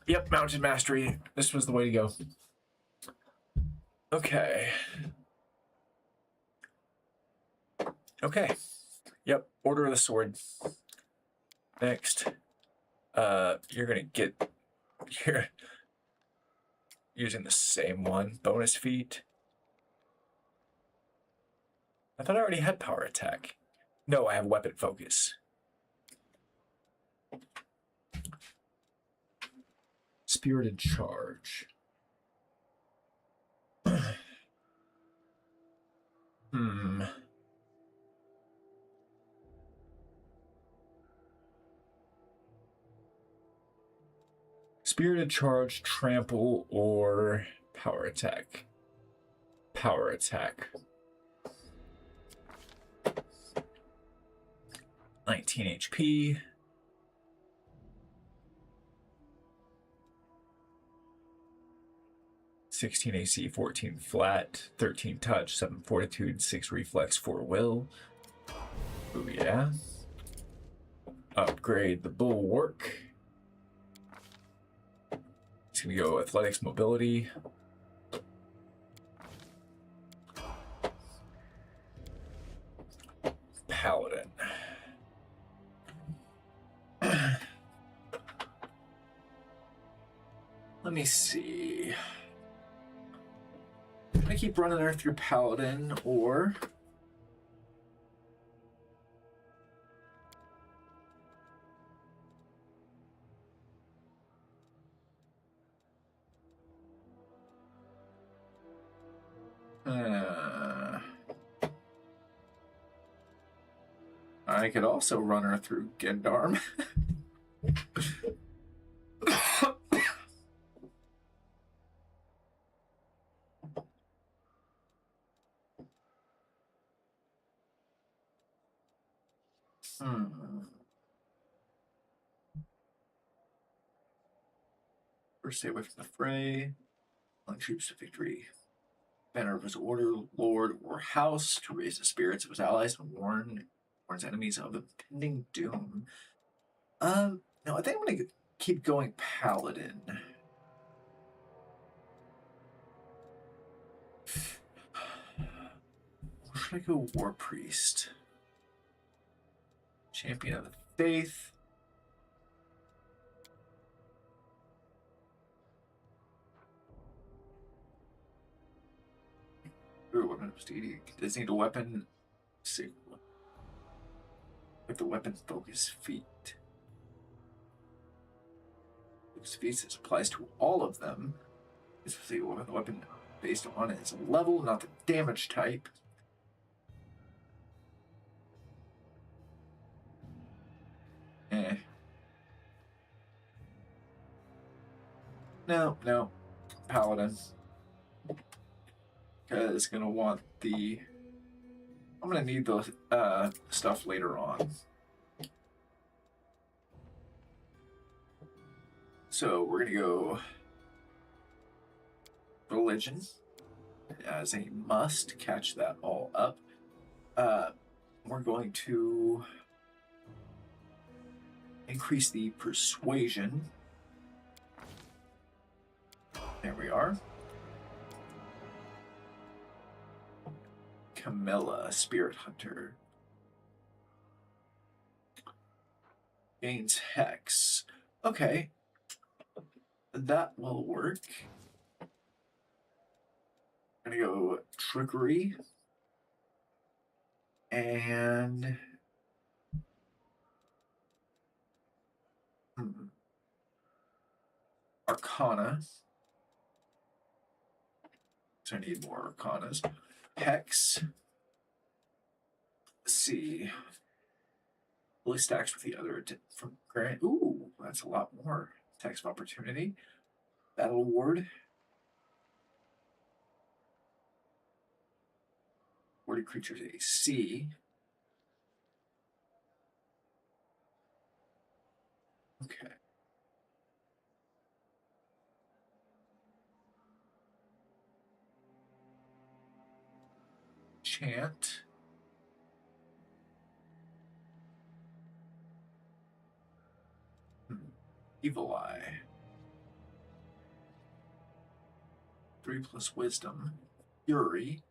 Yep, Mounted Mastery. This was the way to go. Okay. Okay. Yep, Order of the Sword. Next. You're gonna get... You're using the same one. Bonus feat. I thought I already had power attack. No, I have weapon focus. Spirited Charge. Spirited Charge, Trample, or Power Attack? Power Attack. 19 HP. (16 AC, 14 flat, 13 touch, 7 fortitude, 6 reflex, 4 will. Ooh, yeah. Upgrade the Bulwark. It's gonna go athletics, mobility. Paladin. Let me see. Can I keep running her through Paladin or... I could also run her through Gendarm. First, stay away from the fray. Lead troops to victory. Banner of his order, lord, or house to raise the spirits of his allies and warns enemies of impending doom. No, I think I'm gonna keep going Paladin. Or should I go War Priest? Champion of the Faith. Ooh, weapon of steady. Does need a weapon? See. With the weapon focus feat. Focus feats applies to all of them. This was the weapon based on its level, not the damage type. No. Paladin. Because it's gonna want the... I'm gonna need the stuff later on. So we're gonna go religion as a must. Catch that all up. We're going to increase the persuasion. There we are. Camilla, Spirit Hunter. Gains Hex. Okay. That will work. I'm gonna go Trickery. And... Arcana. So I need more Arcanas. Hex. Let's see. fully stacks with the other from Grant. Ooh, that's a lot more. Tax of opportunity. Battle award. Awarded creatures AC. Okay. Chant. Evil Eye. 3+ Wisdom. Fury.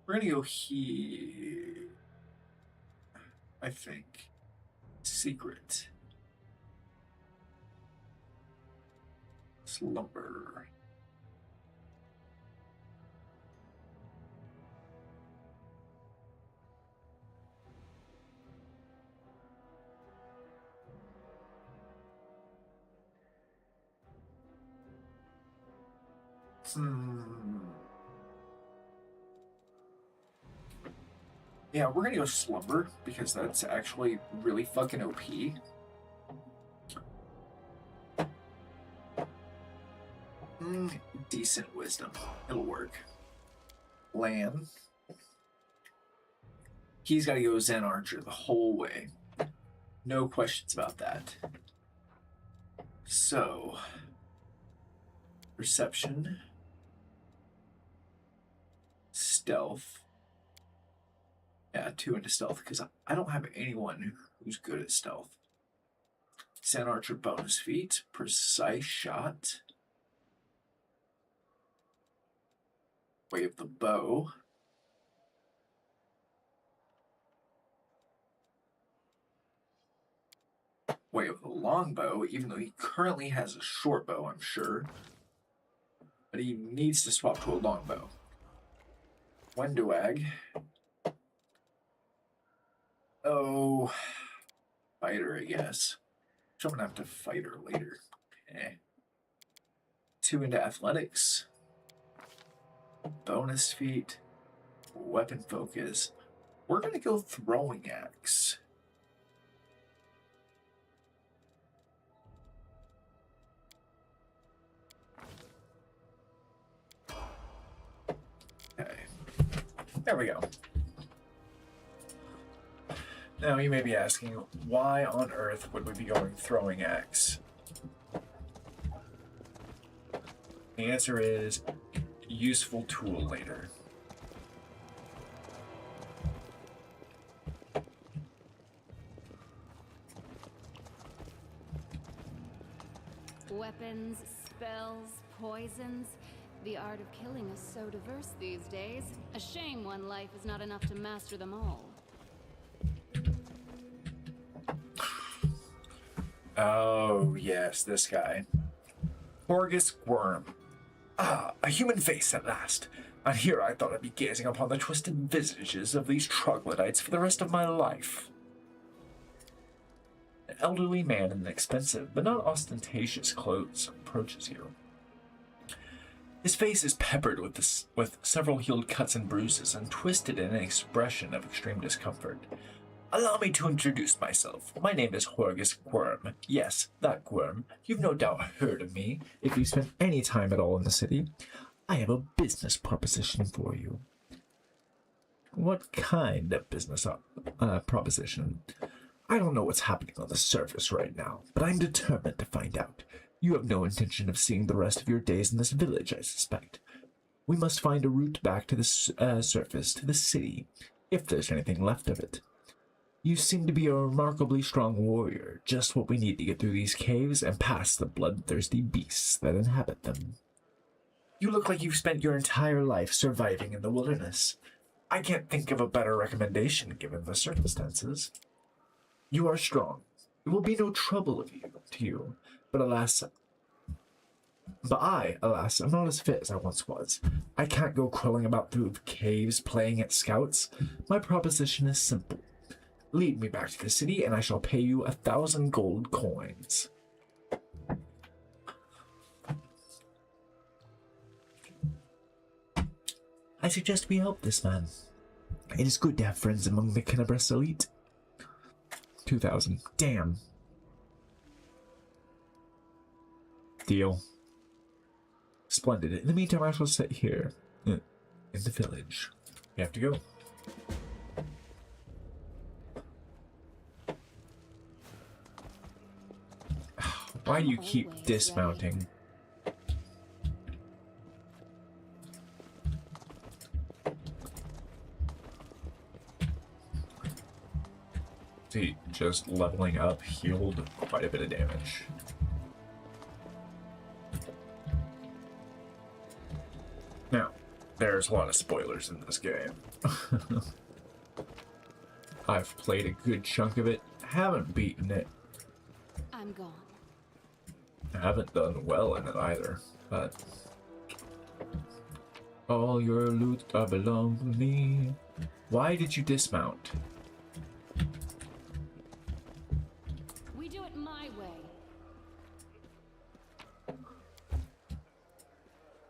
We're gonna go here. I think. Secret. Slumber. Yeah, we're gonna go Slumber because that's actually really fucking OP. Decent Wisdom. It'll work. Lan. He's gotta go Zen Archer the whole way. No questions about that. So, Perception. Stealth. Yeah, 2 into stealth, because I don't have anyone who's good at stealth. Zen Archer bonus feat. Precise shot. Way of the bow. Way of the longbow, even though he currently has a short bow, I'm sure. But he needs to swap to a longbow. Wendowag. Oh, fighter, I guess. So I'm gonna have to fight her later. Okay. 2 into athletics. Bonus feat. Weapon focus. We're gonna go throwing axe. Okay. There we go. Now you may be asking, why on earth would we be going throwing axe? The answer is useful tool later. Weapons, spells, poisons. The art of killing is so diverse these days. A shame one life is not enough to master them all. Oh, yes, this guy. Horgus Worm. Ah, a human face at last. And here I thought I'd be gazing upon the twisted visages of these troglodytes for the rest of my life. An elderly man in expensive but not ostentatious clothes approaches you. His face is peppered with several healed cuts and bruises and twisted in an expression of extreme discomfort. Allow me to introduce myself. My name is Horgus Worm. Yes, that Worm. You've no doubt heard of me, if you've spent any time at all in the city. I have a business proposition for you. What kind of business proposition? I don't know what's happening on the surface right now, but I'm determined to find out. You have no intention of seeing the rest of your days in this village, I suspect. We must find a route back to the surface, to the city, if there's anything left of it. You seem to be a remarkably strong warrior, just what we need to get through these caves and past the bloodthirsty beasts that inhabit them. You look like you've spent your entire life surviving in the wilderness. I can't think of a better recommendation given the circumstances. You are strong. It will be no trouble to you, but I, alas, am not as fit as I once was. I can't go crawling about through caves playing at scouts. My proposition is simple. Lead me back to the city, and I shall pay you 1,000 gold coins. I suggest we help this man. It is good to have friends among the Kenabres elite. 2,000. Damn. Deal. Splendid. In the meantime, I shall sit here in the village. You have to go. Why do you keep dismounting? See, just leveling up healed quite a bit of damage. Now, there's a lot of spoilers in this game. I've played a good chunk of it, haven't beaten it. I'm gone. I haven't done well in it either, but all your loot belong to me. Why did you dismount? We do it my way.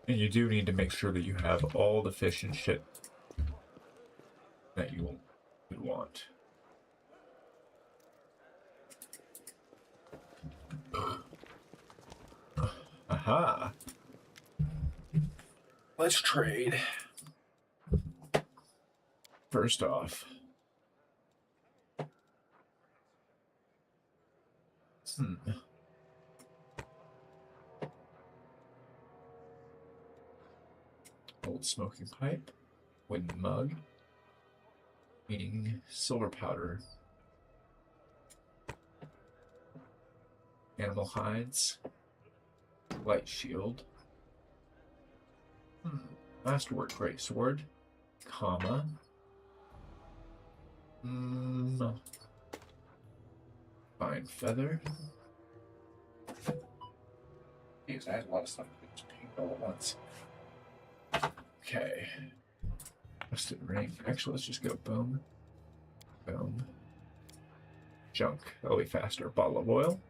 And you do need to make sure that you have all the fish and shit that you would want. Aha! Let's trade. First off, old smoking pipe, wooden mug, eating silver powder, animal hides, light shield, masterwork great sword, comma, fine feather. Jeez, I had a lot of stuff to paint all at once. Okay. Rusted ring. Actually, let's just go boom. Boom. Junk. That'll be faster. Bottle of oil.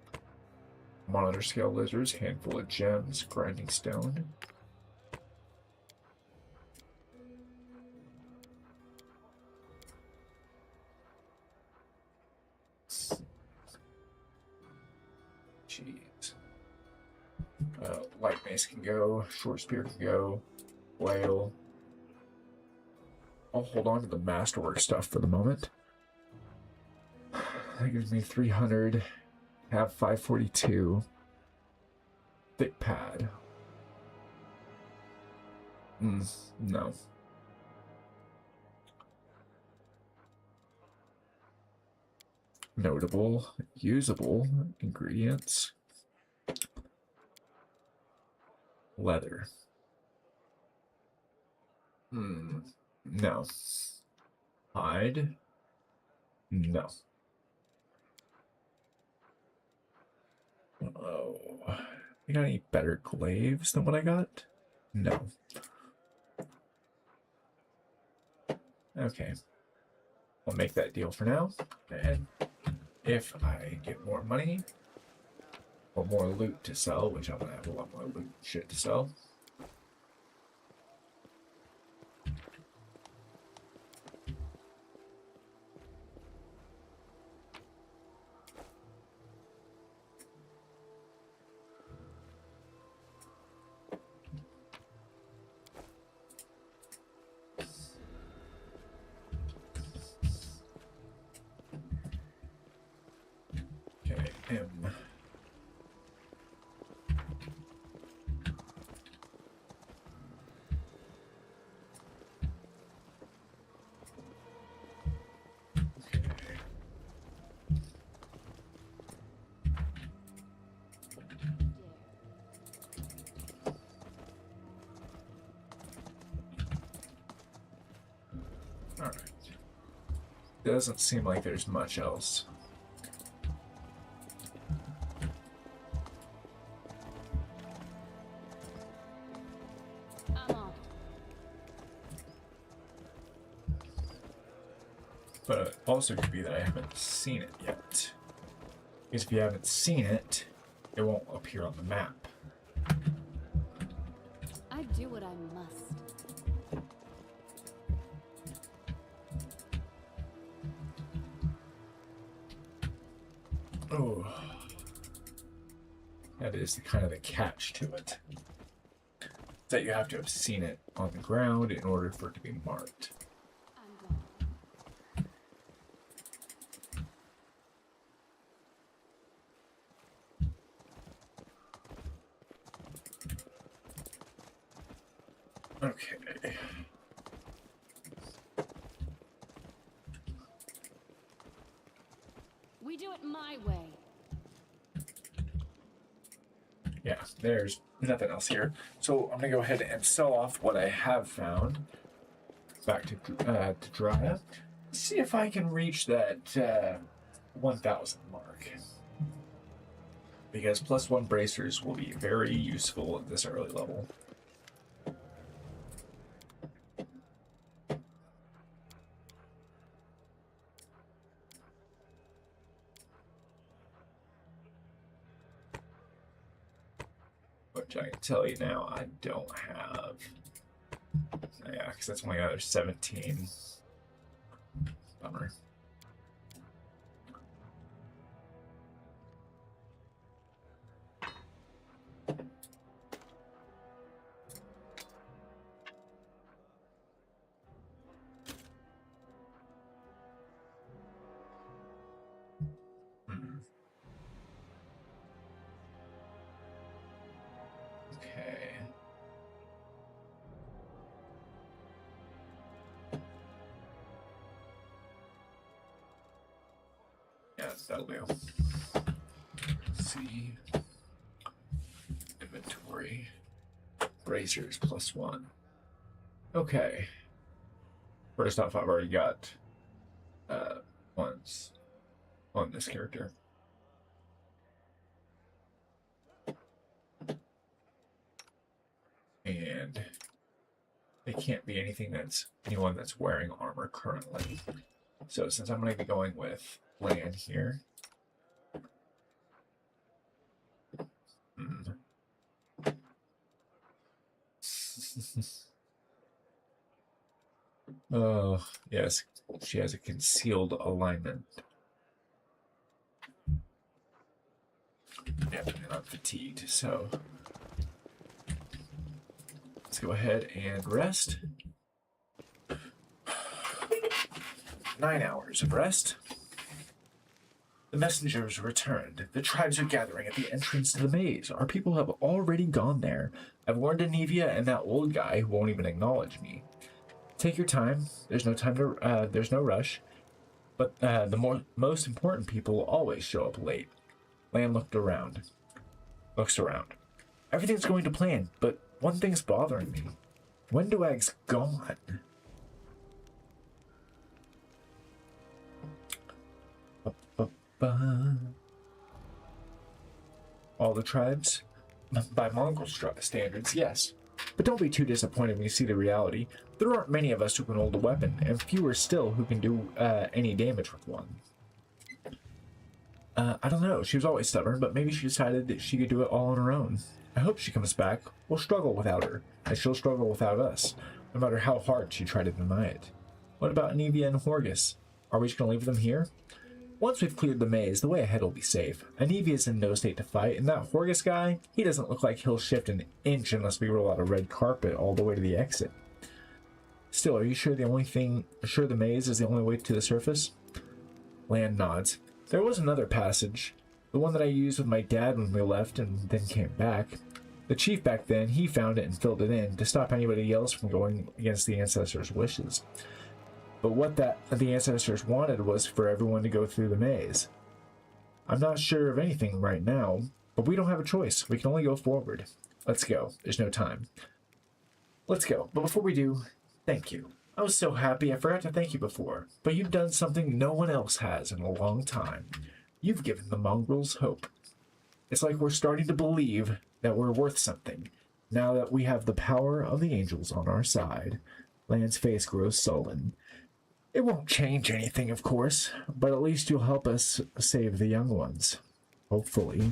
Monitor scale lizards. Handful of gems. Grinding stone. Jeez. Light mace can go. Short spear can go. Whale. I'll hold on to the masterwork stuff for the moment. That gives me 300. Have 542. Thick pad. No. Notable, usable ingredients. Leather. No. Hide. No. Oh. You got any better glaives than what I got? No. Okay. I'll make that deal for now. And if I get more money or more loot to sell, which I'm gonna have a lot more loot shit to sell. Alright. Doesn't seem like there's much else. But it also could be that I haven't seen it yet. Because if you haven't seen it, it won't appear on the map. I do what I must. Oh, that is kind of the catch to it. That you have to have seen it on the ground in order for it to be marked. Okay. We do it my way. Yeah, there's nothing else here. So I'm gonna go ahead and sell off what I have found back to dry up. See if I can reach that 1,000 mark. Because +1 bracers will be very useful at this early level. Which I can tell you now, I don't have. Yeah, because that's only another 17. Bummer. Okay. Yeah, that'll do. Let's see. Inventory. Bracers +1. Okay. First off, I've already got ones on this character. And it can't be anyone that's wearing armor currently. So since I'm going to be going with land here. Oh, yes, she has a concealed alignment. Yeah, and I'm fatigued, so let's go ahead and rest. 9 hours of rest. The messengers returned. The tribes are gathering at the entrance to the maze. Our people have already gone there. I've warned Anivia and that old guy who won't even acknowledge me. Take your time. There's no time to. There's no rush. But the most important people always show up late. Lan looks around. Everything's going to plan, but one thing's bothering me. Wendwag's gone. All the tribes? By Mongol standards, yes. But don't be too disappointed when you see the reality. There aren't many of us who can hold a weapon, and fewer still who can do any damage with one. I don't know. She was always stubborn, but maybe she decided that she could do it all on her own. I hope she comes back. We'll struggle without her, and she'll struggle without us, no matter how hard she tried to deny it. What about Anivia and Horgus? Are we just going to leave them here? Once we've cleared the maze, the way ahead will be safe. Anivia's in no state to fight, and that Horgus guy, he doesn't look like he'll shift an inch unless we roll out a red carpet all the way to the exit. Still, are you sure the maze is the only way to the surface? Lan nods. There was another passage, the one that I used with my dad when we left and then came back. The chief back then, he found it and filled it in to stop anybody else from going against the ancestors' wishes. But what the ancestors wanted was for everyone to go through the maze. I'm not sure of anything right now, but we don't have a choice. We can only go forward. Let's go. There's no time. Let's go. But before we do, thank you. I was so happy I forgot to thank you before, but you've done something no one else has in a long time. You've given the mongrels hope. It's like we're starting to believe that we're worth something, now that we have the power of the angels on our side. Lan's face grows sullen. It won't change anything, of course, but at least you'll help us save the young ones. Hopefully.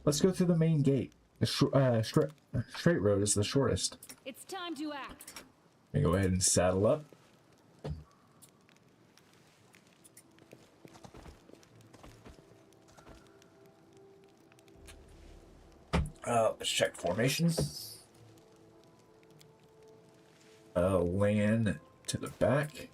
Let's go through the main gate. The straight road is the shortest. It's time to act. Let me go ahead and saddle up. Let's check formations. Land to the back.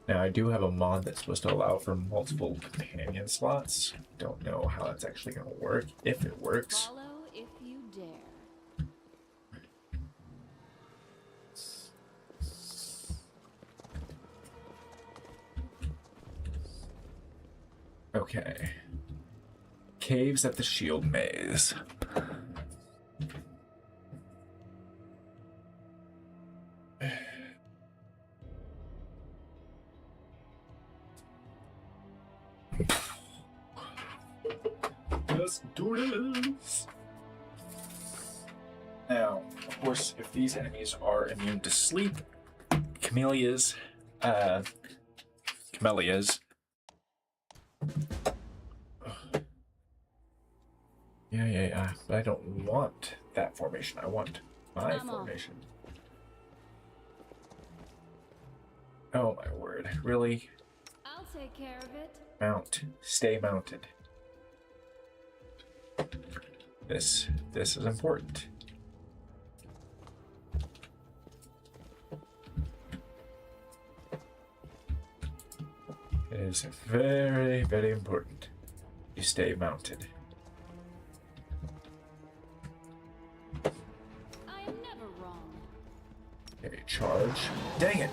Now I do have a mod that's supposed to allow for multiple companion slots. Don't know how that's actually going to work, if it works. Follow if you dare. Okay. Caves at the Shield Maze. Let's do this. Now, of course, if these enemies are immune to sleep, camellias. Yeah. But I don't want that formation. I want my formation. Oh my word. Really? I'll take care of it. Mount. Stay mounted. This is important. It is very, very important. You stay mounted. I am never wrong. Okay, charge. Dang it!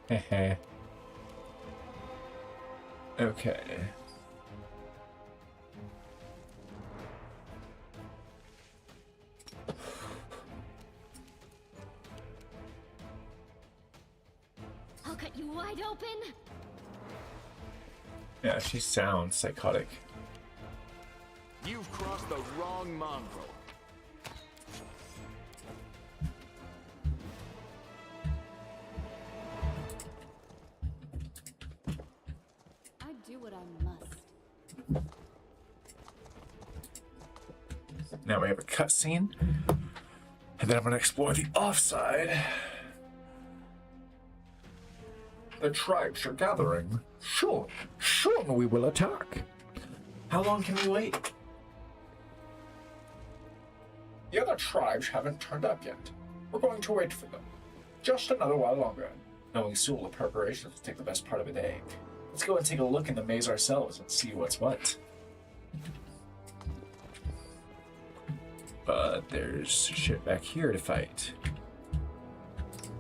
Heh. Okay. I'll cut you wide open. Yeah, she sounds psychotic. You've crossed the wrong mongrel. I do what I must. Now we have a cutscene, and then I'm going to explore the offside. The tribes are gathering. Sure we will attack. How long can we wait? The other tribes haven't turned up yet. We're going to wait for them. Just another while longer. Knowing soon the preparations will take the best part of a day. Let's go and take a look in the maze ourselves and see what's what. But there's shit back here to fight.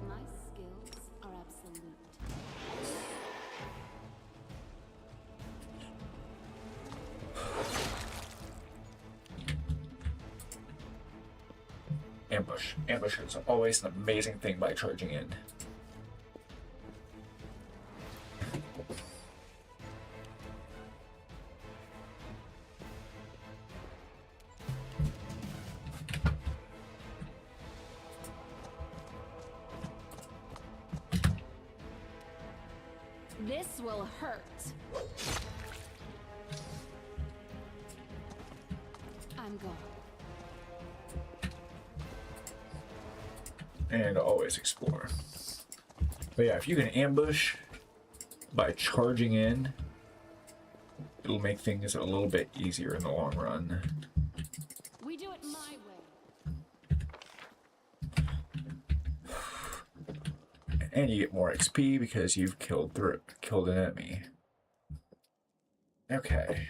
My skills are absolute. Ambush. Ambush is always an amazing thing by charging in. This will hurt. I'm gone. And always explore. But yeah, if you can ambush by charging in, it'll make things a little bit easier in the long run. We do it my way. And you get more XP because you've killed an enemy. Okay.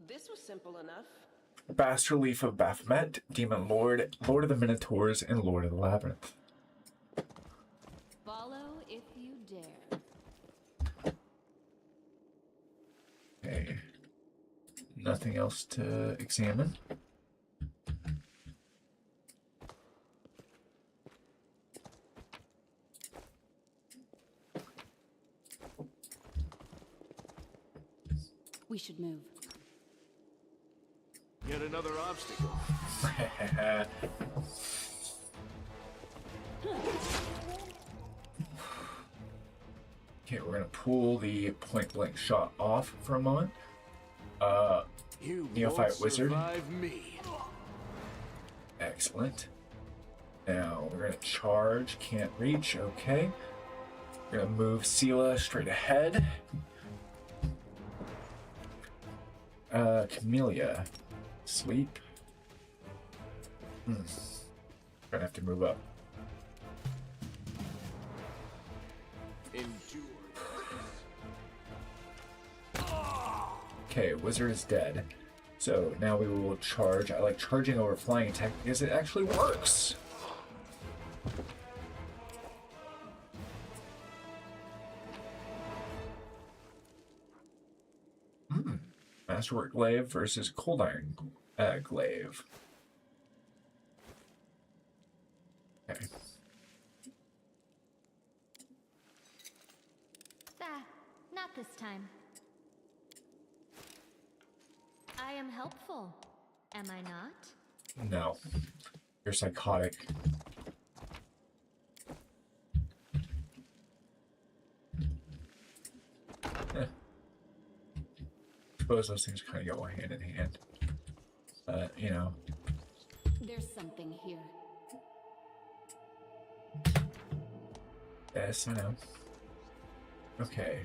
This was simple enough. Bas Relief of Baphomet, Demon Lord, Lord of the Minotaurs, and Lord of the Labyrinth. Follow if you dare. Okay. Nothing else to examine. We should move. Yet another obstacle. Okay, we're gonna pull the point blank shot off for a moment. You Neophyte won't Wizard. survive me. Excellent. Now we're gonna charge, can't reach, okay. We're gonna move Sela straight ahead. Camellia. Sleep. Gonna have to move up. Endure. Okay, Wizard is dead. So now we will charge. I like charging over flying attack because it actually works. Masterwork Glaive versus Cold Iron Glaive. Okay. Not this time. I am helpful, am I not? No. You're psychotic. Suppose those things kind of go hand in hand. You know. There's something here. Yes, I know. Okay.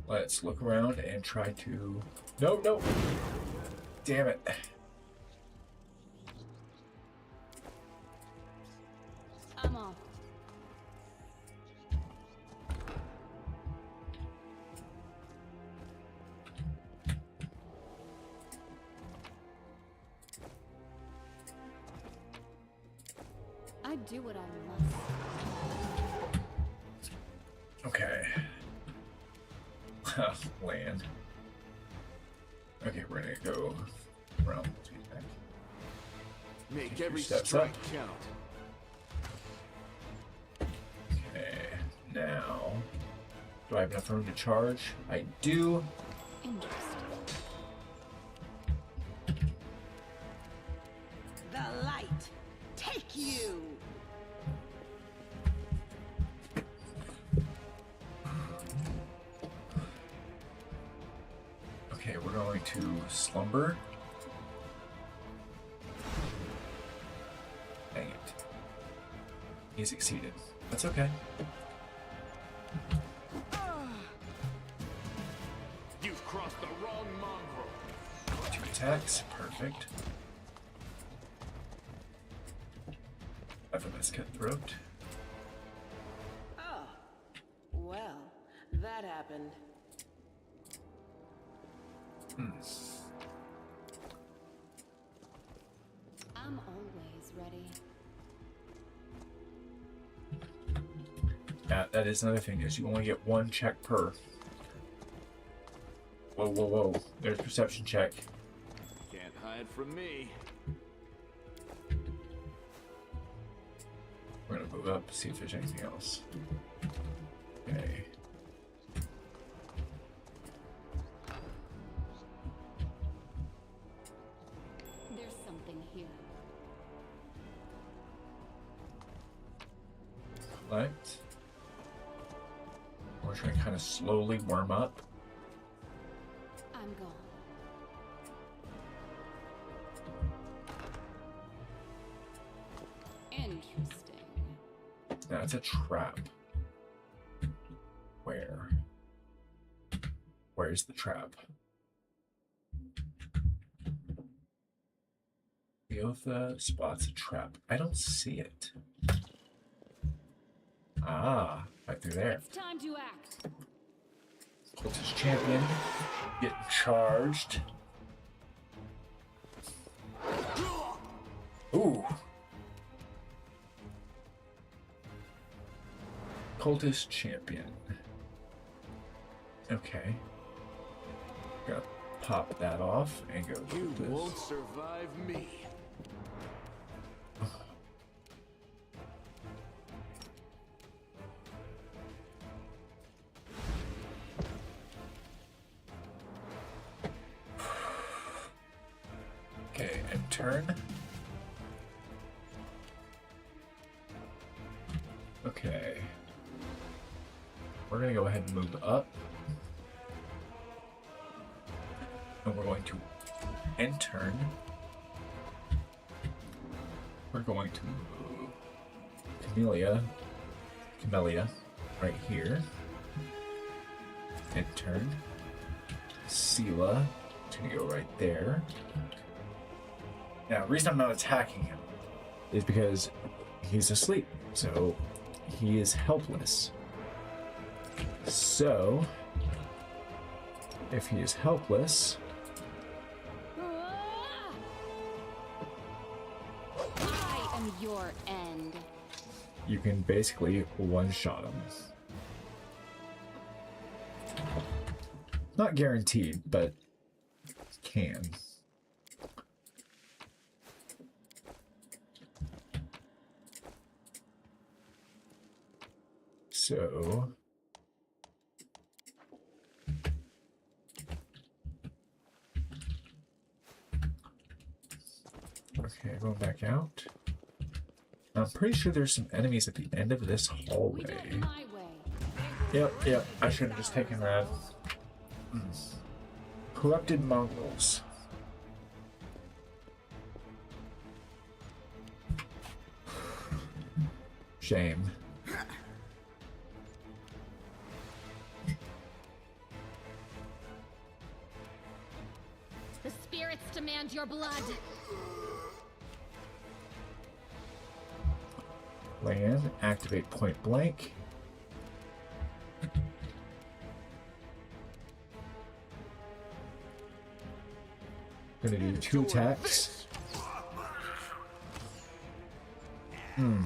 Let's look around and try to... No, no! Damn it. I'm off. I do what I must. Okay. Land. Okay, we're gonna go around. Make every steps strike up. count. Okay, now... Do I have enough room to charge? I do. Interesting. The light, take you! Okay, we're going to slumber. Dang it. He succeeded. That's okay. You've crossed the wrong mongrel. 2 attacks. Perfect. FMS Cutthroat. Oh, well, that happened. I'm always ready. Yeah, that is another thing, is you only get 1 check per. Whoa, whoa, whoa. There's perception check. Can't hide from me. We're gonna move up, see if there's anything else. Okay. There's something here. Collect. We're trying to kind of slowly warm up. I'm gone. Interesting. Now it's a trap. Where? Where's the trap? Leotha spots a trap. I don't see it. Ah, right through there. It's time to act. Cultist champion getting charged. Ooh. Cultist champion. Okay. Gotta pop that off and go You this. won't survive me. Okay, and turn. Okay. We're going to go ahead and move up. And we're going to end turn. We're going to move Camellia right here. End turn. Sela is going to go right there. Now, the reason I'm not attacking him is because he's asleep, so he is helpless. So, if he is helpless, I am your end. you can basically one-shot him. Not guaranteed, but can. So, okay, going back out. I'm pretty sure there's some enemies at the end of this hallway. Yep, I should have just taken that. Corrupted Mongols. Shame. The spirits demand your blood. Land, activate point blank. Gonna do 2 attacks. No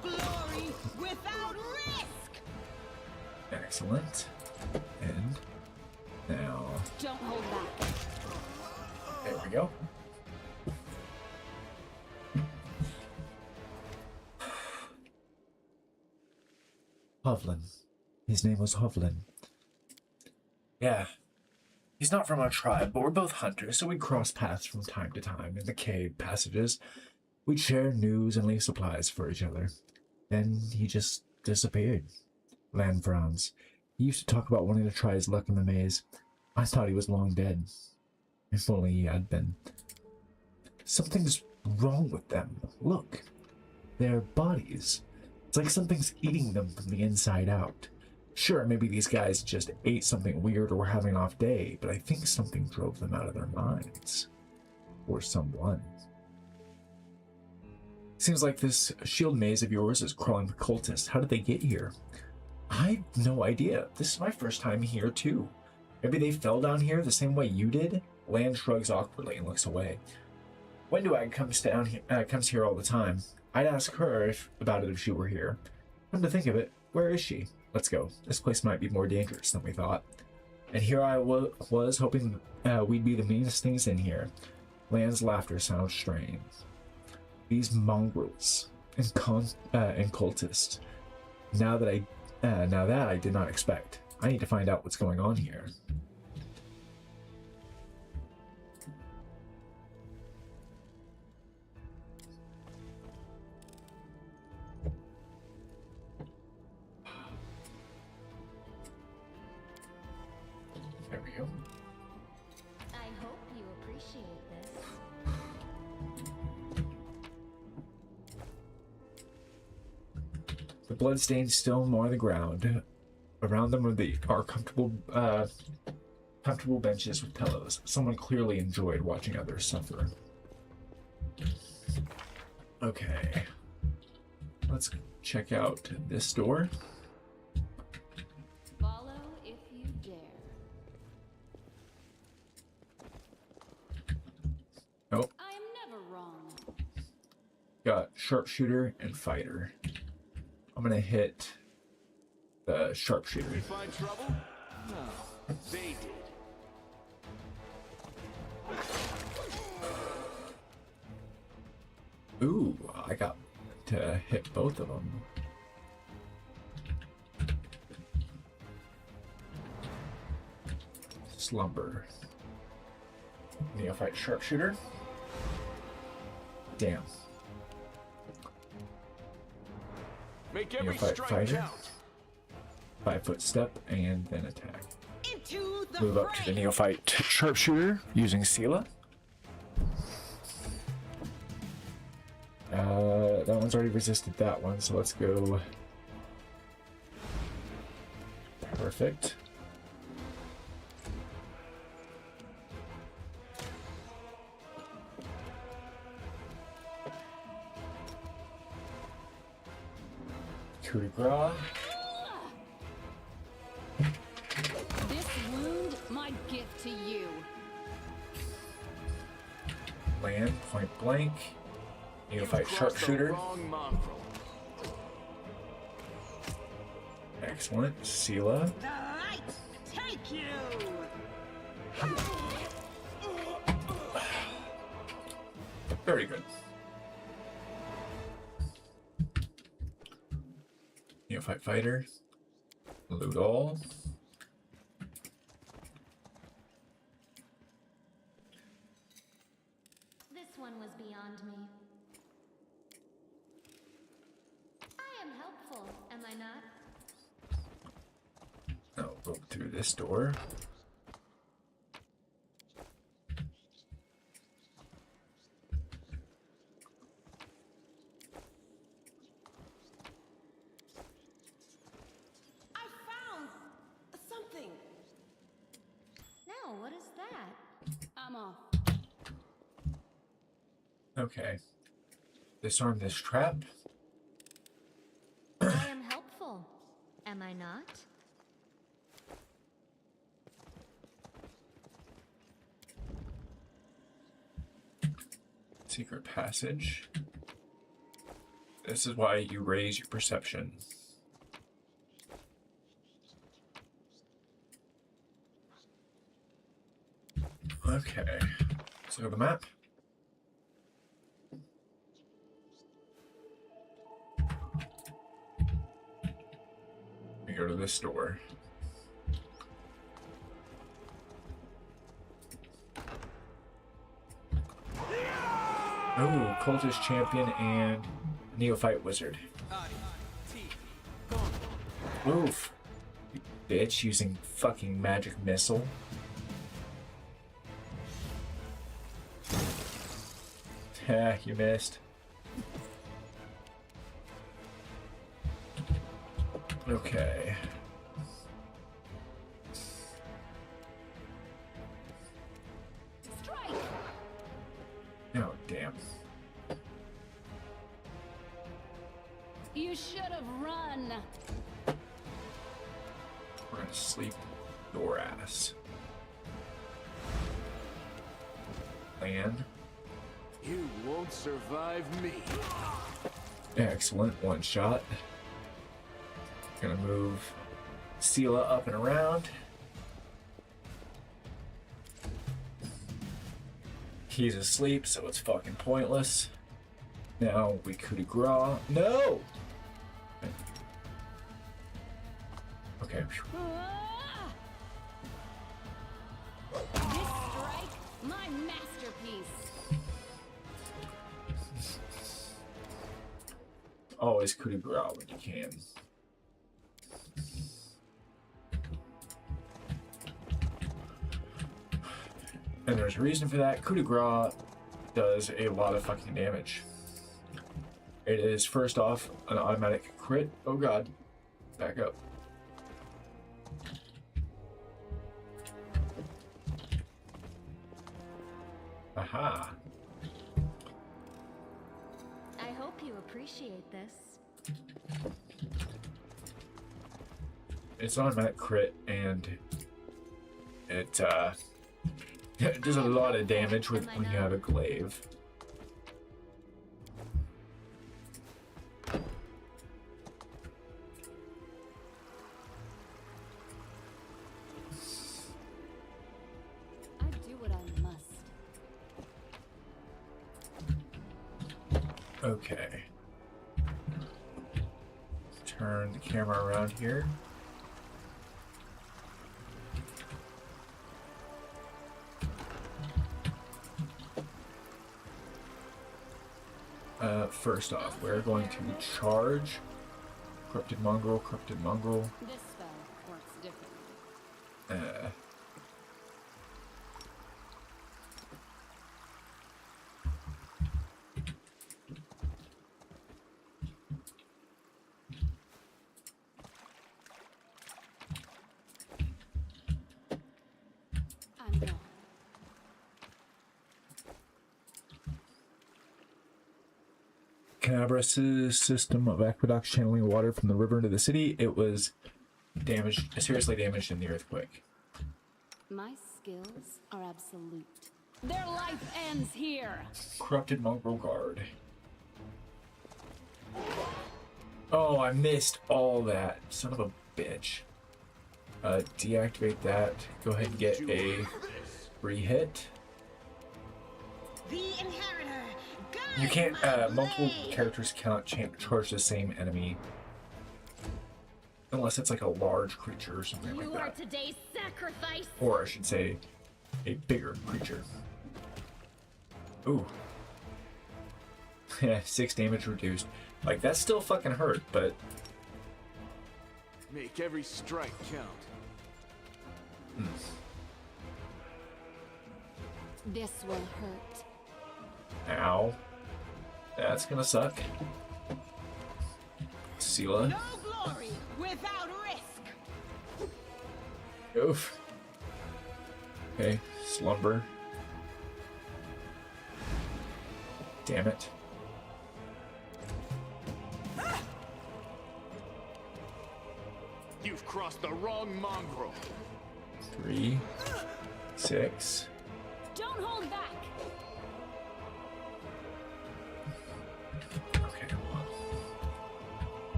glory without risk. Excellent. And now. Don't hold back. There we go. Hovland. His name was Hovland. Yeah. He's not from our tribe, but we're both hunters, so we cross paths from time to time in the cave passages. We'd share news and leave supplies for each other. Then he just disappeared. Land frowns. He used to talk about wanting to try his luck in the maze. I thought he was long dead. If only he had been. Something's wrong with them. Look. Their bodies. It's like something's eating them from the inside out. Sure, maybe these guys just ate something weird or were having an off day, but I think something drove them out of their minds. Or someone. Seems like this shield maze of yours is crawling with cultists. How did they get here? I have no idea. This is my first time here, too. Maybe they fell down here the same way you did? Lan shrugs awkwardly and looks away. Wendwag comes here all the time. I'd ask her about it if she were here. Come to think of it, where is she? Let's go. This place might be more dangerous than we thought. And here I was hoping we'd be the meanest things in here. Lan's laughter sounds strange. These mongrels and cultists. Now that I did not expect. I need to find out what's going on here. There we go. I hope you appreciate this. The bloodstains still more on the ground. Around them are comfortable benches with pillows. Someone clearly enjoyed watching others suffer. Okay. Let's check out this door. Follow if you dare. Nope. I am never wrong. Got sharpshooter and fighter. I'm gonna hit the sharpshooter. We find trouble? No, they did. Ooh, I got to hit both of them. Slumber. Neophyte sharpshooter. Damn. Make every Neophyte strike fighter. count. 5-foot step and then attack. Into the Move up to the neophyte sharpshooter using Sela. That one's already resisted that one, so let's go. Perfect. Coup de grace. This wound, my gift to you. Land, point blank. Neophyte sharpshooter. Excellent. Sela. The light take you. Very good. Neophyte fighter. Loot all. This one was beyond me. I am helpful, am I not? Oh, go through this door. I found something. No, what is that? I'm off. Okay. Disarm this trap. I am helpful, am I not? Secret passage. This is why you raise your perception. Okay. So the map. We go to this door. Oh, cultist champion and neophyte wizard. Oof. You bitch using fucking magic missile. Ha, you missed. Okay. Strike! Oh, damn. You should have run. We're gonna sleep your ass. Land. You won't survive me. Excellent. One shot. Gonna move Sela up and around. He's asleep, so it's fucking pointless. Now we coup de grace. No! Okay. This strike, my masterpiece. Always coup de grace when you can. And there's a reason for that. Coup de grace does a lot of fucking damage. It is, first off, an automatic crit. Oh god. Back up. Aha. I hope you appreciate this. It's an automatic crit, and it does a lot of damage when you have a glaive. I do what I must. Okay. Turn the camera around here. First off, we're going to charge Corrupted mongrel, corrupted mongrel. This spell works differently. I'm gone. Canabras's system of aqueducts channeling water from the river into the city. It was damaged, seriously damaged in the earthquake. My skills are absolute. Their life ends here. Corrupted mongrel guard. Oh, I missed all that. Son of a bitch. Deactivate that. Go ahead and get a free hit. The inheritor. You can't, multiple characters cannot charge the same enemy. Unless it's like a large creature or something like that. Today's sacrifice. Or I should say, a bigger creature. Ooh. 6 damage reduced. Like, that still fucking hurt, but... Make every strike count. This will hurt. Ow. That's gonna suck. Sela. No glory without risk. Oof. Okay, slumber. Damn it. You've crossed the wrong mongrel. 3, 6. Don't hold back. Okay, well.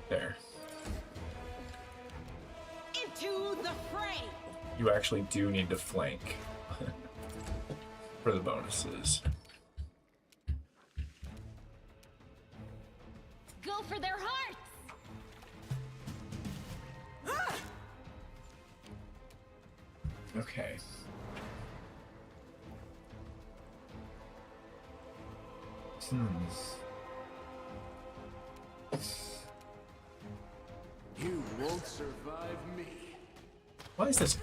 There. Into the fray. You actually do need to flank for the bonuses. Go for their hearts. Okay. You won't survive me. Why is this?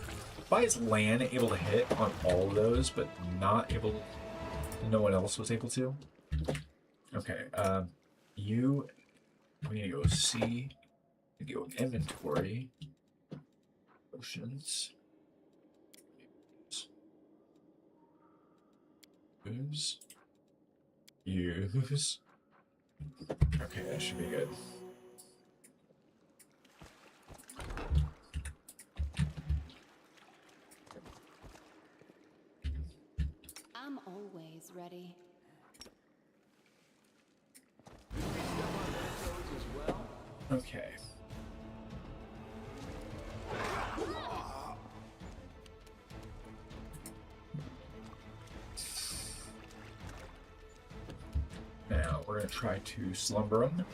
Why is Lan able to hit on all of those, but not able? No one else was able to. Okay. You. We need to go C. We need to go inventory. Potions. Use. Use. Okay, that should be good. I'm always ready. Okay. Now we're gonna try to slumber him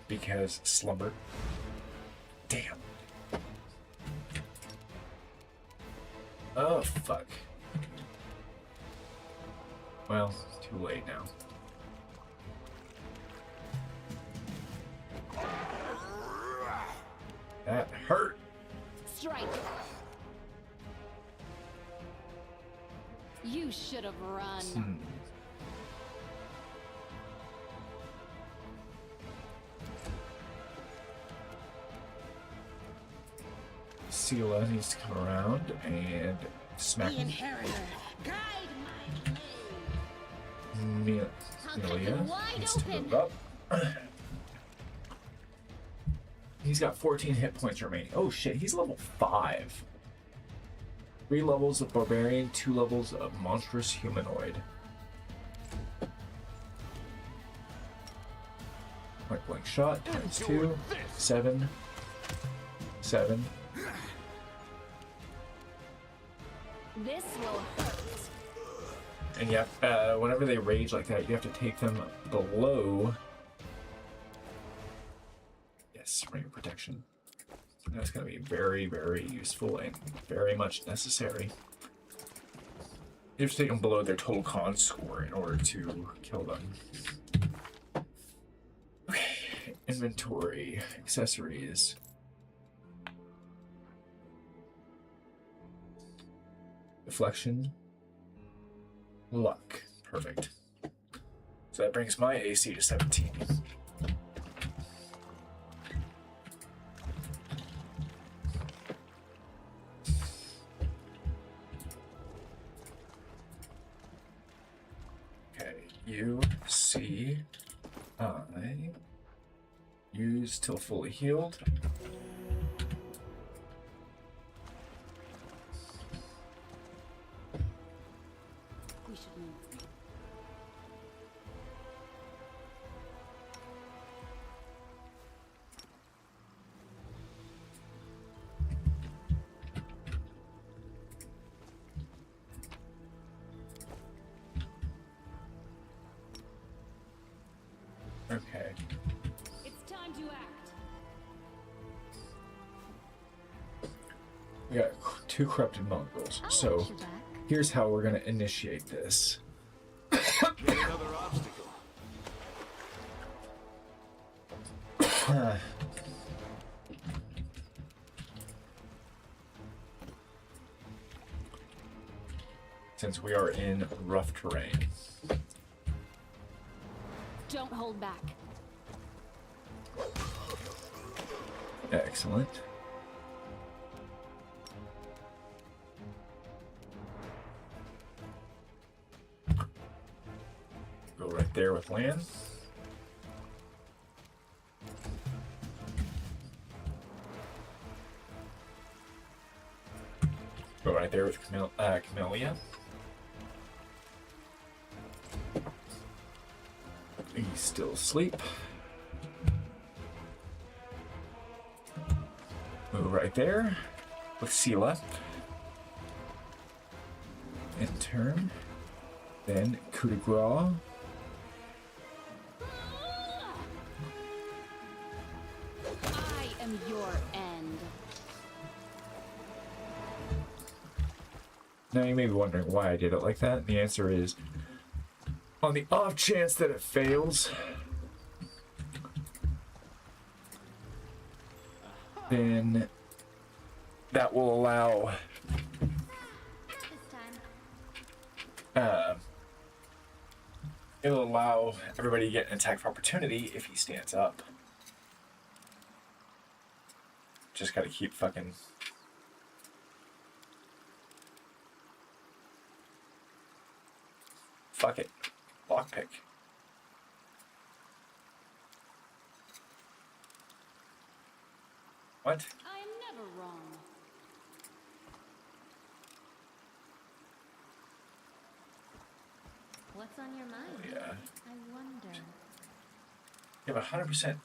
because slumber. Damn. Oh fuck. Well, too late now. That hurt. Strike. You should have run. Sela needs to come around and smack The him. inheritor. Guide my blade. Amelia needs to move up. He's got 14 hit points remaining. Oh shit, he's level 5. 3 levels of barbarian, 2 levels of monstrous humanoid. Point blank shot times 2, 7, 7. This will hurt. And yeah, whenever they rage like that, you have to take them below. Yes, ring of protection. That's going to be very, very useful and very much necessary. You have to take them below their total con score in order to kill them. Okay, inventory, accessories. Deflection. Luck. Perfect. So that brings my AC to 17. Okay, you see I use till fully healed. We should move. Okay. It's time to act. We got 2 corrupted mongrels. So here's how we're gonna initiate this. Yet another obstacle. Since we are in rough terrain. Don't hold back. Excellent. Go right there with land. Go right there with Camellia. He's still asleep. Move right there with Sela. In turn. Then coup de grace. I am your end. Now you may be wondering why I did it like that. And the answer is, on the off chance that it fails, then that will allow it'll allow everybody to get an attack of opportunity if he stands up. Just gotta keep fucking fuck it. Lockpick. What? I am never wrong. What's on your mind? Yeah. I wonder. You have 100%.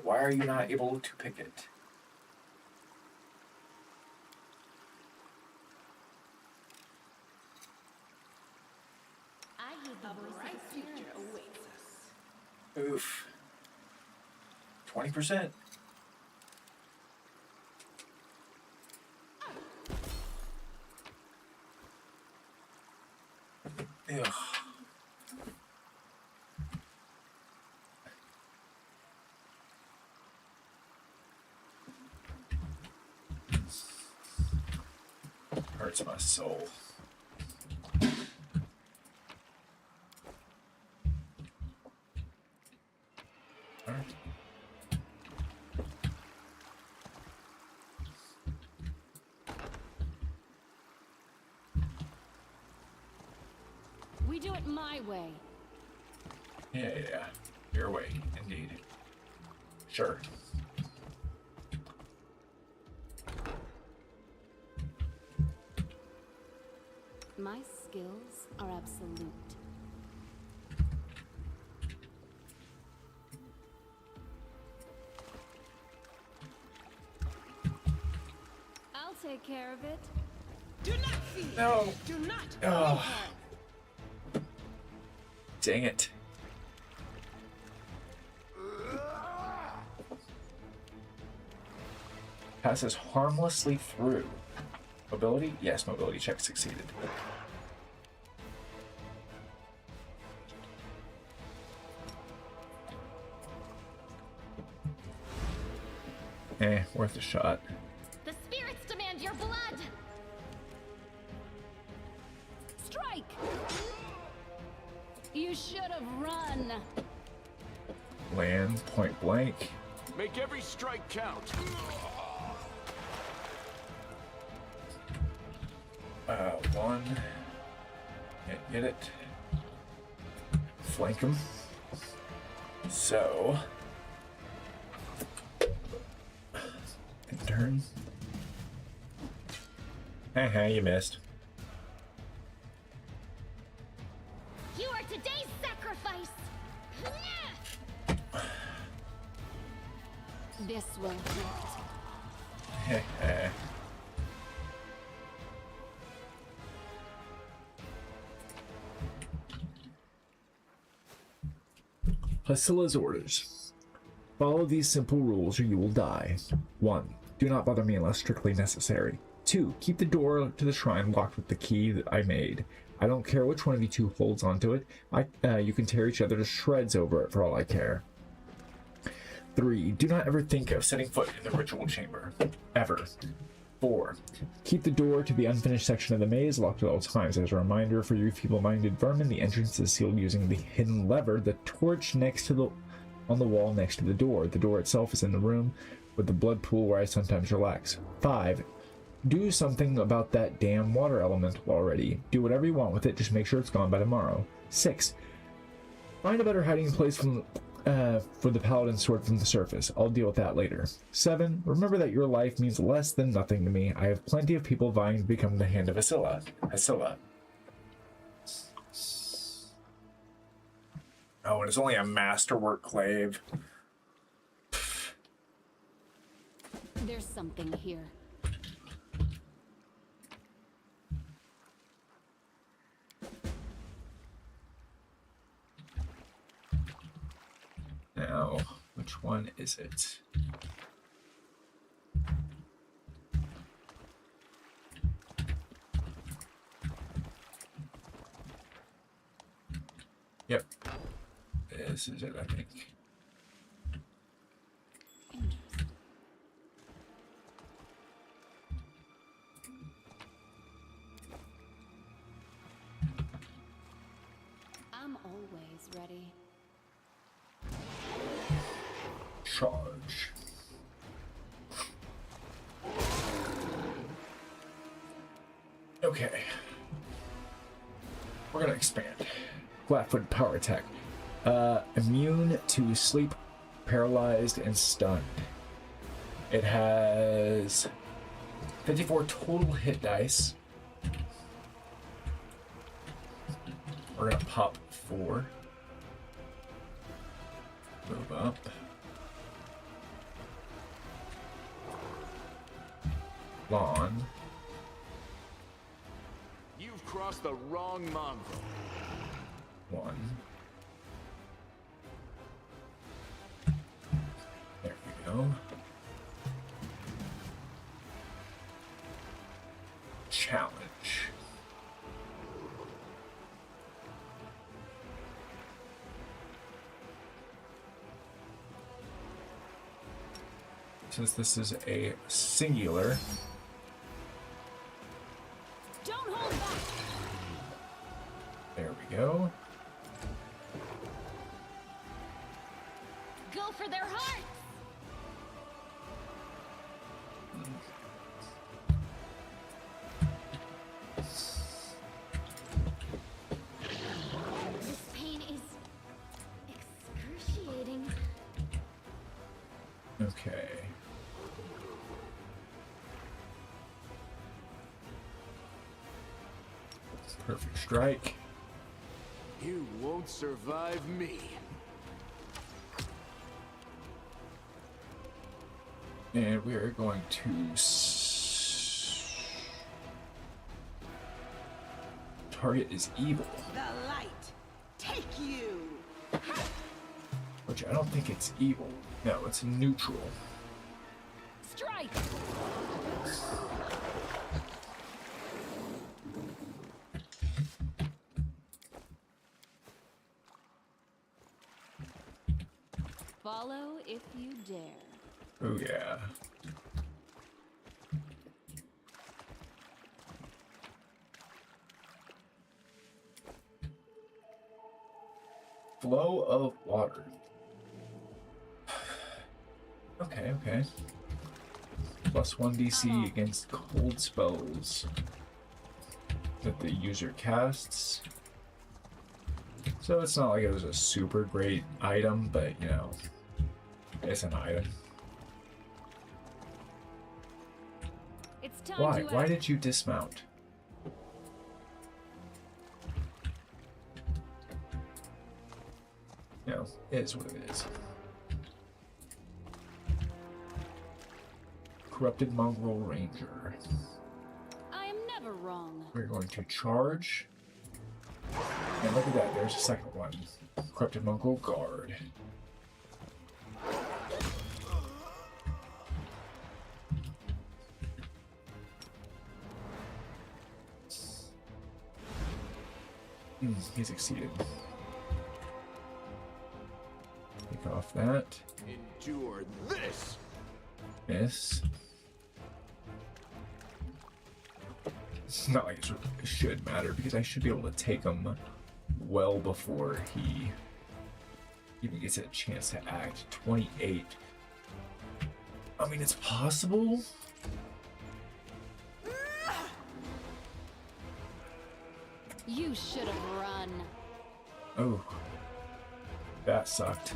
Why are you not able to pick it? I hear the voice of future awaits us. Oof. 20%. Ugh. Hurts my soul. Alright. We do it my way. Yeah. Your way, indeed. Sure. My skills are absolute. I'll take care of it. Do not fear. No. Do not. Oh. Dang it. Passes harmlessly through. Mobility? Yes, mobility check succeeded. Worth a shot. The spirits demand your blood! Strike! You should have run. Land, point blank. Make every strike count. One. Can't get it. Flank him. So. End turn. Hey, you missed. You are today's sacrifice! This will hurt. Placilla's orders. Follow these simple rules or you will die. 1. Do not bother me unless strictly necessary. 2. Keep the door to the shrine locked with the key that I made. I don't care which one of you two holds onto it. You can tear each other to shreds over it for all I care. 3. Do not ever think of setting foot in the ritual chamber. Ever. 4. Keep the door to the unfinished section of the maze locked at all times. As a reminder for you feeble-minded vermin, the entrance is sealed using the hidden lever, the torch next to on the wall next to the door. The door itself is in the room with the blood pool where I sometimes relax. 5. Do something about that damn water elemental already. Do whatever you want with it, just make sure it's gone by tomorrow. 6. Find a better hiding place for the paladin's sword from the surface. I'll deal with that later. 7. Remember that your life means less than nothing to me. I have plenty of people vying to become the hand of Asilla. Oh, and it's only a masterwork clave. There's something here. Now, which one is it? Yep. This is it, I think. Interesting. I'm always ready. Charge. Okay. We're gonna expand. Flat-foot power attack. Immune to sleep, paralyzed, and stunned. It has 54 total hit dice. We're gonna pop 4. Move up. Lawn. You've crossed the wrong mongrel. 1. There we go. Challenge. Since this is a singular, Don't hold back. there we go. Go for their hearts. This pain is excruciating. Okay. Perfect strike. You won't survive me. And we are going to target is evil, The light, take you. which I don't think it's evil. No, it's neutral. Strike. Follow if you dare. Oh yeah. Flow of water. Okay, okay. Plus 1 DC against cold spells that the user casts. So it's not like it was a super great item, but you know, it's an item. It's time Why? to Why did you dismount? No, it is what it is. Corrupted Mongrel Ranger. I am never wrong. We're going to charge. And look at that, there's a second one. Corrupted Mongrel Guard. He succeeded. Take off that. Endure this! Miss. It's not like it should matter because I should be able to take him well before he even gets a chance to act. 28. I mean, it's possible. You should have run. Oh, that sucked.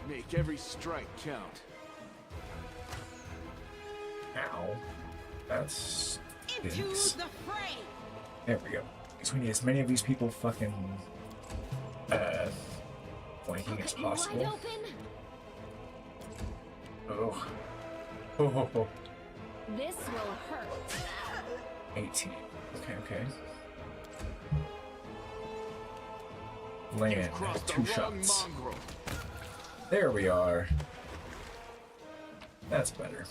Make every strike count. Ow. That's Into stinks. the fray. There we go. Because we need as many of these people fucking flanking as possible. Wide open. Oh. Oh. This will hurt. 18. Okay, okay. Land. Crossed 2 the wrong shots. mongrel. There we are. That's better.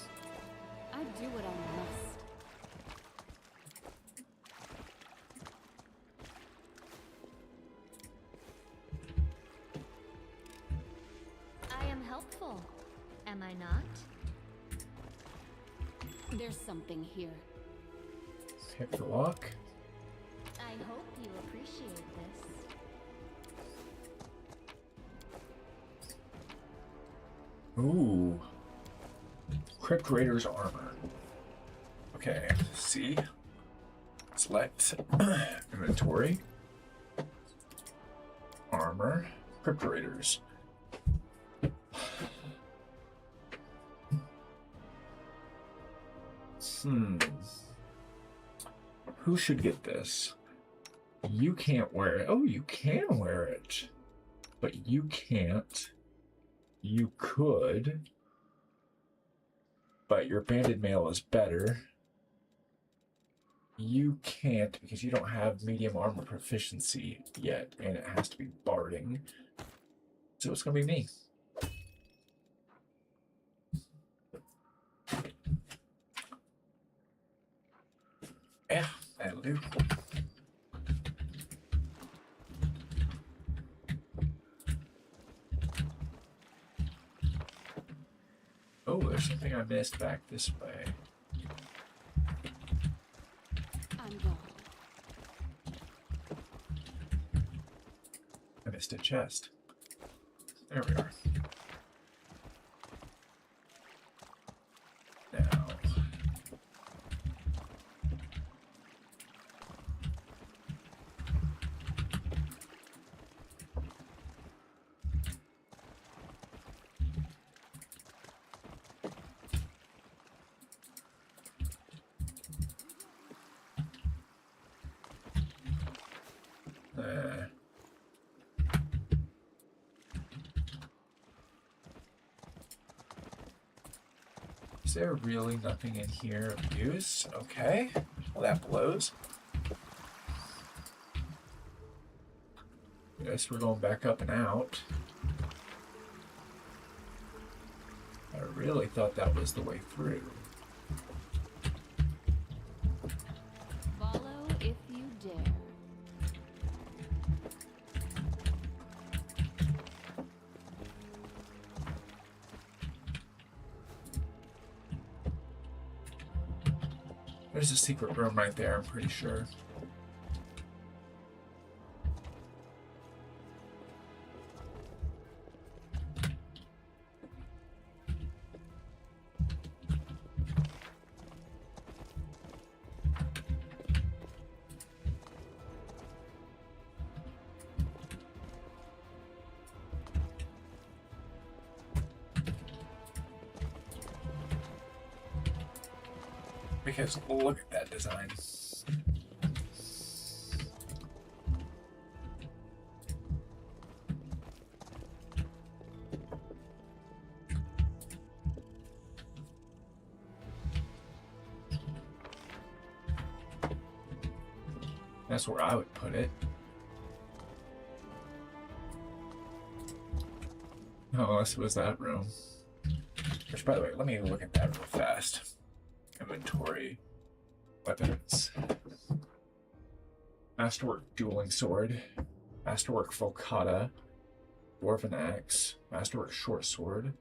I do what I must. I am helpful, am I not? There's something here. Pick the lock. I hope you appreciate this. Ooh. Crypt Raider's armor. Okay, see. Select inventory. Armor. Crypt Raiders. Who should get this? You can't wear it. Oh, you can wear it. But you can't. You could. But your banded mail is better. You can't because you don't have medium armor proficiency yet, and it has to be barding. So it's gonna be me. Yeah, that'll do. Oh, there's something I missed back this way. I'm gone. I missed a chest. There we are. Now. Is there really nothing in here of use? Okay. Well, that blows. Guess we're going back up and out. I really thought that was the way through. Follow if you dare. There's a secret room right there, I'm pretty sure. Because look at that design. That's where I would put it. Oh, unless it was that room. Which, by the way, let me look at that real fast. Inventory. Weapons. Masterwork dueling sword. Masterwork falcata. Dwarven axe. Masterwork short sword.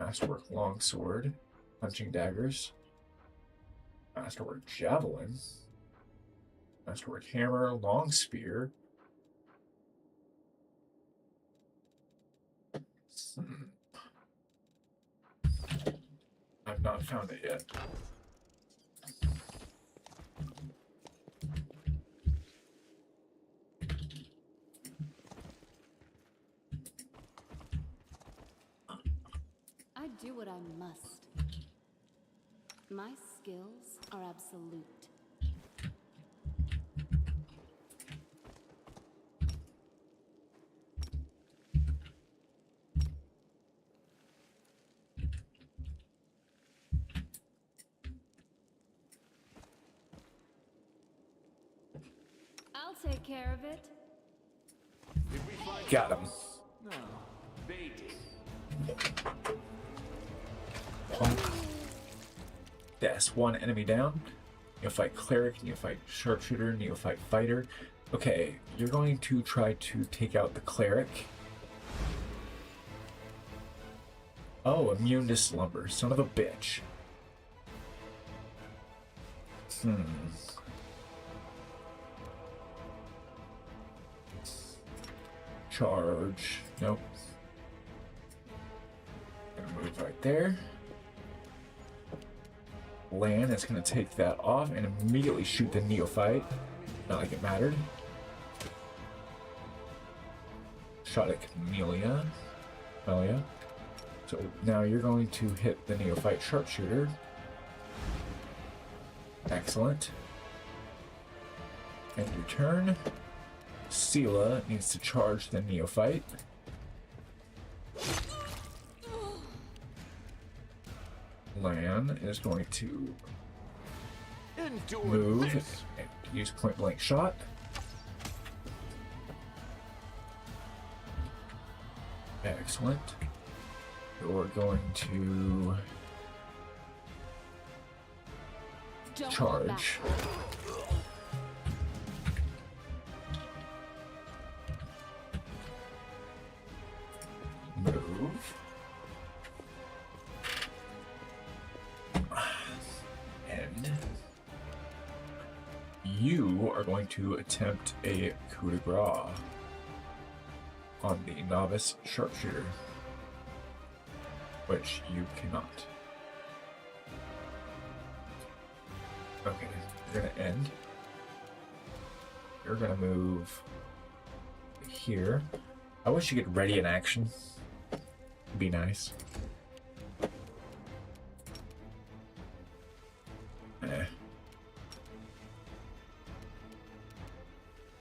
Masterwork long sword. Punching daggers. Masterwork javelin. Masterwork hammer. Long spear. I've not found it yet. I do what I must. My skills are absolute. I'll take care of it. Got him. No, bait. That's one enemy down. Neophyte cleric, neophyte sharpshooter, neophyte fighter. Okay, you're going to try to take out the cleric. Oh, immune to slumber. Son of a bitch. Charge. Nope. Gonna move right there. Lan is gonna take that off and immediately shoot the neophyte. Not like it mattered. Shot at Camellia. So now you're going to hit the neophyte sharpshooter. Excellent. End your turn. Sela needs to charge the neophyte. Lan is going to move and use point blank shot. Excellent. You're going to charge. Move. And you are going to attempt a coup de grace on the novice sharpshooter, which you cannot. Okay, you're gonna end. You're gonna move here. I wish you could ready an action. It'd be nice.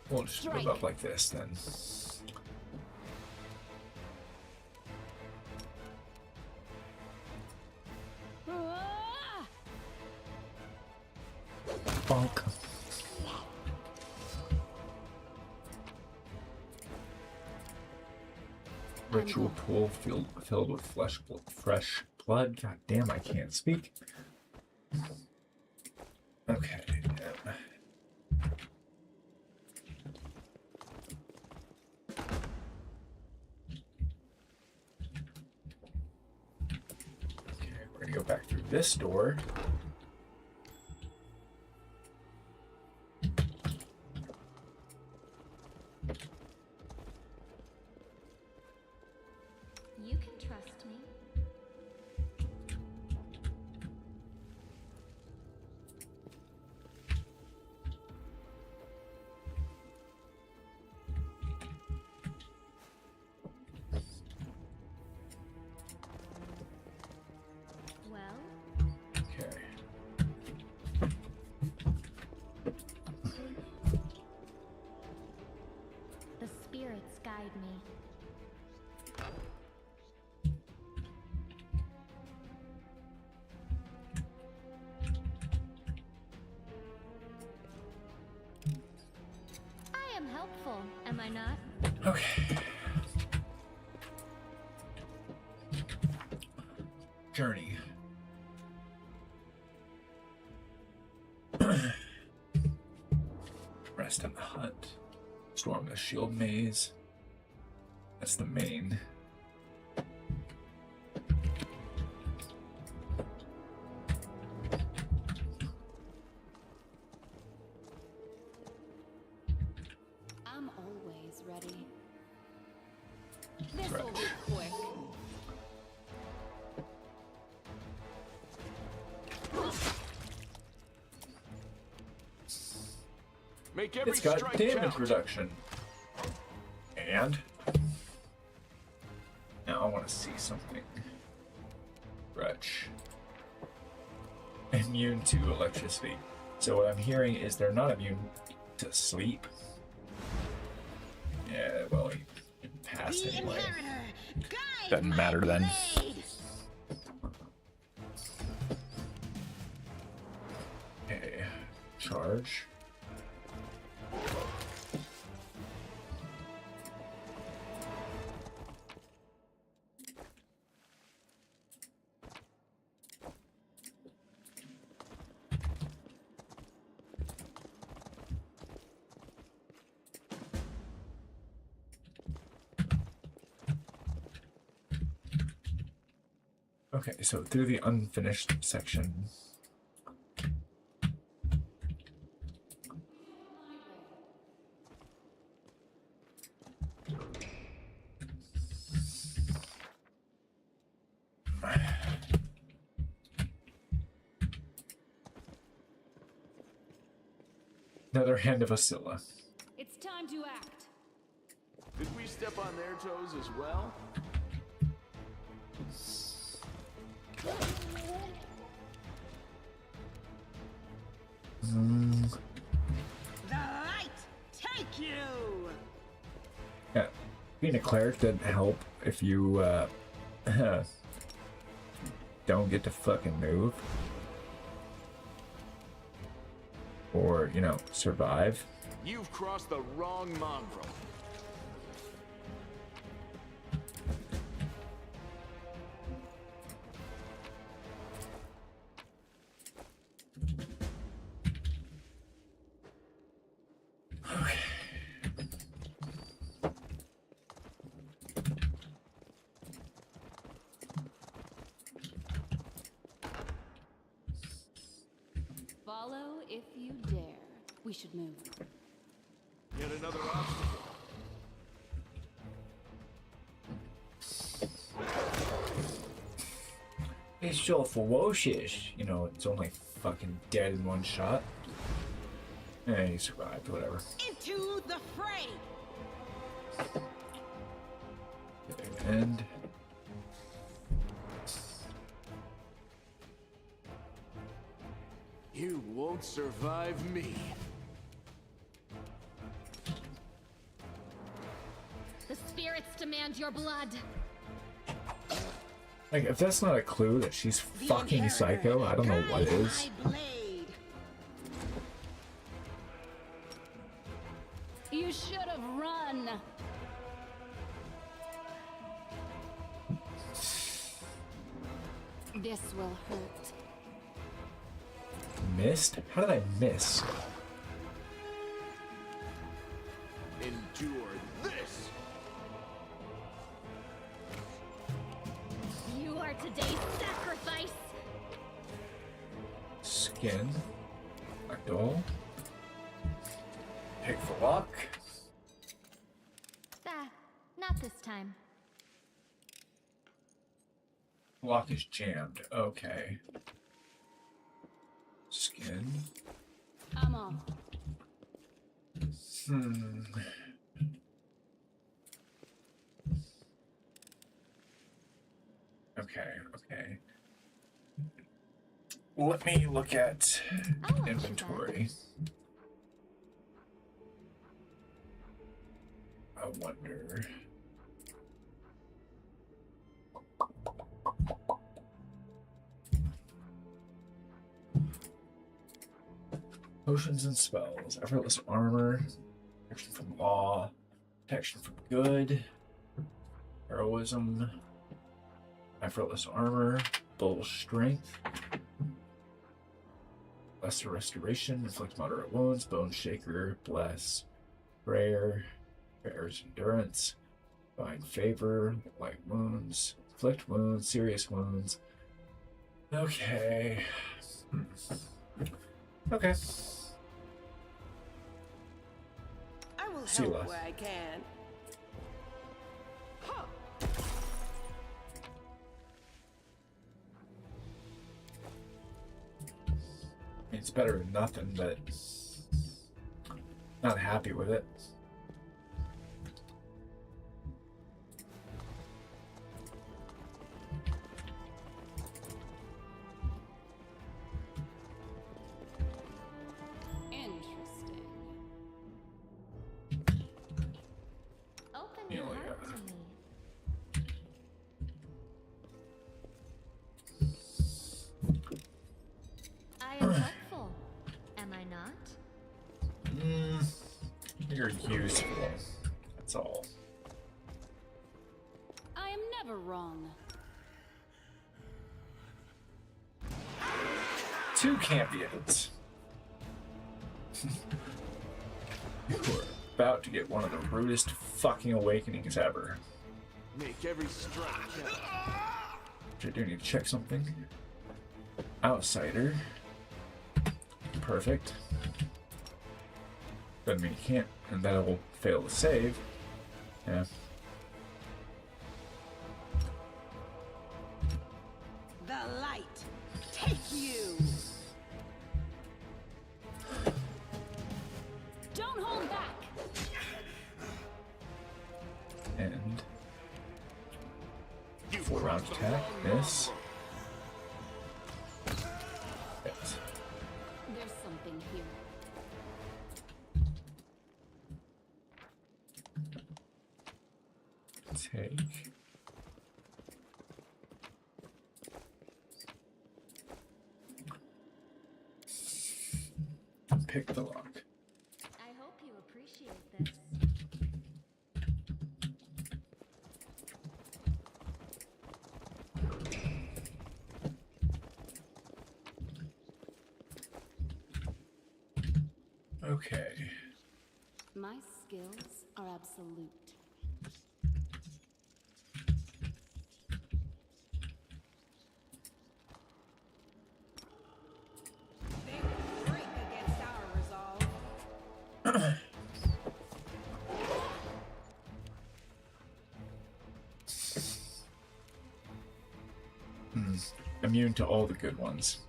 We'll just move up like this then. Bonk. Ritual pool filled with fresh blood. God damn, I can't speak. Okay. Okay, we're gonna go back through this door. helpful, am I not? Okay. Journey. Rest in the hut. Storm the shield maze. That's the main. I'm always ready. This will be quick. Make every It's got strike damage count. reduction. And now I want to see something. Wretch. Immune to electricity. So what I'm hearing is they're not immune to sleep. Yeah, well, he passed anyway. Doesn't matter then. Okay, charge. Okay, so through the unfinished section. Another hand of Asilla. It's time to act. Did we step on their toes as well? The light take you. Yeah, being a cleric doesn't help if you don't get to fucking move. Or, you know, survive. You've crossed the wrong mongrel. Follow if you dare. We should move. Yet another obstacle. It's so ferocious. You know, it's only fucking dead in one shot. Eh, he survived, whatever. Into the fray. And You won't survive me. The spirits demand your blood. like, if that's not a clue that she's fucking psycho, I don't know what is. You should have run. This will hurt. Missed? How did I miss? Endure this. You are today's sacrifice. Skin. Ragdoll. Pick for luck. Not this time. Lock is jammed. Okay. Skin. I'm on. Okay. Let me look at inventory. I wonder. Potions and spells. Effortless armor. Protection from law. Protection from good. Heroism. Effortless armor. Bull strength. Lesser restoration. Inflict moderate wounds. Bone shaker. Bless. Prayer. Bear's endurance. Divine favor. Light wounds. Inflict wounds. Serious wounds. Okay. Okay. I will Sela. help where I can. Huh. It's better than nothing, but not happy with it. Interesting. Open You your know, heart yeah. to me. I am hopeful, am I not? You're useful. That's all. I am never wrong. Two champions. You are about to get one of the rudest fucking awakenings ever. Make every strike count. I do need to check something. Outsider. Perfect. Doesn't mean you can't, and that will fail to save. Yeah. The light. Take you. Don't hold back. And 4-round attack. Miss. Yes. There's something here. Take. Pick the lock. I hope you appreciate this. Okay. My skills are absolute. They will break against our resolve. Immune to all the good ones.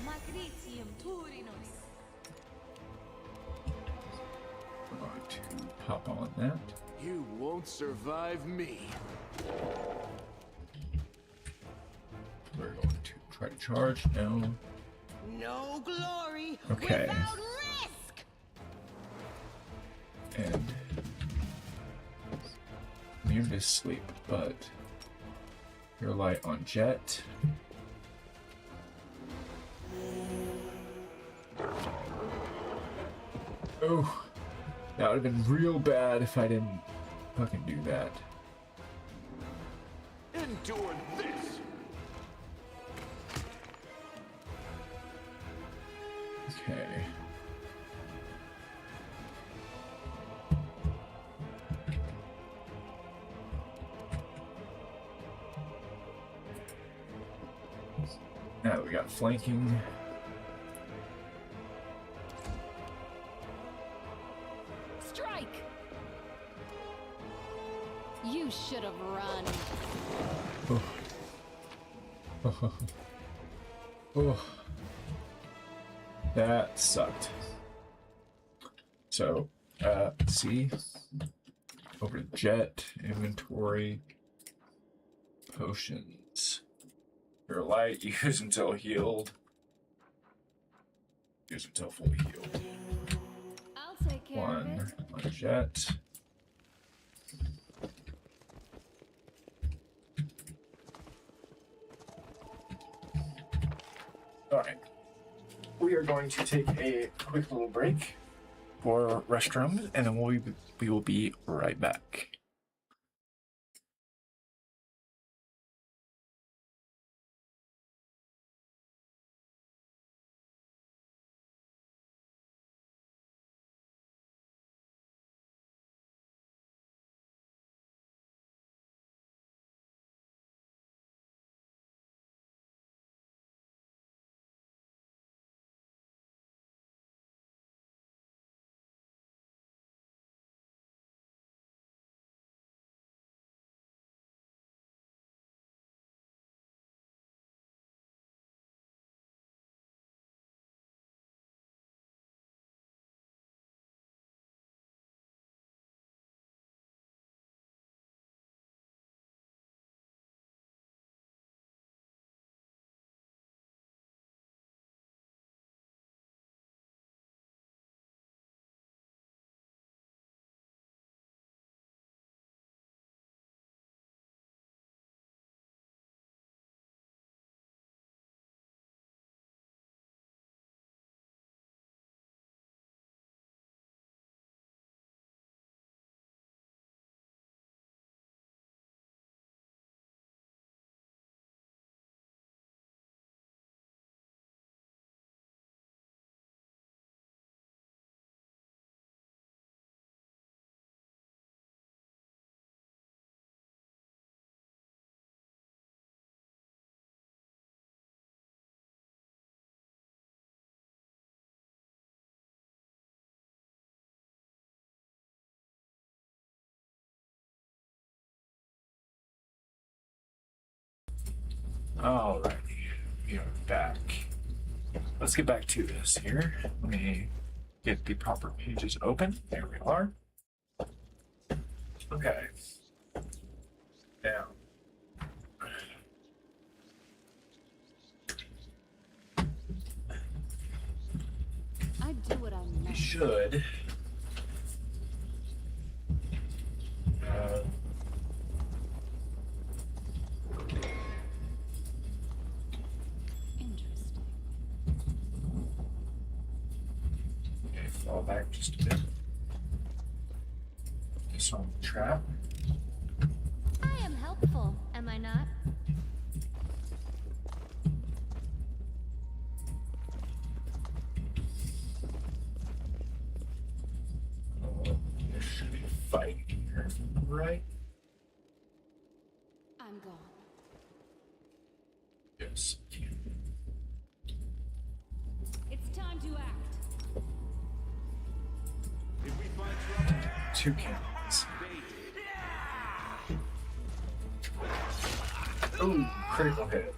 Magritium Turinos. We're going to pop on that. You won't survive me. We're going to try to charge. No. No glory Okay. without risk. And immune to sleep, but your light on Jet. Oh, that would have been real bad if I didn't fucking do that. Endure this. Okay. Now that we got flanking. Strike! You should have run. Oh. Oh. That sucked. So, see, over to Jet, inventory, potions. Your light, use until healed. Use until fully healed. I'll take care of One it. on Jet. Alright. we are going to take a quick little break for restrooms, and then we will be right back. Alrighty, we are back. Let's get back to this here. Let me get the proper pages open. There we are. Okay. Now. I do what I'm We meant. should. Interesting. Okay, fall back just a bit. This on the trap. I am helpful, am I not? There should be a fight here, right? I'm gone. Yes. It's time to act. If we find trouble, Two cannons. Ooh, critical hit.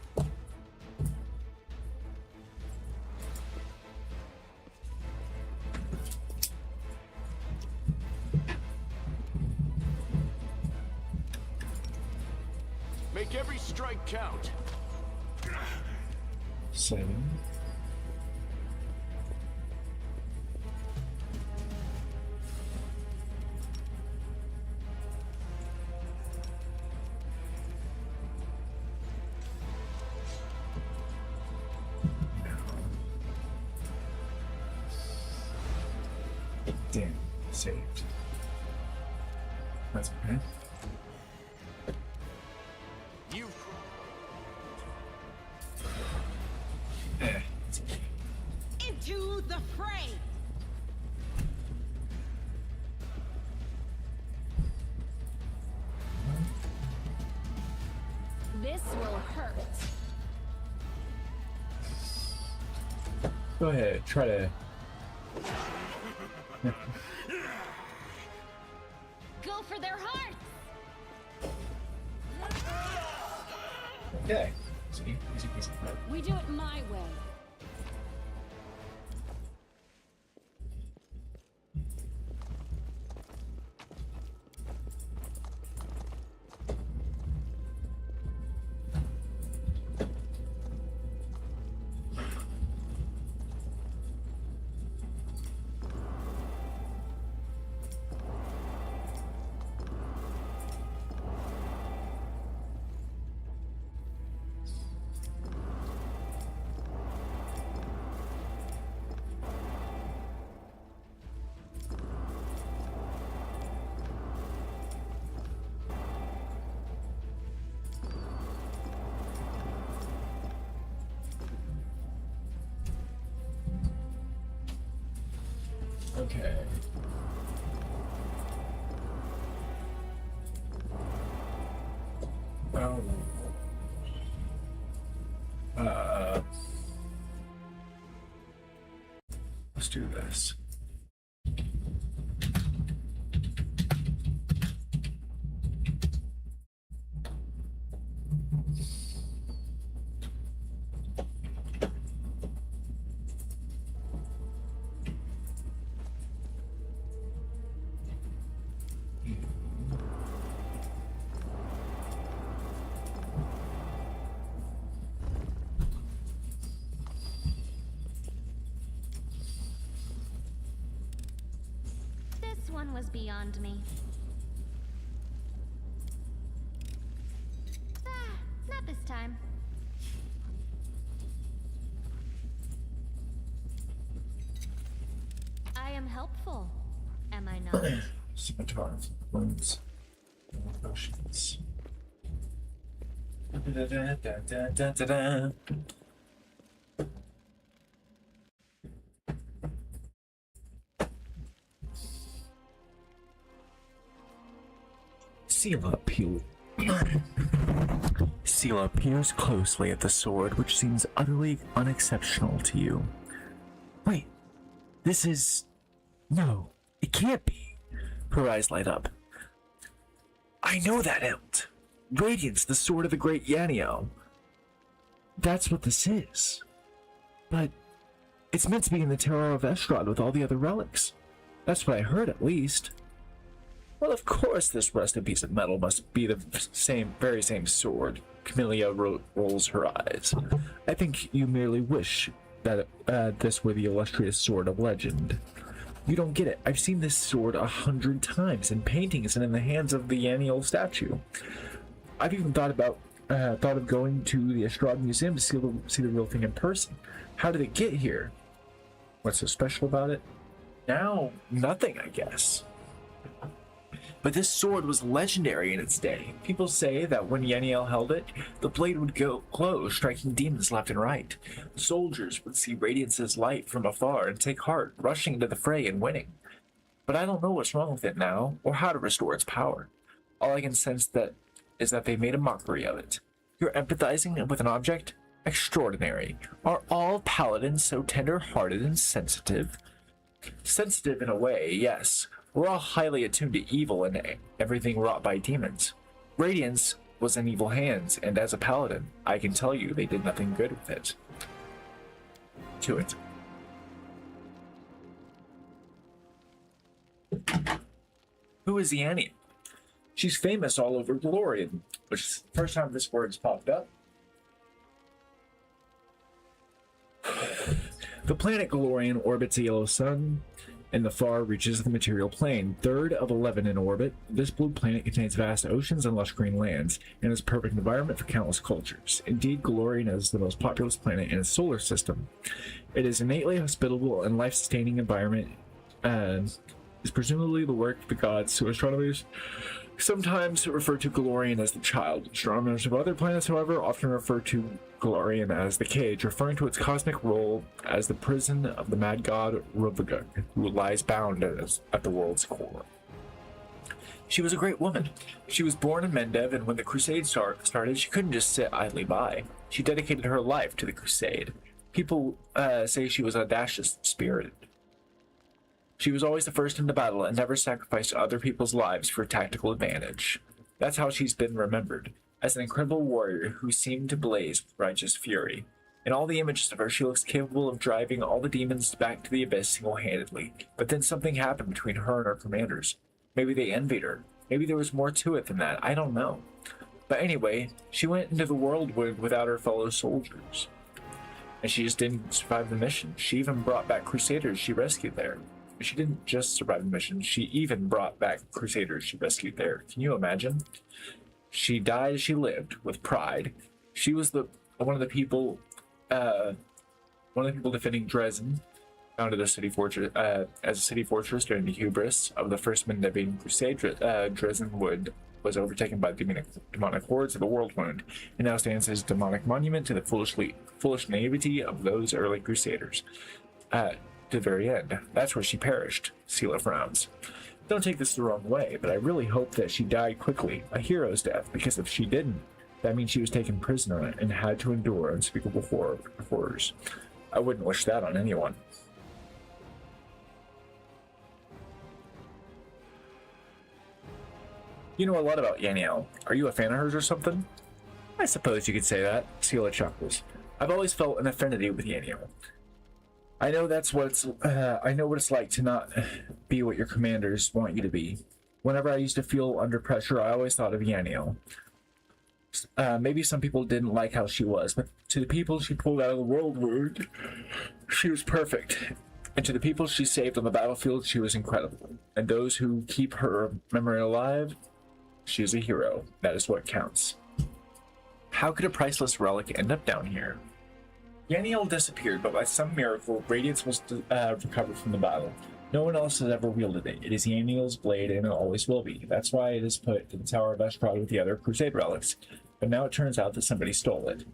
make every strike count. 7. Damn, saved. That's okay. You It's okay. Into the fray! This will hurt. Go ahead, try to. Go for their hearts! Okay. Easy, easy, easy. We do it my way. Okay. Oh. Let's do this. This one was beyond me. Not this time. I am helpful, am I not? Scimitar, wounds, potions. Da-da-da-da-da-da-da. Sela peers closely at the sword, which seems utterly unexceptional to you. Wait, this is... No, it can't be. Her eyes light up. I know that hilt. Radiance, the sword of the great Yaniel. That's what this is. But it's meant to be in the Terror of Estrad with all the other relics. That's what I heard, at least. Well, of course this rusted piece of metal must be the very same sword. Camellia rolls her eyes. I think you merely wish that this were the illustrious sword of legend. You don't get it. I've seen this sword 100 times in paintings and in the hands of the Yaniel statue. I've even thought of going to the Estrad Museum to see the real thing in person. How did it get here? What's so special about it? Now, nothing, I guess. But this sword was legendary in its day. People say that when Yaniel held it, the blade would glow, striking demons left and right. Soldiers would see Radiance's light from afar and take heart, rushing into the fray and winning. But I don't know what's wrong with it now, or how to restore its power. All I can sense is that they made a mockery of it. You're empathizing with an object? Extraordinary. Are all paladins so tender-hearted and sensitive? Sensitive in a way, yes. We're all highly attuned to evil and everything wrought by demons. Radiance was in evil hands, and as a paladin, I can tell you they did nothing good with it. To it. Who is Yanni? She's famous all over Glorian, which is the first time this word's popped up. The planet Glorian orbits a yellow sun. In the far reaches of the material plane, third of 11 in orbit. This blue planet contains vast oceans and lush green lands, and is a perfect environment for countless cultures. Indeed, Glorian is the most populous planet in its solar system. It is innately hospitable and life-sustaining environment, and is presumably the work of the gods, who astronomers sometimes refer to Glorian as the child. Astronomers of other planets, however, often refer to Glorian as the cage, referring to its cosmic role as the prison of the mad god Ruvagug, who lies bound at the world's core. She was a great woman. She was born in Mendev, and when the crusade started, she couldn't just sit idly by. She dedicated her life to the crusade. People say she was audacious and spirited. She was always the first into battle and never sacrificed other people's lives for tactical advantage. That's how she's been remembered, as an incredible warrior who seemed to blaze with righteous fury. In all the images of her, she looks capable of driving all the demons back to the abyss single-handedly. But then something happened between her and her commanders. Maybe they envied her. Maybe there was more to it than that. I don't know. But anyway, she went into the whirlwind without her fellow soldiers. And she just didn't survive the mission. She even brought back crusaders she rescued there. She didn't just survive the mission, she even brought back crusaders she rescued there. Can you imagine? She died as she lived, with pride. She was one of the people defending Dresden, founded a city fortress as a city fortress during the hubris of the First Mendevian Crusade. Dresden was overtaken by the demonic hordes of the Whirlwind, and now stands as a demonic monument to the foolish naivety of those early crusaders. to the very end. That's where she perished. Sela frowns. Don't take this the wrong way, but I really hope that she died quickly, a hero's death, because if she didn't, that means she was taken prisoner and had to endure unspeakable horrors. I wouldn't wish that on anyone. You know a lot about Yaniel. Are you a fan of hers or something? I suppose you could say that. Sela chuckles. I've always felt an affinity with Yaniel. I know I know what it's like to not be what your commanders want you to be. Whenever I used to feel under pressure, I always thought of Yaniel. Maybe some people didn't like how she was, but to the people she pulled out of the world wound, she was perfect. And to the people she saved on the battlefield, she was incredible. And those who keep her memory alive, she is a hero. That is what counts. How could a priceless relic end up down here? Yaniel disappeared, but by some miracle, Radiance was recovered from the battle. No one else has ever wielded it. It is Yaniel's blade, and it always will be. That's why it is put in the Tower of Estrad with the other Crusade relics. But now it turns out that somebody stole it.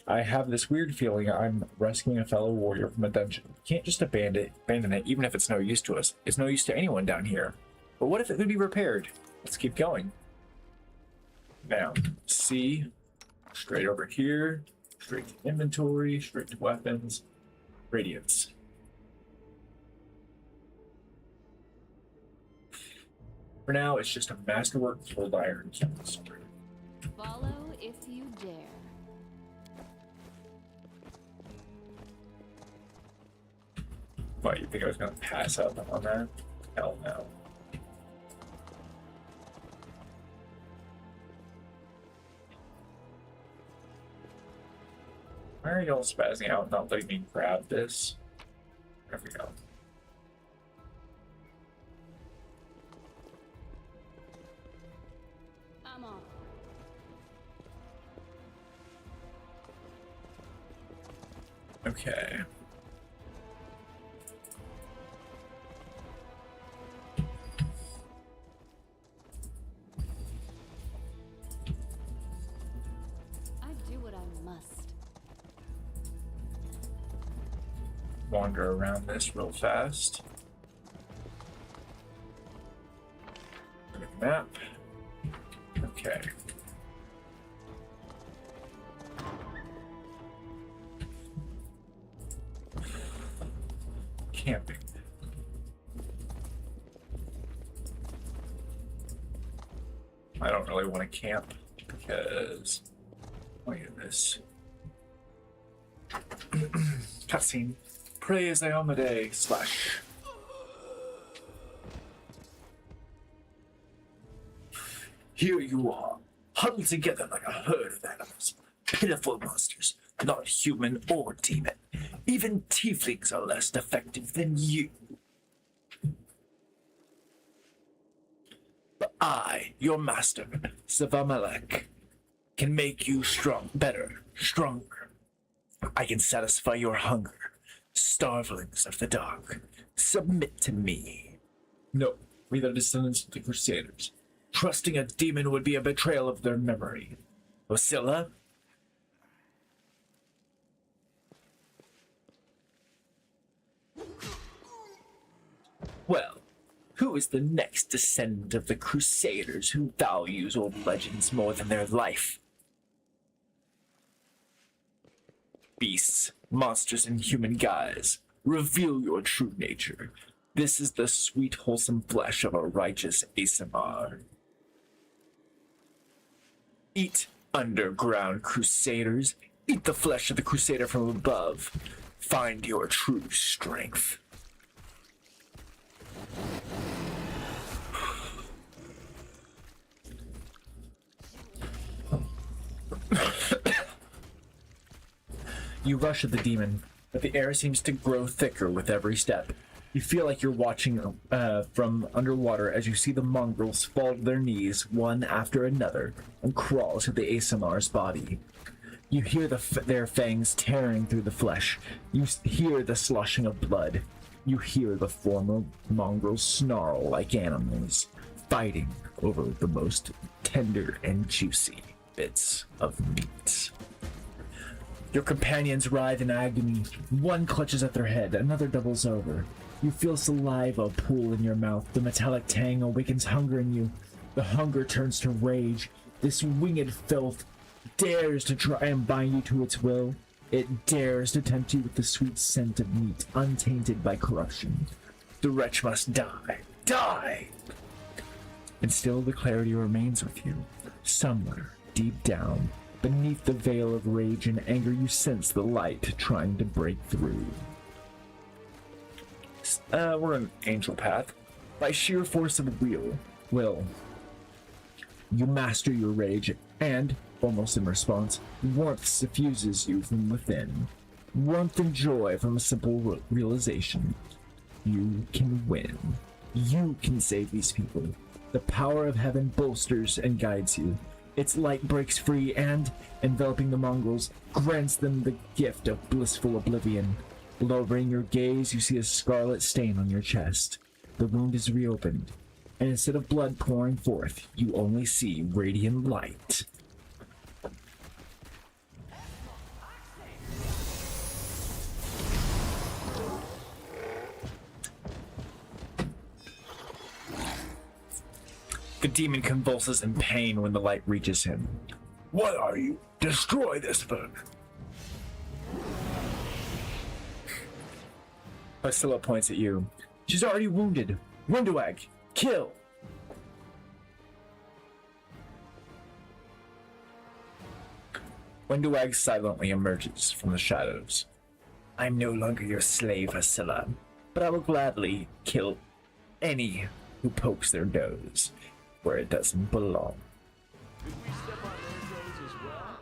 I have this weird feeling I'm rescuing a fellow warrior from a dungeon. You can't just abandon it, even if it's no use to us. It's no use to anyone down here. But what if it could be repaired? Let's keep going. Now, C, straight over here, straight to inventory, straight to weapons, Radiance. For now, it's just a masterwork cold iron sword. Follow if you dare. What, you think I was going to pass up on that? Hell no. Why are y'all spazzing out, not letting me grab this? There we go. I'm off. Okay. I do what I must. Wander around this real fast. Look at the map. Okay. Camping. I don't really want to camp because look at this. Cutscene. Praise Iomade / Here you are, huddled together like a herd of animals. Pitiful monsters, not human or demon. Even tieflings are less effective than you. But I, your master, Savamalek, can make you better, stronger. I can satisfy your hunger. Starvelings of the dark, submit to me. No, we are the descendants of the Crusaders. Trusting a demon would be a betrayal of their memory. Oscilla? Well, who is the next descendant of the Crusaders who values old legends more than their life? Beasts, monsters in human guise, reveal your true nature. This is the sweet, wholesome flesh of a righteous ASMR. Eat, underground crusaders. Eat the flesh of the crusader from above. Find your true strength. You rush at the demon, but the air seems to grow thicker with every step. You feel like you're watching from underwater as you see the mongrels fall to their knees one after another and crawl to the ASMR's body. You hear their fangs tearing through the flesh. You hear the sloshing of blood. You hear the former mongrels snarl like animals, fighting over the most tender and juicy bits of meat. Your companions writhe in agony. One clutches at their head, another doubles over. You feel saliva pool in your mouth. The metallic tang awakens hunger in you. The hunger turns to rage. This winged filth dares to try and bind you to its will. It dares to tempt you with the sweet scent of meat, untainted by corruption. The wretch must die. Die! And still the clarity remains with you. Somewhere, deep down, beneath the veil of rage and anger, you sense the light trying to break through. We're on Angel Path. By sheer force of will, you master your rage, and, almost in response, warmth suffuses you from within. Warmth and joy from a simple realization. You can win. You can save these people. The power of heaven bolsters and guides you. Its light breaks free and, enveloping the Mongols, grants them the gift of blissful oblivion. Lowering your gaze, you see a scarlet stain on your chest. The wound is reopened, and instead of blood pouring forth, you only see radiant light. The demon convulses in pain when the light reaches him. What are you? Destroy this book! Priscilla points at you. She's already wounded. Windowag, kill! Windowag silently emerges from the shadows. I'm no longer your slave, Priscilla, but I will gladly kill any who pokes their nose where it doesn't belong. Did we step on their toes as well?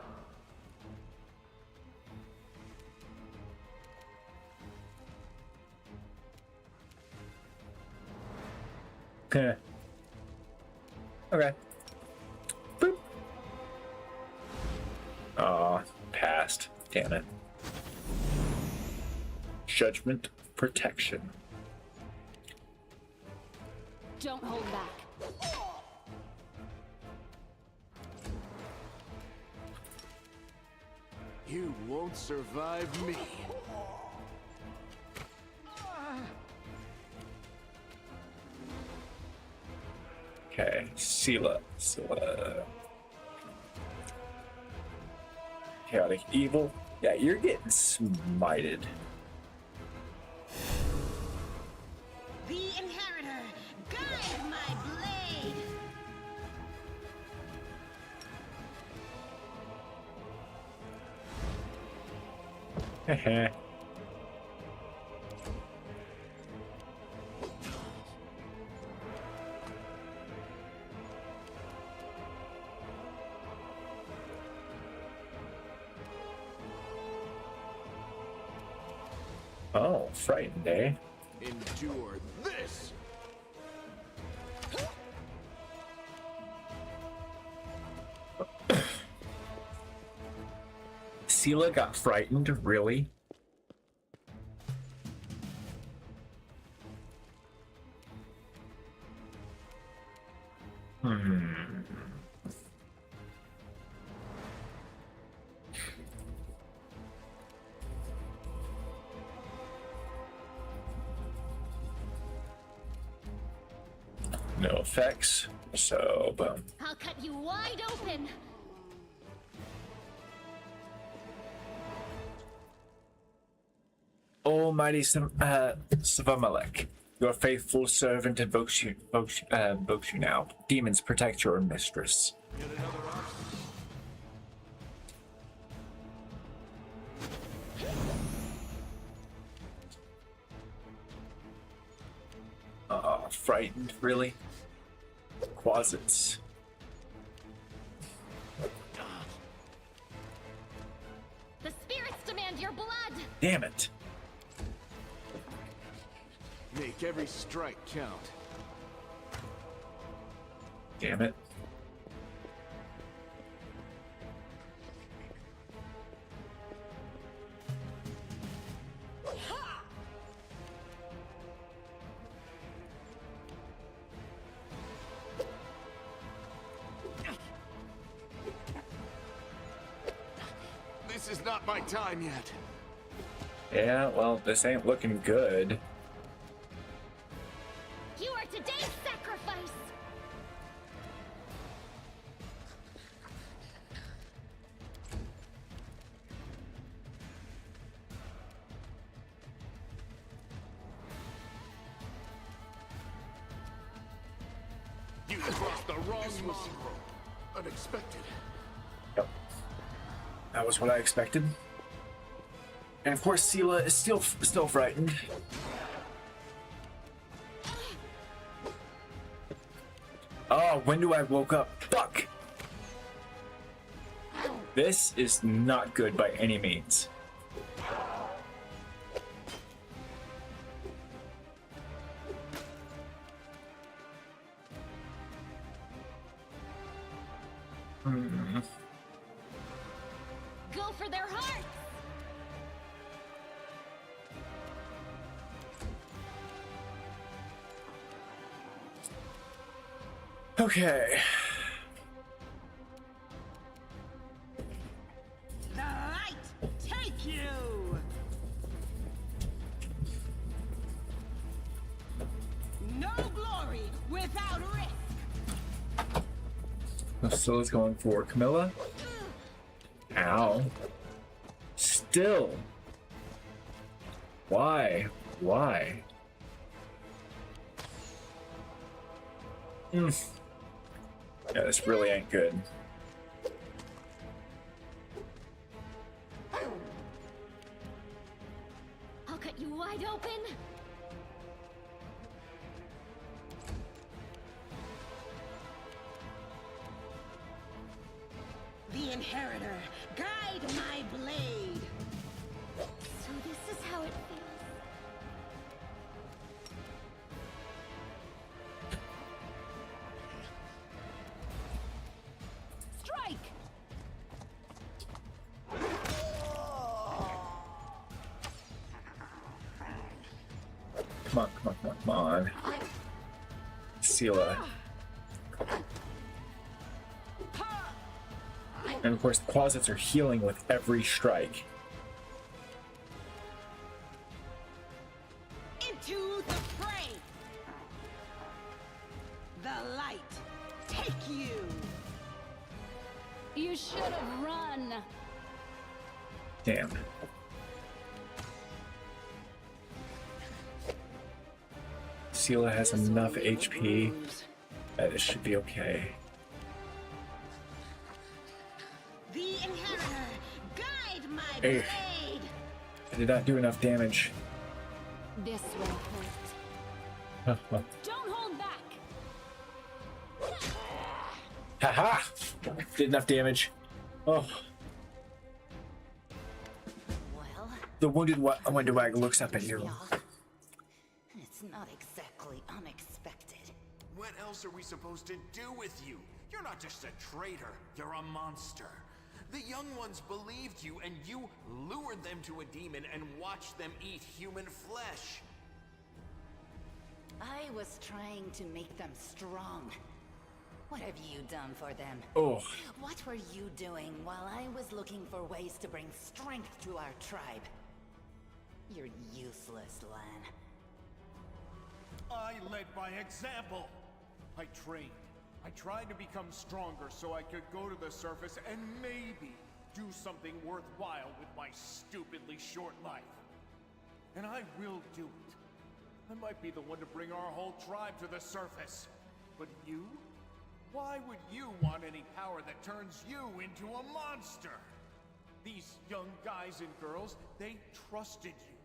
Okay. Okay. Boop. Aw, passed. Damn it. Judgment protection. Don't hold back. You won't survive me. Okay, Sela. Chaotic evil. Yeah, you're getting smited. The Inheritor, guide my blade! Heh. Oh, frightened, eh? Endure this! Sela got frightened, really? No effects, so boom. I'll cut you wide open. Almighty Savamalek, your faithful servant invokes you now. Demons, protect your mistress. Frightened, really? Quasits. The spirits demand your blood. Damn it. Make every strike count. Damn it. This is not my time yet. Yeah, well, this ain't looking good. You are today's sacrifice! You crossed the wrong line. Unexpected. Yep. That was what I expected. And of course, Sela is still frightened. Oh, when do I woke up? Fuck! This is not good by any means. Go for their hearts! Okay. The light take you! No glory without risk! So it's going for Camilla. Ow. Still. Why? Why? Yeah, this really ain't good. I'll cut you wide open! The Inheritor, guide my blade! So this is how it feels. Strike! Come on, come on, come on, come on. Sela. And of course, the closets are healing with every strike. Into the fray! The light take you! You should have run! Damn. Sela has enough HP that it should be okay. The Inheritor, guide my Hey. blade! I did not do enough damage. This will hurt. Don't hold back! Haha! Did enough damage. Oh. Well, The wounded Wag looks up at you. y'all, it's not exactly unexpected. What else are we supposed to do with you? You're not just a traitor, you're a monster. The young ones believed you, and you lured them to a demon and watched them eat human flesh. I was trying to make them strong. What have you done for them? Oh. What were you doing while I was looking for ways to bring strength to our tribe? You're useless, Lan. I led by example. I trained. I tried to become stronger so I could go to the surface and maybe do something worthwhile with my stupidly short life. And I will do it. I might be the one to bring our whole tribe to the surface. But you? Why would you want any power that turns you into a monster? These young guys and girls, they trusted you.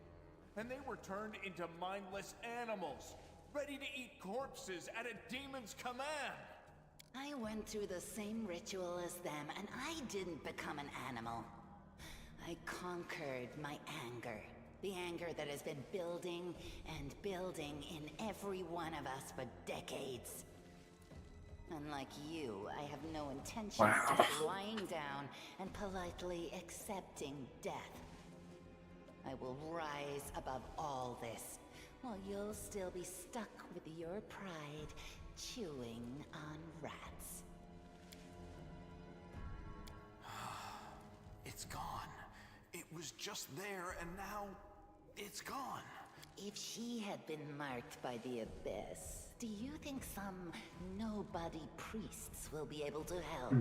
And they were turned into mindless animals, ready to eat corpses at a demon's command. I went through the same ritual as them, and I didn't become an animal. I conquered my anger. The anger that has been building and building in every one of us for decades. Unlike you, I have no intention of just lying down and politely accepting death. I will rise above all this, while you'll still be stuck with your pride, chewing on rats. It's gone. was just there and now it's gone. If she had been marked by the Abyss, do you think some nobody priests will be able to help?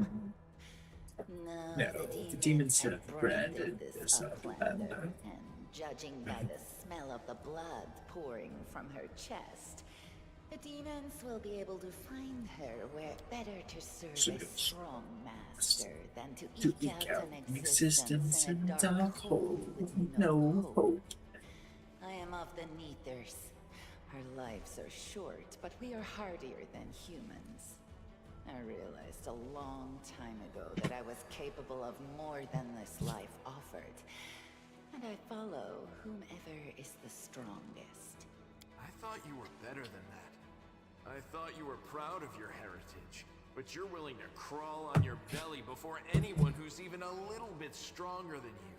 No, No, the demons have branded this Outlander. And judging by the smell of the blood pouring from her chest, the demons will be able to find her where better to serve a strong master than to eke out an existence in a dark hole with no hope. I am of the Neathers. Our lives are short, but we are hardier than humans. I realized a long time ago that I was capable of more than this life offered. And I follow whomever is the strongest. I thought you were better than that. I thought you were proud of your heritage, but you're willing to crawl on your belly before anyone who's even a little bit stronger than you.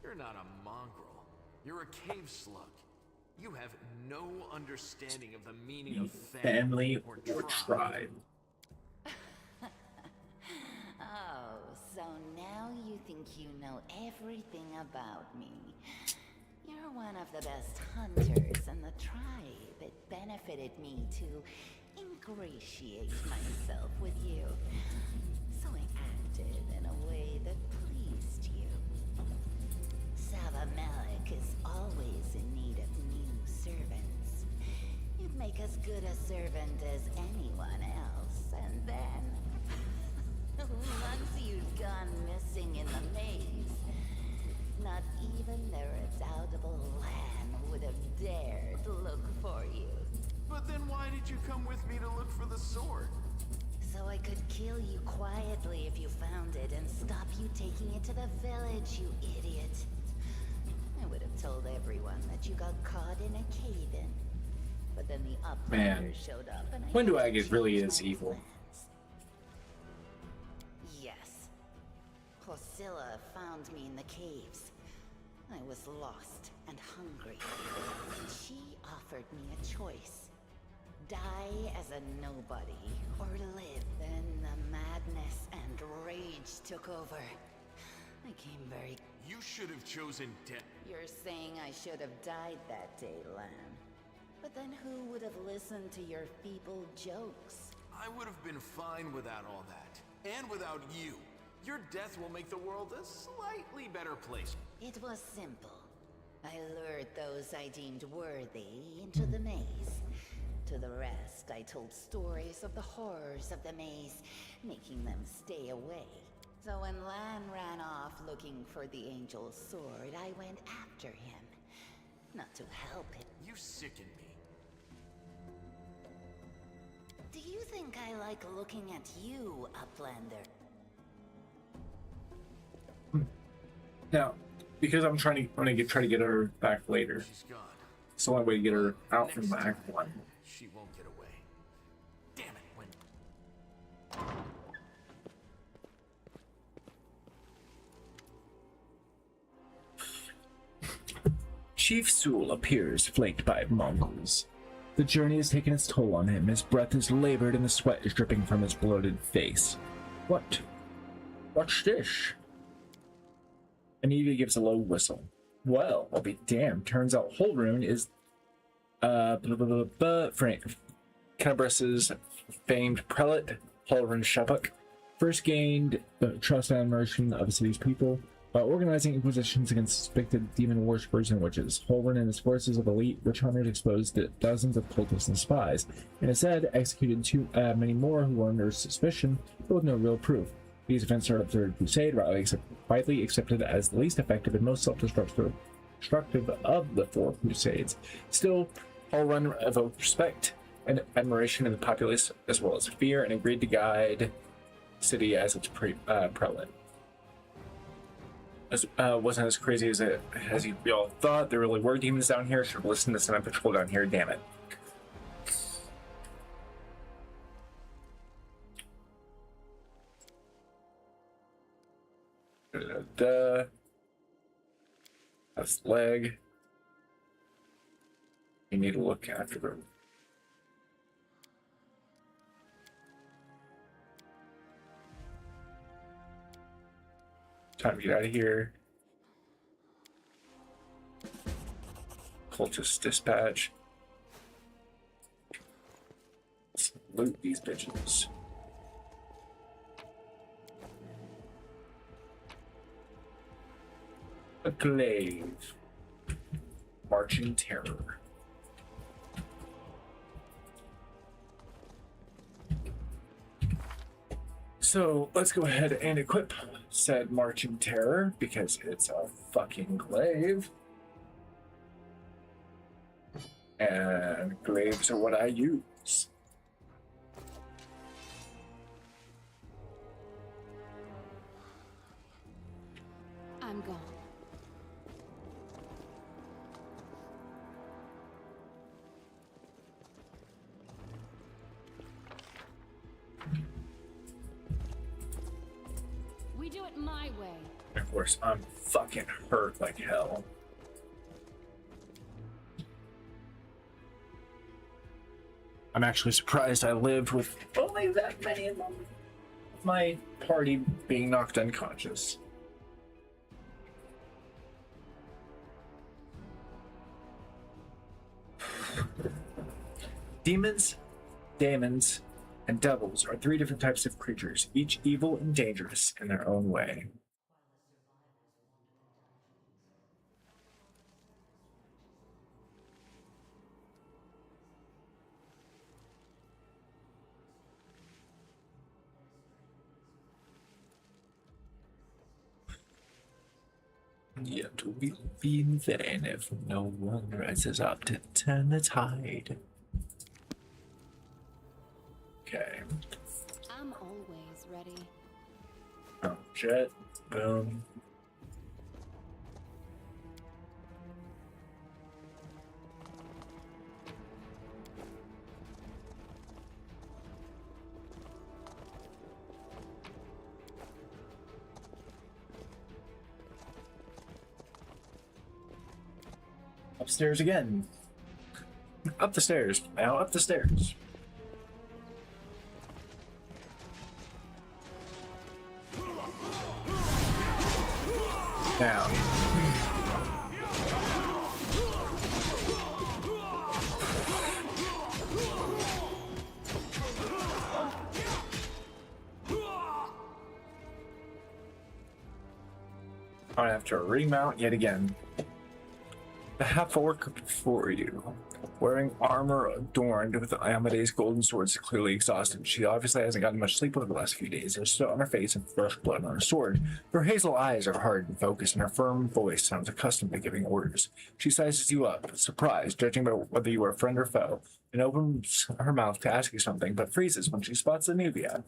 You're not a mongrel. You're a cave slug. You have no understanding of the meaning of family or tribe. Oh, so now you think you know everything about me. You're one of the best hunters in the tribe. It benefited me to ingratiate myself with you. So I acted in a way that pleased you. Savamelek is always in need of new servants. You'd make as good a servant as anyone else, and then once you'd gone missing in the maze, not even the redoubtable Lan would have dared look for you. But then why did you come with me to look for the sword? So I could kill you quietly if you found it and stop you taking it to the village, you idiot. I would have told everyone that you got caught in a cave-in. But then the Uplanders showed up and when do I get really is evil? Yes. Placilla found me in the caves. I was lost and hungry. And she offered me a choice. Die as a nobody, or live. Then the madness and rage took over. I came very... You should have chosen death. You're saying I should have died that day, Lan. But then who would have listened to your feeble jokes? I would have been fine without all that. And without you. Your death will make the world a slightly better place. It was simple. I lured those I deemed worthy into the maze. To the rest, I told stories of the horrors of the maze, making them stay away. So when Lan ran off looking for the Angel's sword, I went after him. Not to help him. You sicken me. Do you think I like looking at you, Uplander? Now, because I'm trying to try to get her back later. She's gone. It's the only way to get her out from Act 1. She won't get away. Damn it, when... Chief Sewell appears flanked by Mongols. The journey has taken its toll on him. His breath is labored and the sweat is dripping from his bloated face. What? What's this? Anivia gives a low whistle. Well, I'll be damned. Turns out Holrun is Kennebrus's famed prelate, Holrun Shepuk, first gained the trust and admiration of the city's people by organizing inquisitions against suspected demon worshippers and witches. Holrun and his forces of elite witch hunters exposed dozens of cultists and spies, and instead executed too many more who were under suspicion, but with no real proof. These events started the Third Crusade, widely accepted as the least effective and most self-destructive of the four Crusades. Still, Holrun evoked respect and admiration in the populace, as well as fear, and agreed to guide the city as its prelate. Wasn't as crazy as we all thought. There really were demons down here. Should have listened to Senate Patrol down here. Damn it. That's the leg. You need to look after them. Time to get out of here. Cultist dispatch. Let's loot these bitches. A glaive. Marching terror. So let's go ahead and equip said marching terror because it's a fucking glaive. And glaives are what I use. I'm gone. We do it my way. And of course, I'm fucking hurt like hell. I'm actually surprised I lived with only that many of them. My party being knocked unconscious. Demons, daemons, and devils are 3 different types of creatures, each evil and dangerous in their own way. Yet we'll be in vain if no one rises up to turn the tide. Okay. I'm always ready. Oh, jet, boom. Upstairs again. Up the stairs. Now up the stairs. Down. I have to remount yet again. The half-orc before you, wearing armor adorned with Amadeus' golden swords, is clearly exhausted. She obviously hasn't gotten much sleep over the last few days. There's sweat on her face and fresh blood on her sword. Her hazel eyes are hard and focused, and her firm voice sounds accustomed to giving orders. She sizes you up, surprised, judging by whether you are friend or foe, and opens her mouth to ask you something, but freezes when she spots Anuvia.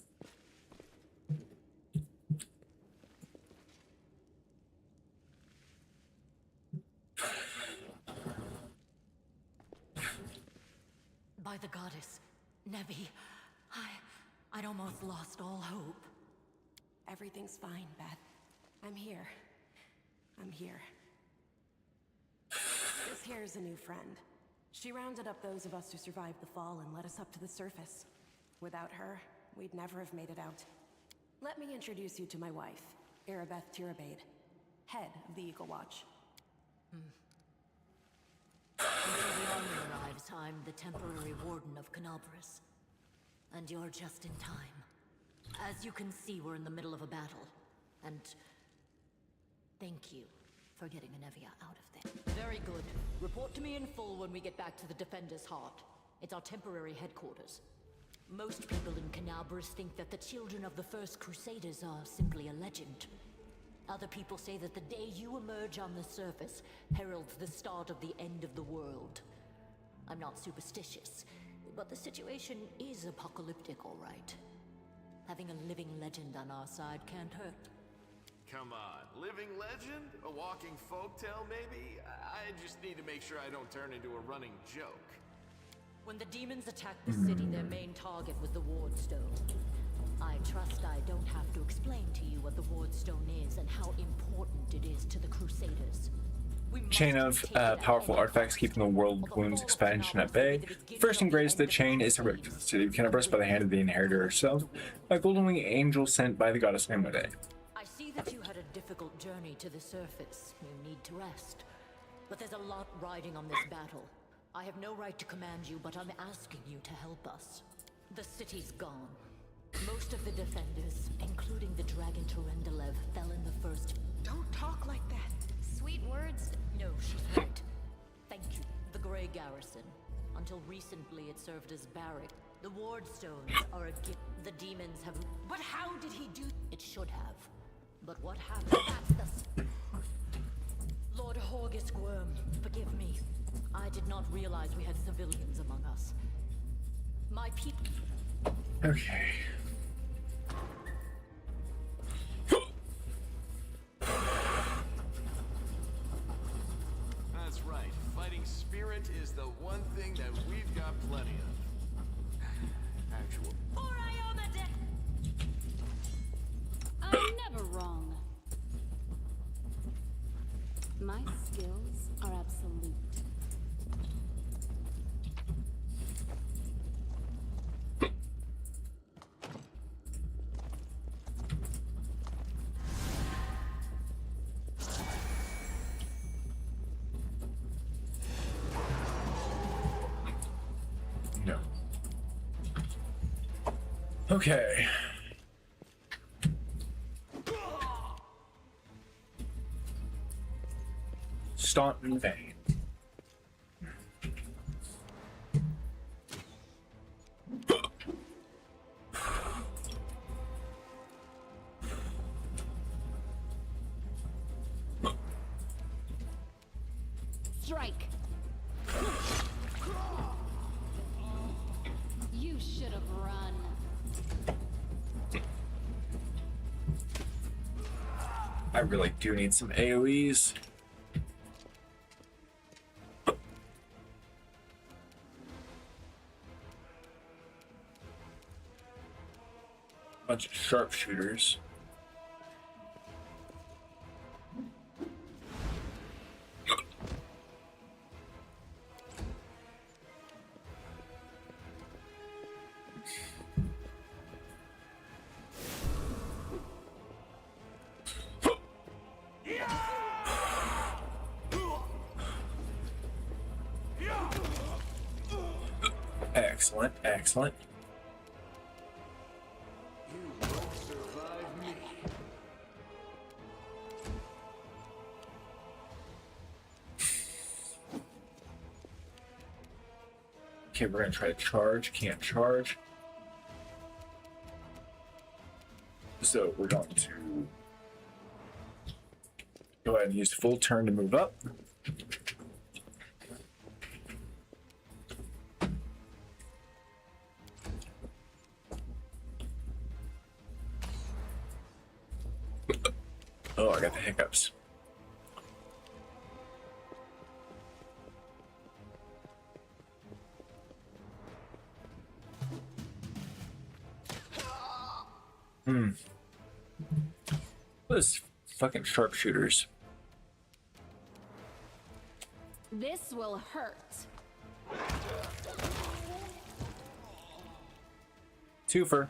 By the goddess, Nevi, I'd almost lost all hope. Everything's fine, Beth. I'm here. I'm here. This here's a new friend. She rounded up those of us who survived the fall and led us up to the surface. Without her, we'd never have made it out. Let me introduce you to my wife, Arabeth Tirabade, head of the Eagle Watch. Until the army arrives, I'm the temporary warden of Canalbris. And you're just in time. As you can see, we're in the middle of a battle. And thank you for getting Anevia out of there. Very good. Report to me in full when we get back to the Defender's Heart. It's our temporary headquarters. Most people in Canalbris think that the children of the First Crusaders are simply a legend. Other people say that the day you emerge on the surface heralds the start of the end of the world. I'm not superstitious, but the situation is apocalyptic, all right. Having a living legend on our side can't hurt. Come on, living legend? A walking folktale, maybe? I just need to make sure I don't turn into a running joke. When the demons attacked the city, their main target was the Wardstone. I trust I don't have to explain to you what the Wardstone is and how important it is to the Crusaders. Chain of powerful artifacts keeping the World Wounds expansion at bay. First engraved the chain is a relic to the city of Canalbris by the hand of the inheritor herself, a golden wing angel sent by the goddess Amode. I see that you had a difficult journey to the surface. You need to rest. But there's a lot riding on this battle. I have no right to command you, but I'm asking you to help us. The city's gone. Most of the defenders, including the Dragon Terendelev, fell in the first... Don't talk like that. Sweet words. No, she's right. Thank you. The Grey Garrison. Until recently, it served as barrack. The Ward Stones are a gift. The demons have... But how did he do... It should have. But what happened? That's the... Lord Horgus Worm, forgive me. I did not realize we had civilians among us. My people... Okay. That's right. Fighting spirit is the one thing that we've got plenty of. Actual. I'm never wrong. My skills are absolute. No. Okay. Staunton Vein. Strike. You should have run. I really do need some AoEs. Bunch of sharpshooters. Excellent, excellent. Okay, we're gonna try to charge. Can't charge. So we're going to go ahead and use full turn to move up. Oh, I got the hiccups. Those fucking sharpshooters. This will hurt. Twofer.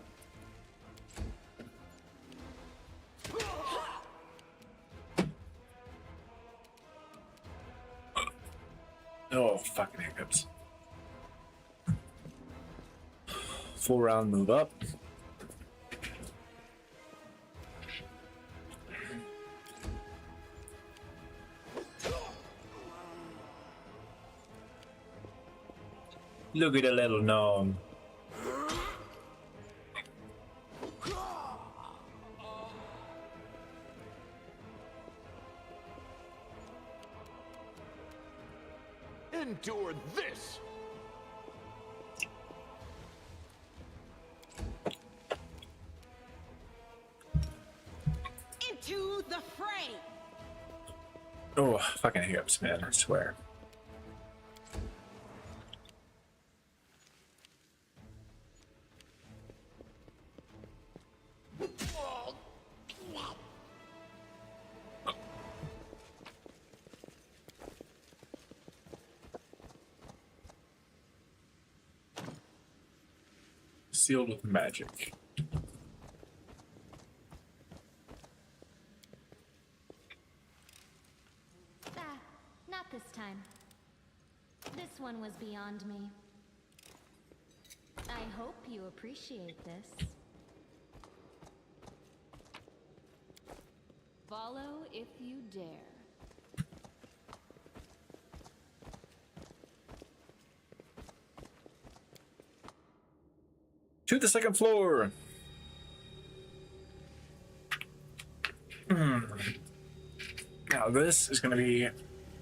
Oh, fucking hiccups. Full round move up. Look at the little gnome. Endure this! Into the fray! Oh, fucking hiccups, man, I swear. Sealed with magic. Not this time. This one was beyond me. I hope you appreciate this. Follow if you dare. To the second floor. Now this is going to be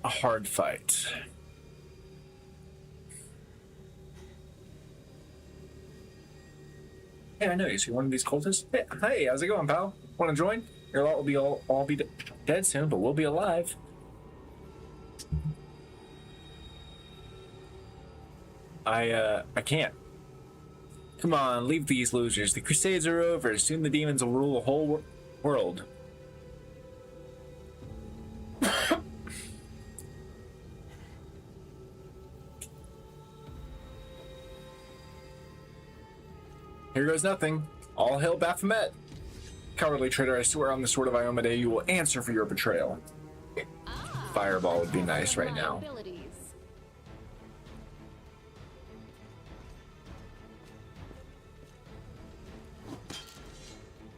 a hard fight. Hey, I know you. See one of these cultists? Hey, how's it going, pal? Want to join? Your lot will be all be dead soon, but we'll be alive. I can't. Come on, leave these losers. The Crusades are over. Soon the demons will rule the whole world. Here goes nothing. All hail Baphomet. Cowardly traitor, I swear on the sword of Iomade, you will answer for your betrayal. Fireball would be nice right now.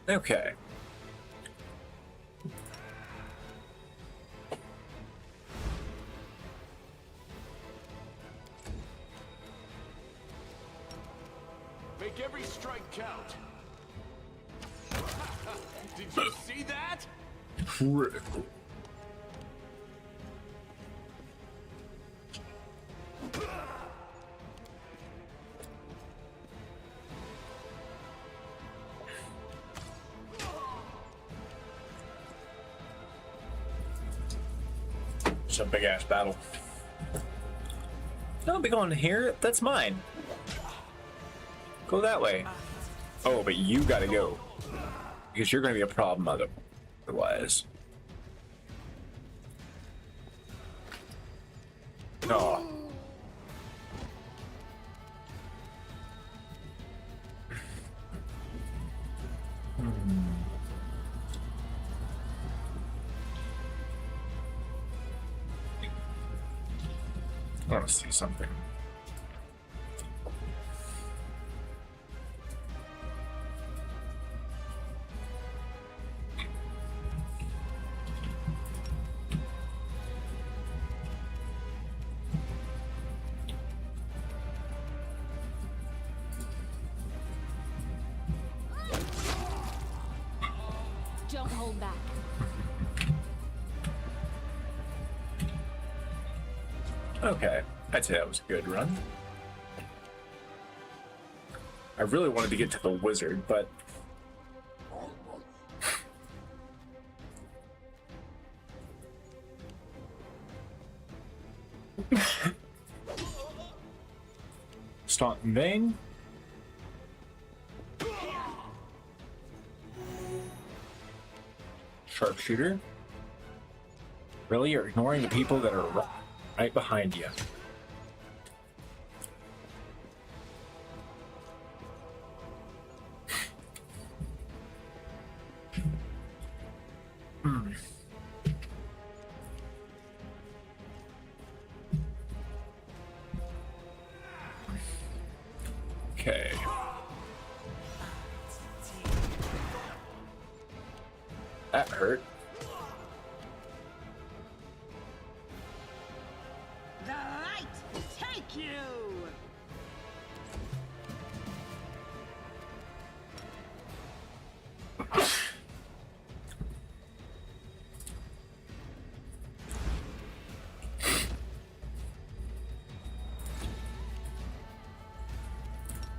Okay. Make every strike count. Did you see that? Critical. It's a big ass battle. Don't be going here. That's mine. Go that way. Oh, but you gotta go. Because you're gonna be a problem otherwise. Oh. I want to see something. Don't hold back. Okay, I'd say that was a good run. I really wanted to get to the wizard, but Staunt in vain. Sharpshooter. Really, you're ignoring the people that are right behind you. Okay. That hurt. The light take you!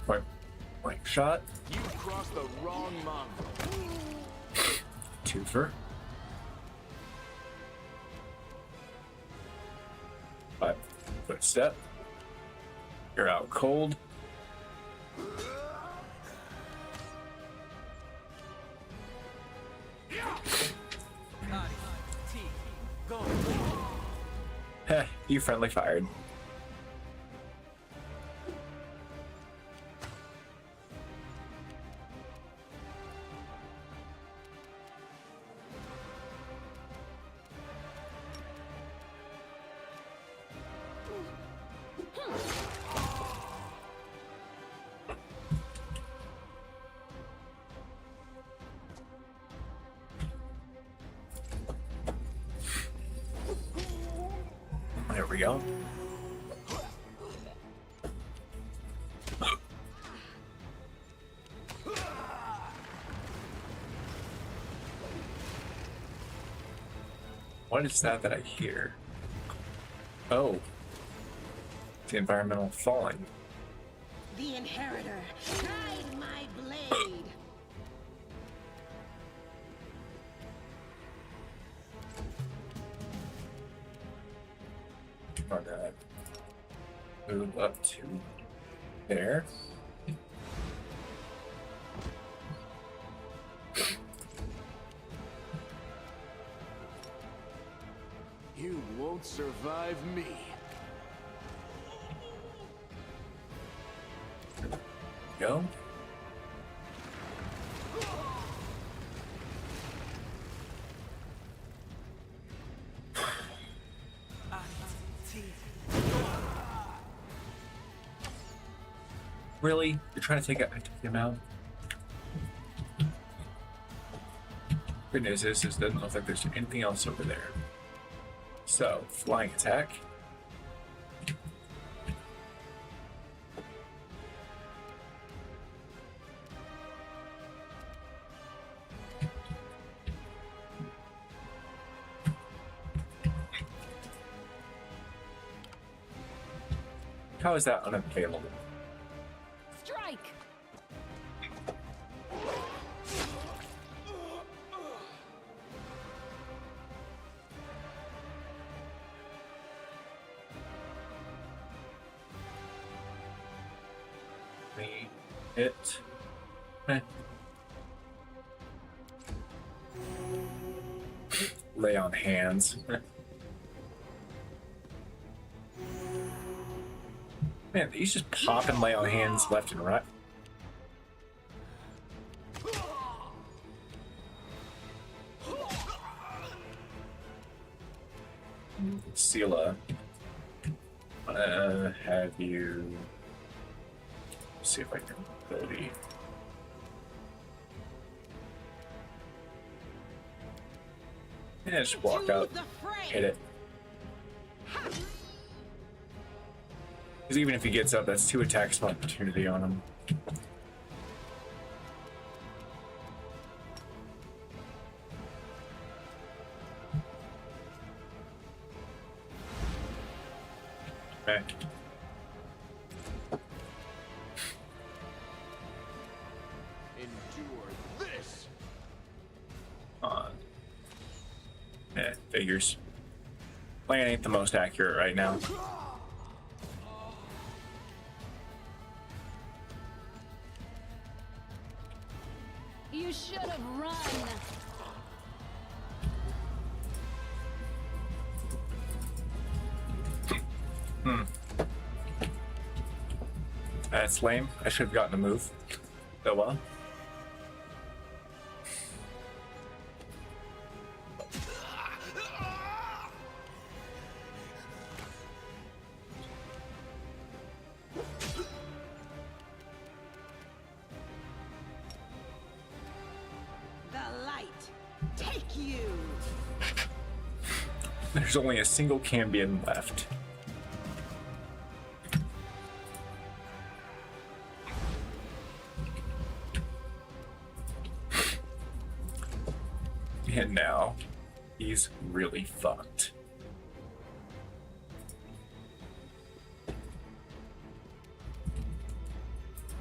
Point shot. You crossed the wrong mongrel. Twofer. 5-foot step. You're out cold. Heh, you friendly fired. we go. What is that I hear? Oh. The environmental falling. The Inheritor, guide my blade. Gonna move up to there. You won't survive me. Go. Really? You're trying to take him out? Good news is, it doesn't look like there's anything else over there. So, flying attack. How is that unavailable? Strike! Me hit. Lay on hands. Man, these just pop and lay on hands left and right. Sela, have you see if I can ability. Yeah, just walk up, hit it. Because even if he gets up, that's 2 attacks of opportunity on him. Okay. Endure this. Figures. Plan ain't the most accurate right now. You should have run. That's lame. I should have gotten a move. Oh well. The light, take you. There's only a single Cambion left. And now, he's really fucked.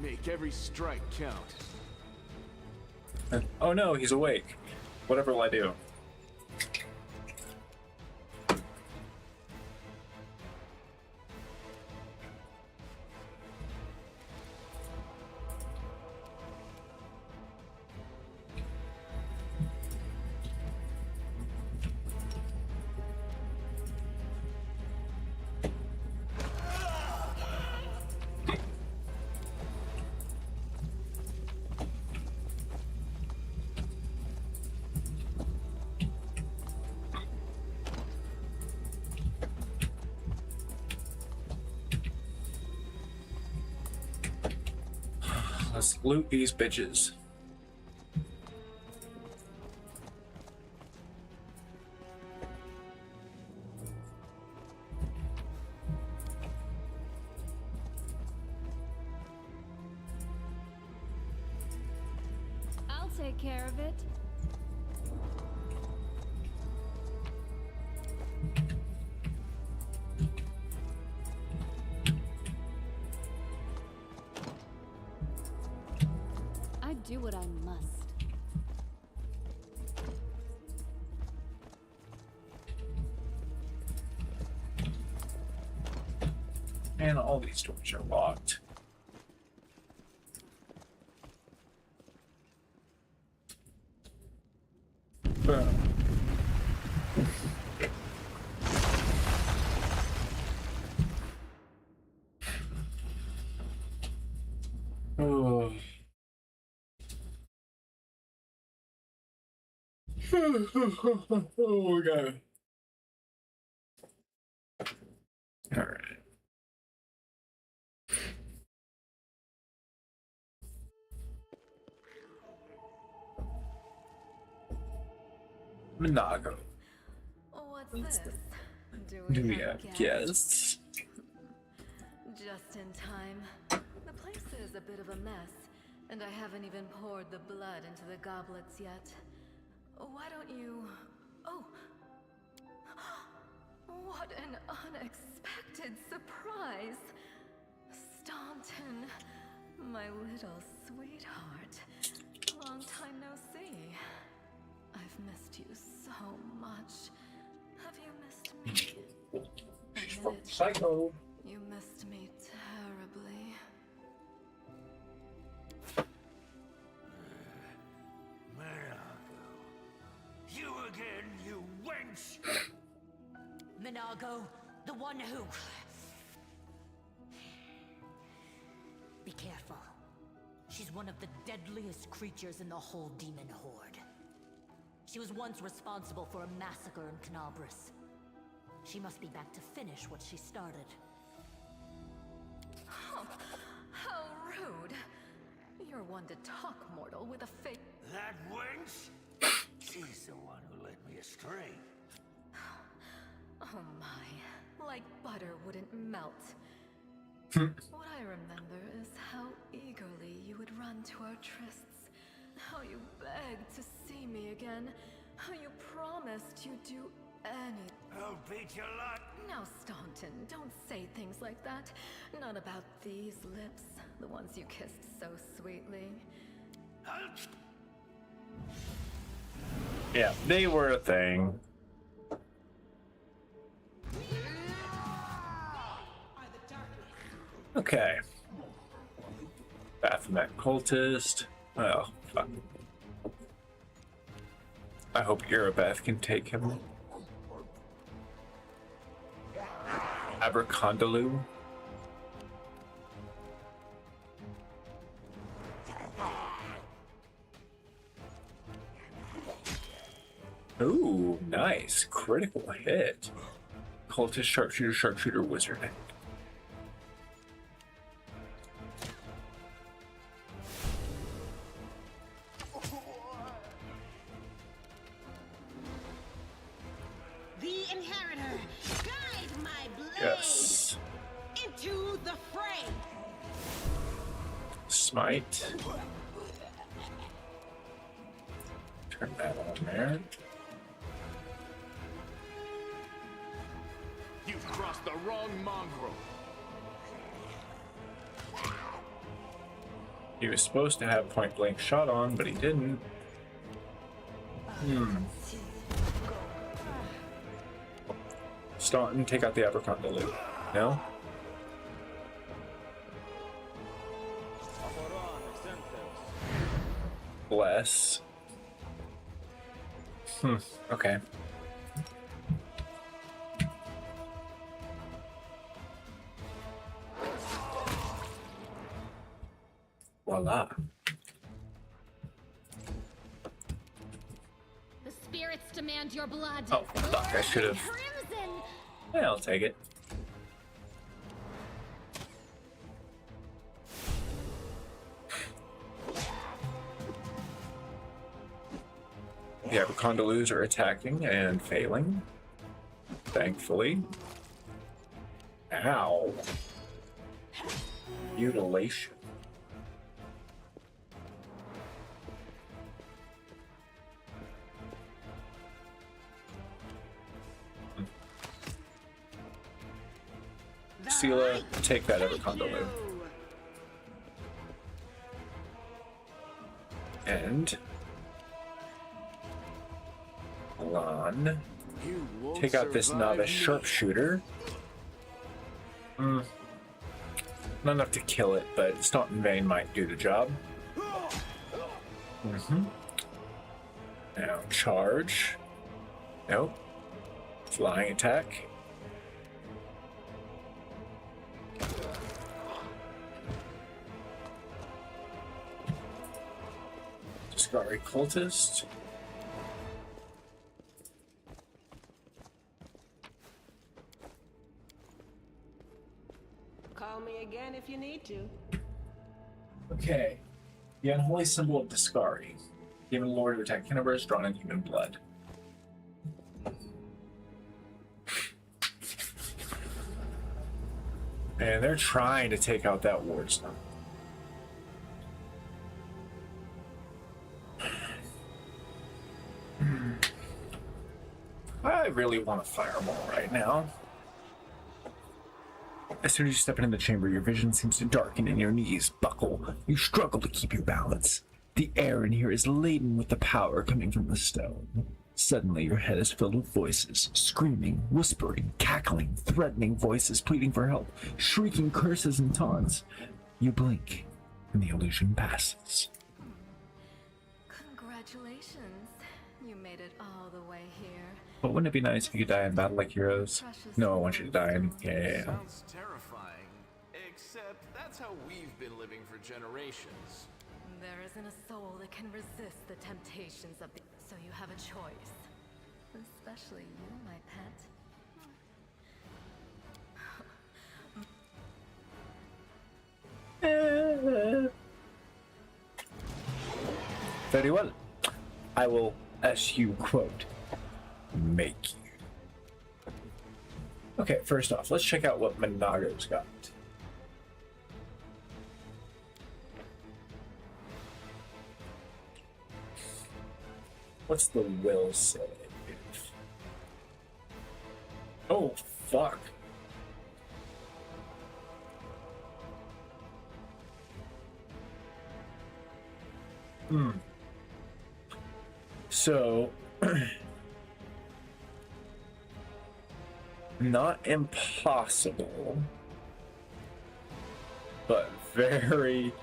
Make every strike count. Oh no, he's awake. Whatever will I do? Let's loot these bitches. take care of it? I do what I must. And all these doors are locked. Boom. Oh. Oh my god. All right. Minago. What's this? Do we have guests? Just in time. The place is a bit of a mess, and I haven't even poured the blood into the goblets yet. Why don't you... Oh! What an unexpected surprise! Staunton, my little sweetheart. Long time no see. I've missed you so much. Have you missed me? She's from Psycho. You missed me terribly. You again, you wench! Minago, the one who... Be careful. She's one of the deadliest creatures in the whole demon horde. She was once responsible for a massacre in Canabras. She must be back to finish what she started. Oh, how rude. You're one to talk, mortal, with a fake... That wench? She's the one who led me astray. Oh my, like butter wouldn't melt. What I remember is how eagerly you would run to our trysts, how you begged to see me again, how you promised you'd do anything. I'll beat your lot. Now, Staunton, don't say things like that. Not about these lips, the ones you kissed so sweetly. Yeah, they were a thing. Okay. Baphomet cultist. Oh, fuck. I hope Erebeth can take him. Abercondalu. Ooh, nice. Critical hit. Cultist, sharpshooter, sharpshooter, wizard. The inheritor, guide my blade Yes. into the fray. Smite. Turn that on there. You've crossed the wrong mongrel. He was supposed to have point blank shot on, but he didn't. Staunton, take out the Abercondalu. No? Bless. Okay. Voila. The spirits demand your blood. Oh, fuck, I should have. Crimson! Yeah, I'll take it. The Abercondalus are attacking and failing. Thankfully. Ow. Mutilation. Sela, take that Everconda. And Lan, take out this novice sharpshooter. Not enough to kill it, but Stomp in Vain might do the job. Now charge. Nope. Flying attack. Discovery cultist. Call me again if you need to. Okay. The unholy symbol of Discari. Given Lord to attack universe drawn in human blood. And they're trying to take out that ward stone. I really want a fireball right now. As soon as you step into the chamber, your vision seems to darken and your knees buckle. You struggle to keep your balance. The air in here is laden with the power coming from the stone. Suddenly, your head is filled with voices, screaming, whispering, cackling, threatening voices pleading for help, shrieking curses and taunts. You blink, and the illusion passes. Congratulations. You made it all the way here. But wouldn't it be nice if you could die in battle like heroes? No, I want you to die in... Yeah. Sounds terrifying, except that's how we've been living for generations. There isn't a soul that can resist the temptations of the... So you have a choice. Especially you, my pet. Very well. I will, as you quote, make you. Okay, first off, let's check out what Minago's got. What's the will save? Oh, fuck. So, not impossible, but very,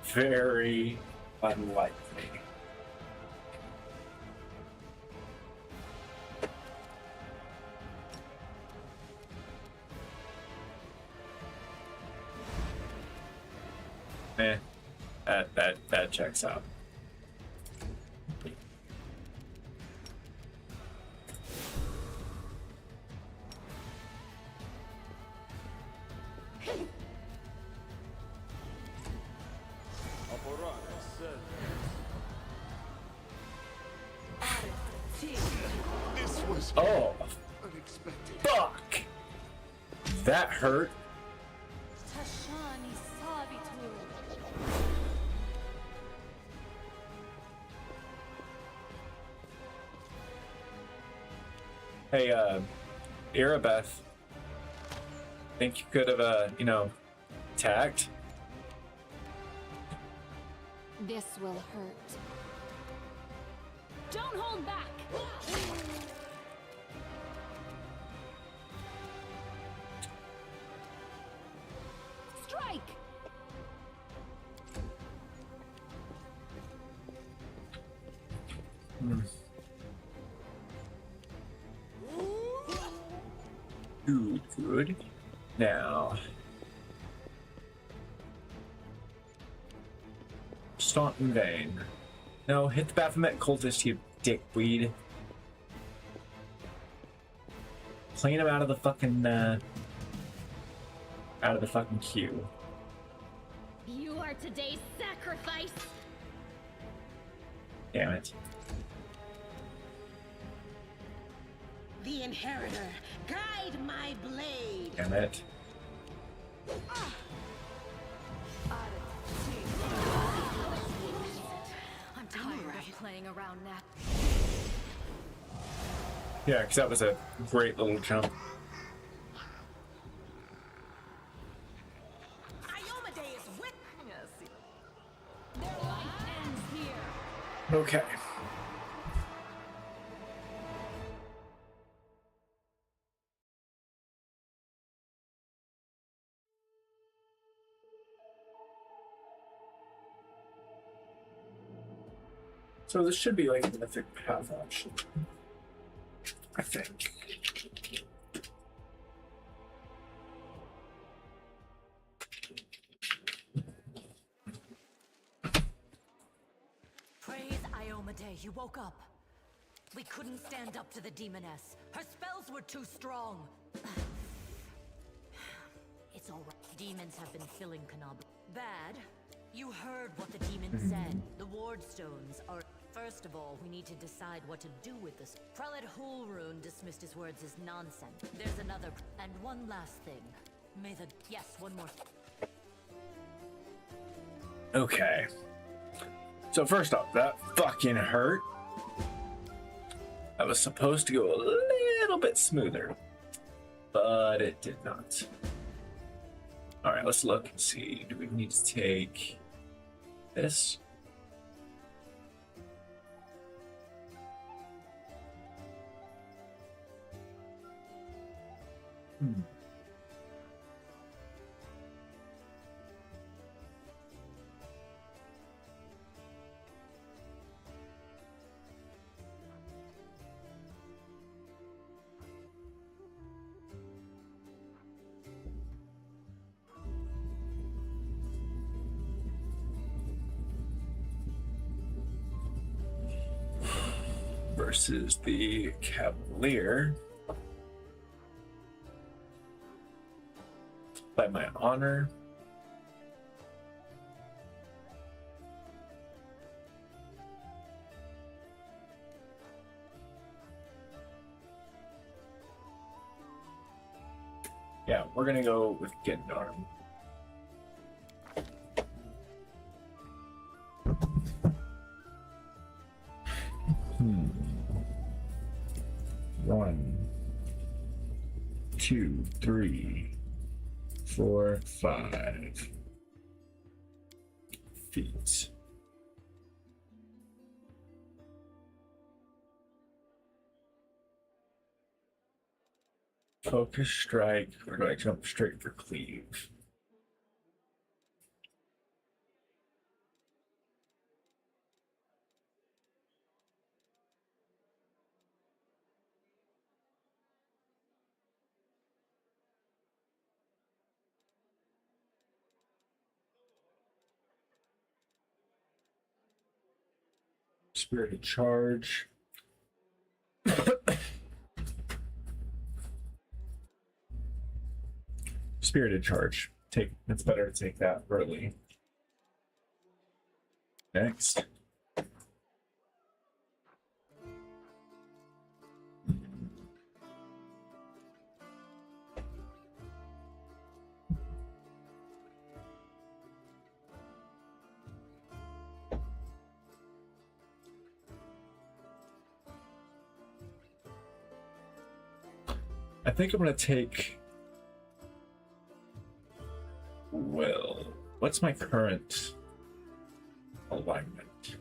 very unlikely. That checks out. This was unexpected. Fuck! That hurt. Hey, Irabeth. Think you could have, attacked? This will hurt. Don't hold back! Strike! Good. Now, Stomp in Vain. No, hit the Baphomet cultist, you dickweed. Clean him out of the fucking queue. You are today's sacrifice! Damn it. The Inheritor, guide my blade. Damn it. I'm tired of playing around now. Yeah, because that was a great little jump. Okay. So this should be like a mythic path option, I think. Praise Iomade, you woke up. We couldn't stand up to the demoness. Her spells were too strong. It's all right. Demons have been filling Canobra. Bad. You heard what the demon said. The ward stones are... First of all, we need to decide what to do with this. Prelate Hulrune dismissed his words as nonsense. There's another... And one last thing. May the... Yes, one more. Okay. So first off, that fucking hurt. That was supposed to go a little bit smoother, but it did not. All right, let's look and see. Do we need to take this? Versus the Cavalier. By my honor. Yeah, we're gonna go with Gendarm. One, 2, 3, 4, 5 feet. Focus strike, or do I jump straight for cleave? Spirited charge. Spirited charge. It's better to take that early. Next. I think I'm gonna take. Well, what's my current alignment?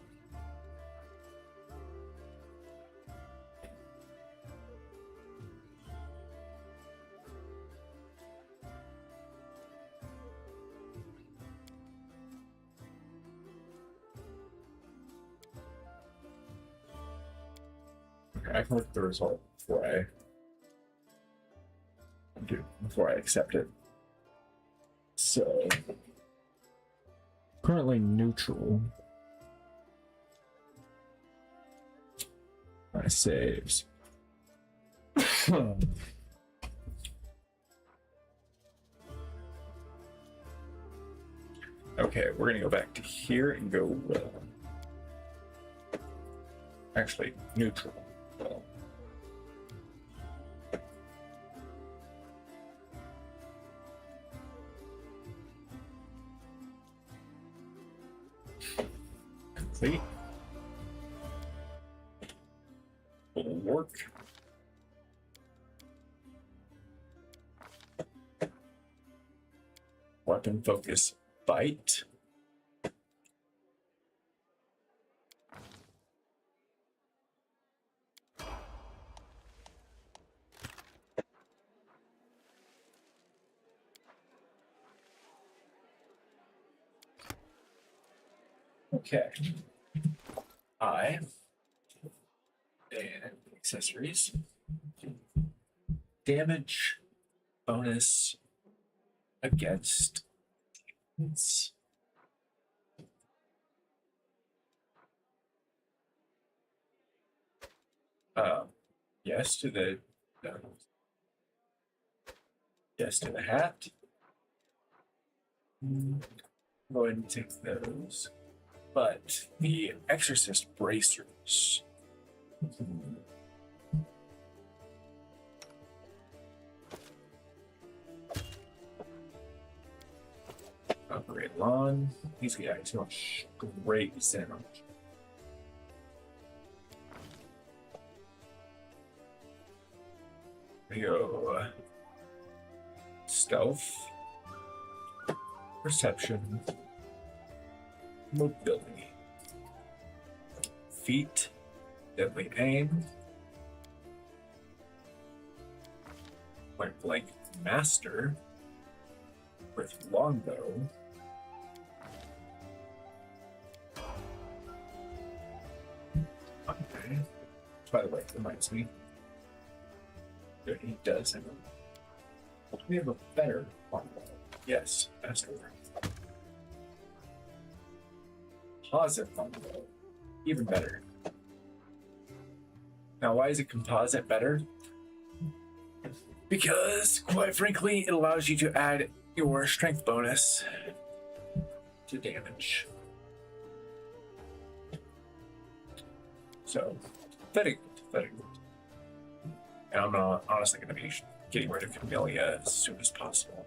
Okay, I can look at the result before I accept it. So currently neutral. My saves. Okay, we're gonna go back to here and go actually neutral. Well. Complete. Will work. Weapon focus bite. Okay. And accessories. Damage bonus against demons. Yes to the yes to the hat. Go ahead and take those. But the exorcist bracers. Upgrade Lon. He's got too much great damage. We go stealth, perception, mobility, feet, deadly aim, point blank master with longbow. Okay. By the way, it reminds me. He does have a. We have a better longbow. Yes, master. Composite longbow. Even better. Now, why is a composite better? Because, quite frankly, it allows you to add your strength bonus to damage. So, very good, very good. And I'm honestly going to be getting rid of Camellia as soon as possible.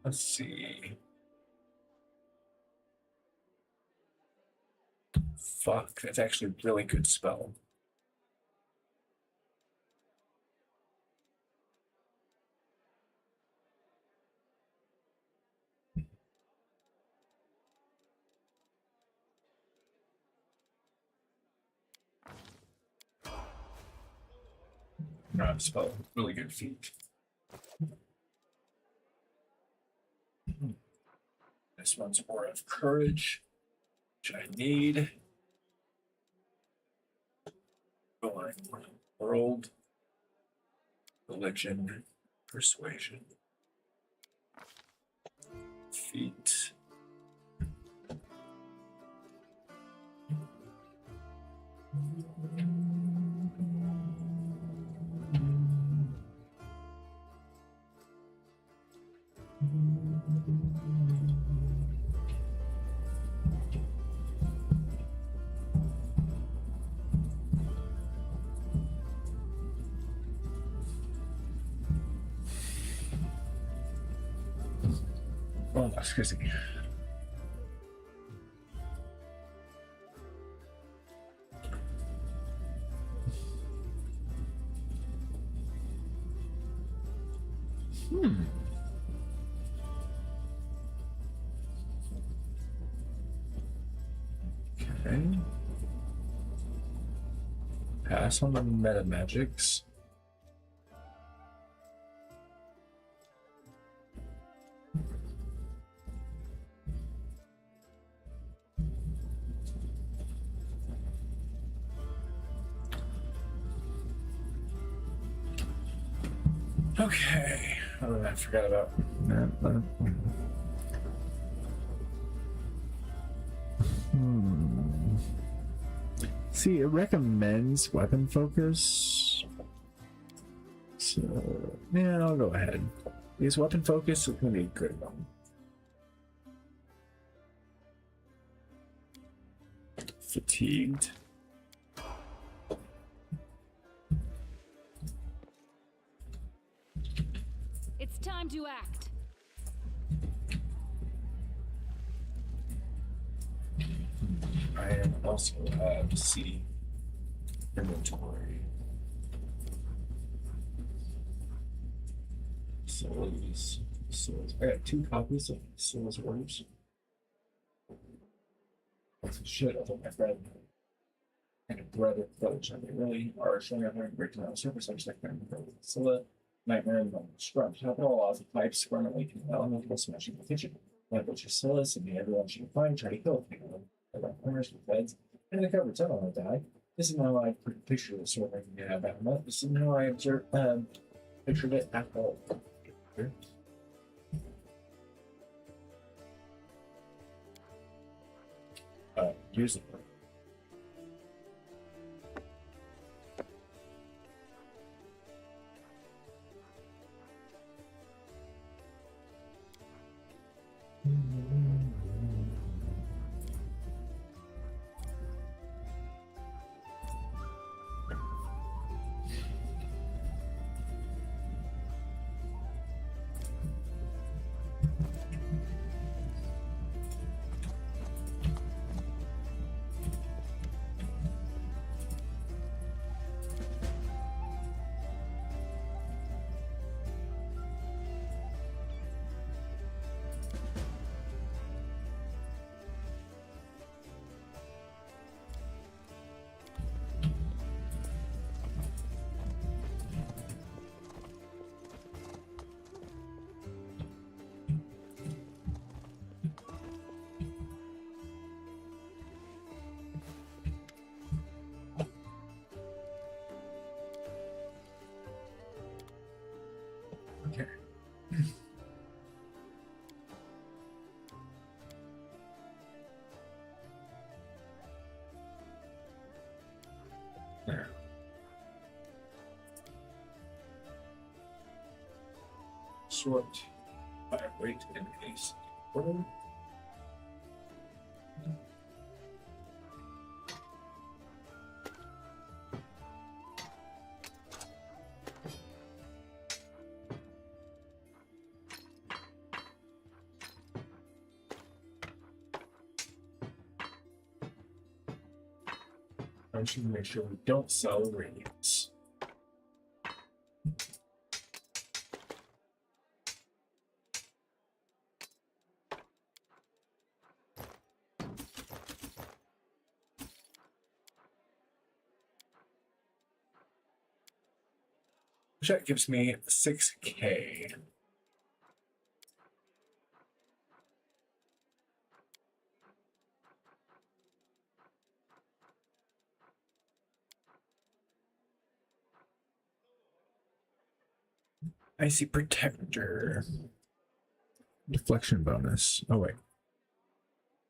Let's see. Fuck, that's actually a really good spell. Not spell, really good feat. This one's more of courage, which I need. World, religion, persuasion, feat. Oh, that's crazy. Okay. Pass on the meta magics. Okay. Oh, I forgot about that. See, it recommends weapon focus. So, yeah, I'll go ahead. Because weapon focus is going to be a good one. Fatigued. It's time to act. I also have CD inventory. Souls. I got 2 copies of Souls Orders. That's shit. I thought my friend and a brother village. They really are showing up and breaking down the surface. I just like them. Scylla, Nightmare, and Scrub. Top it all off with pipes, squirming away from the element, and smashing the kitchen. Like what you Scylla, and everyone should find, try to kill them. Around corners with beds, and the cupboards. I don't want to die. This is how I picture the sort of thing about a month. This is how I observe, pictured it at all. Here. Use it. Okay. There. Sort by weight and pace. Order. I should make sure we don't sell radiance. That gives me 6K. Icy Protector. Deflection bonus. Oh, wait.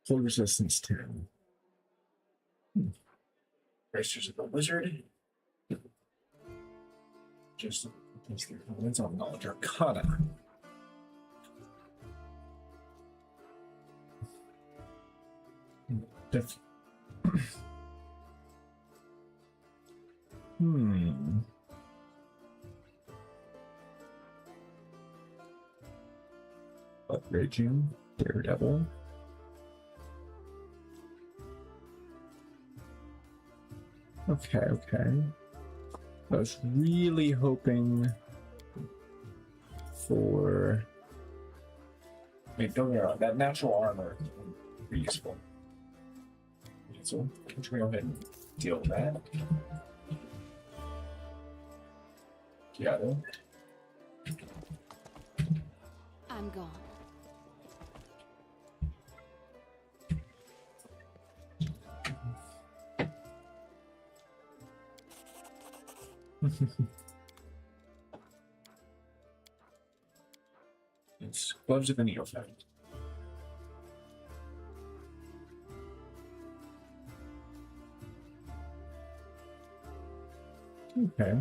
Full resistance 10. Racers of the Wizard. Just place their comments on Knowledge Arcana. Raging Daredevil. Okay. I was really hoping for. I mean, don't get me wrong, that natural armor would be useful. So, I'm just gonna go ahead and deal with that. Yeah. I'm gone. It's gloves of any effect. Okay.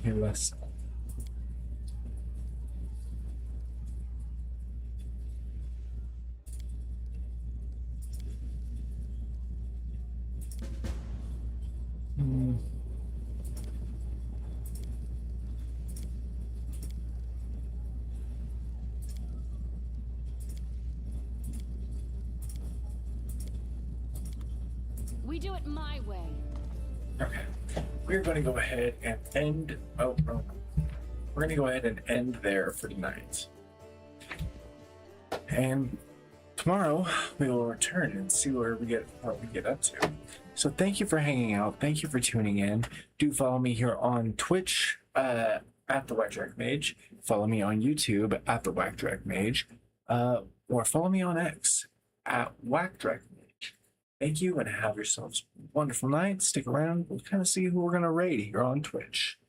kill us. We do it my way. Okay. We're going to go ahead and end. Oh, no. We're going to go ahead and end there for tonight. And tomorrow we will return and see what we get up to. So thank you for hanging out. Thank you for tuning in. Do follow me here on Twitch at Thewhackdracmage. Follow me on YouTube at Thewhackdracmage. Or follow me on X at Whackdracmage. Thank you and have yourselves a wonderful night. Stick around. We'll kind of see who we're going to raid here on Twitch.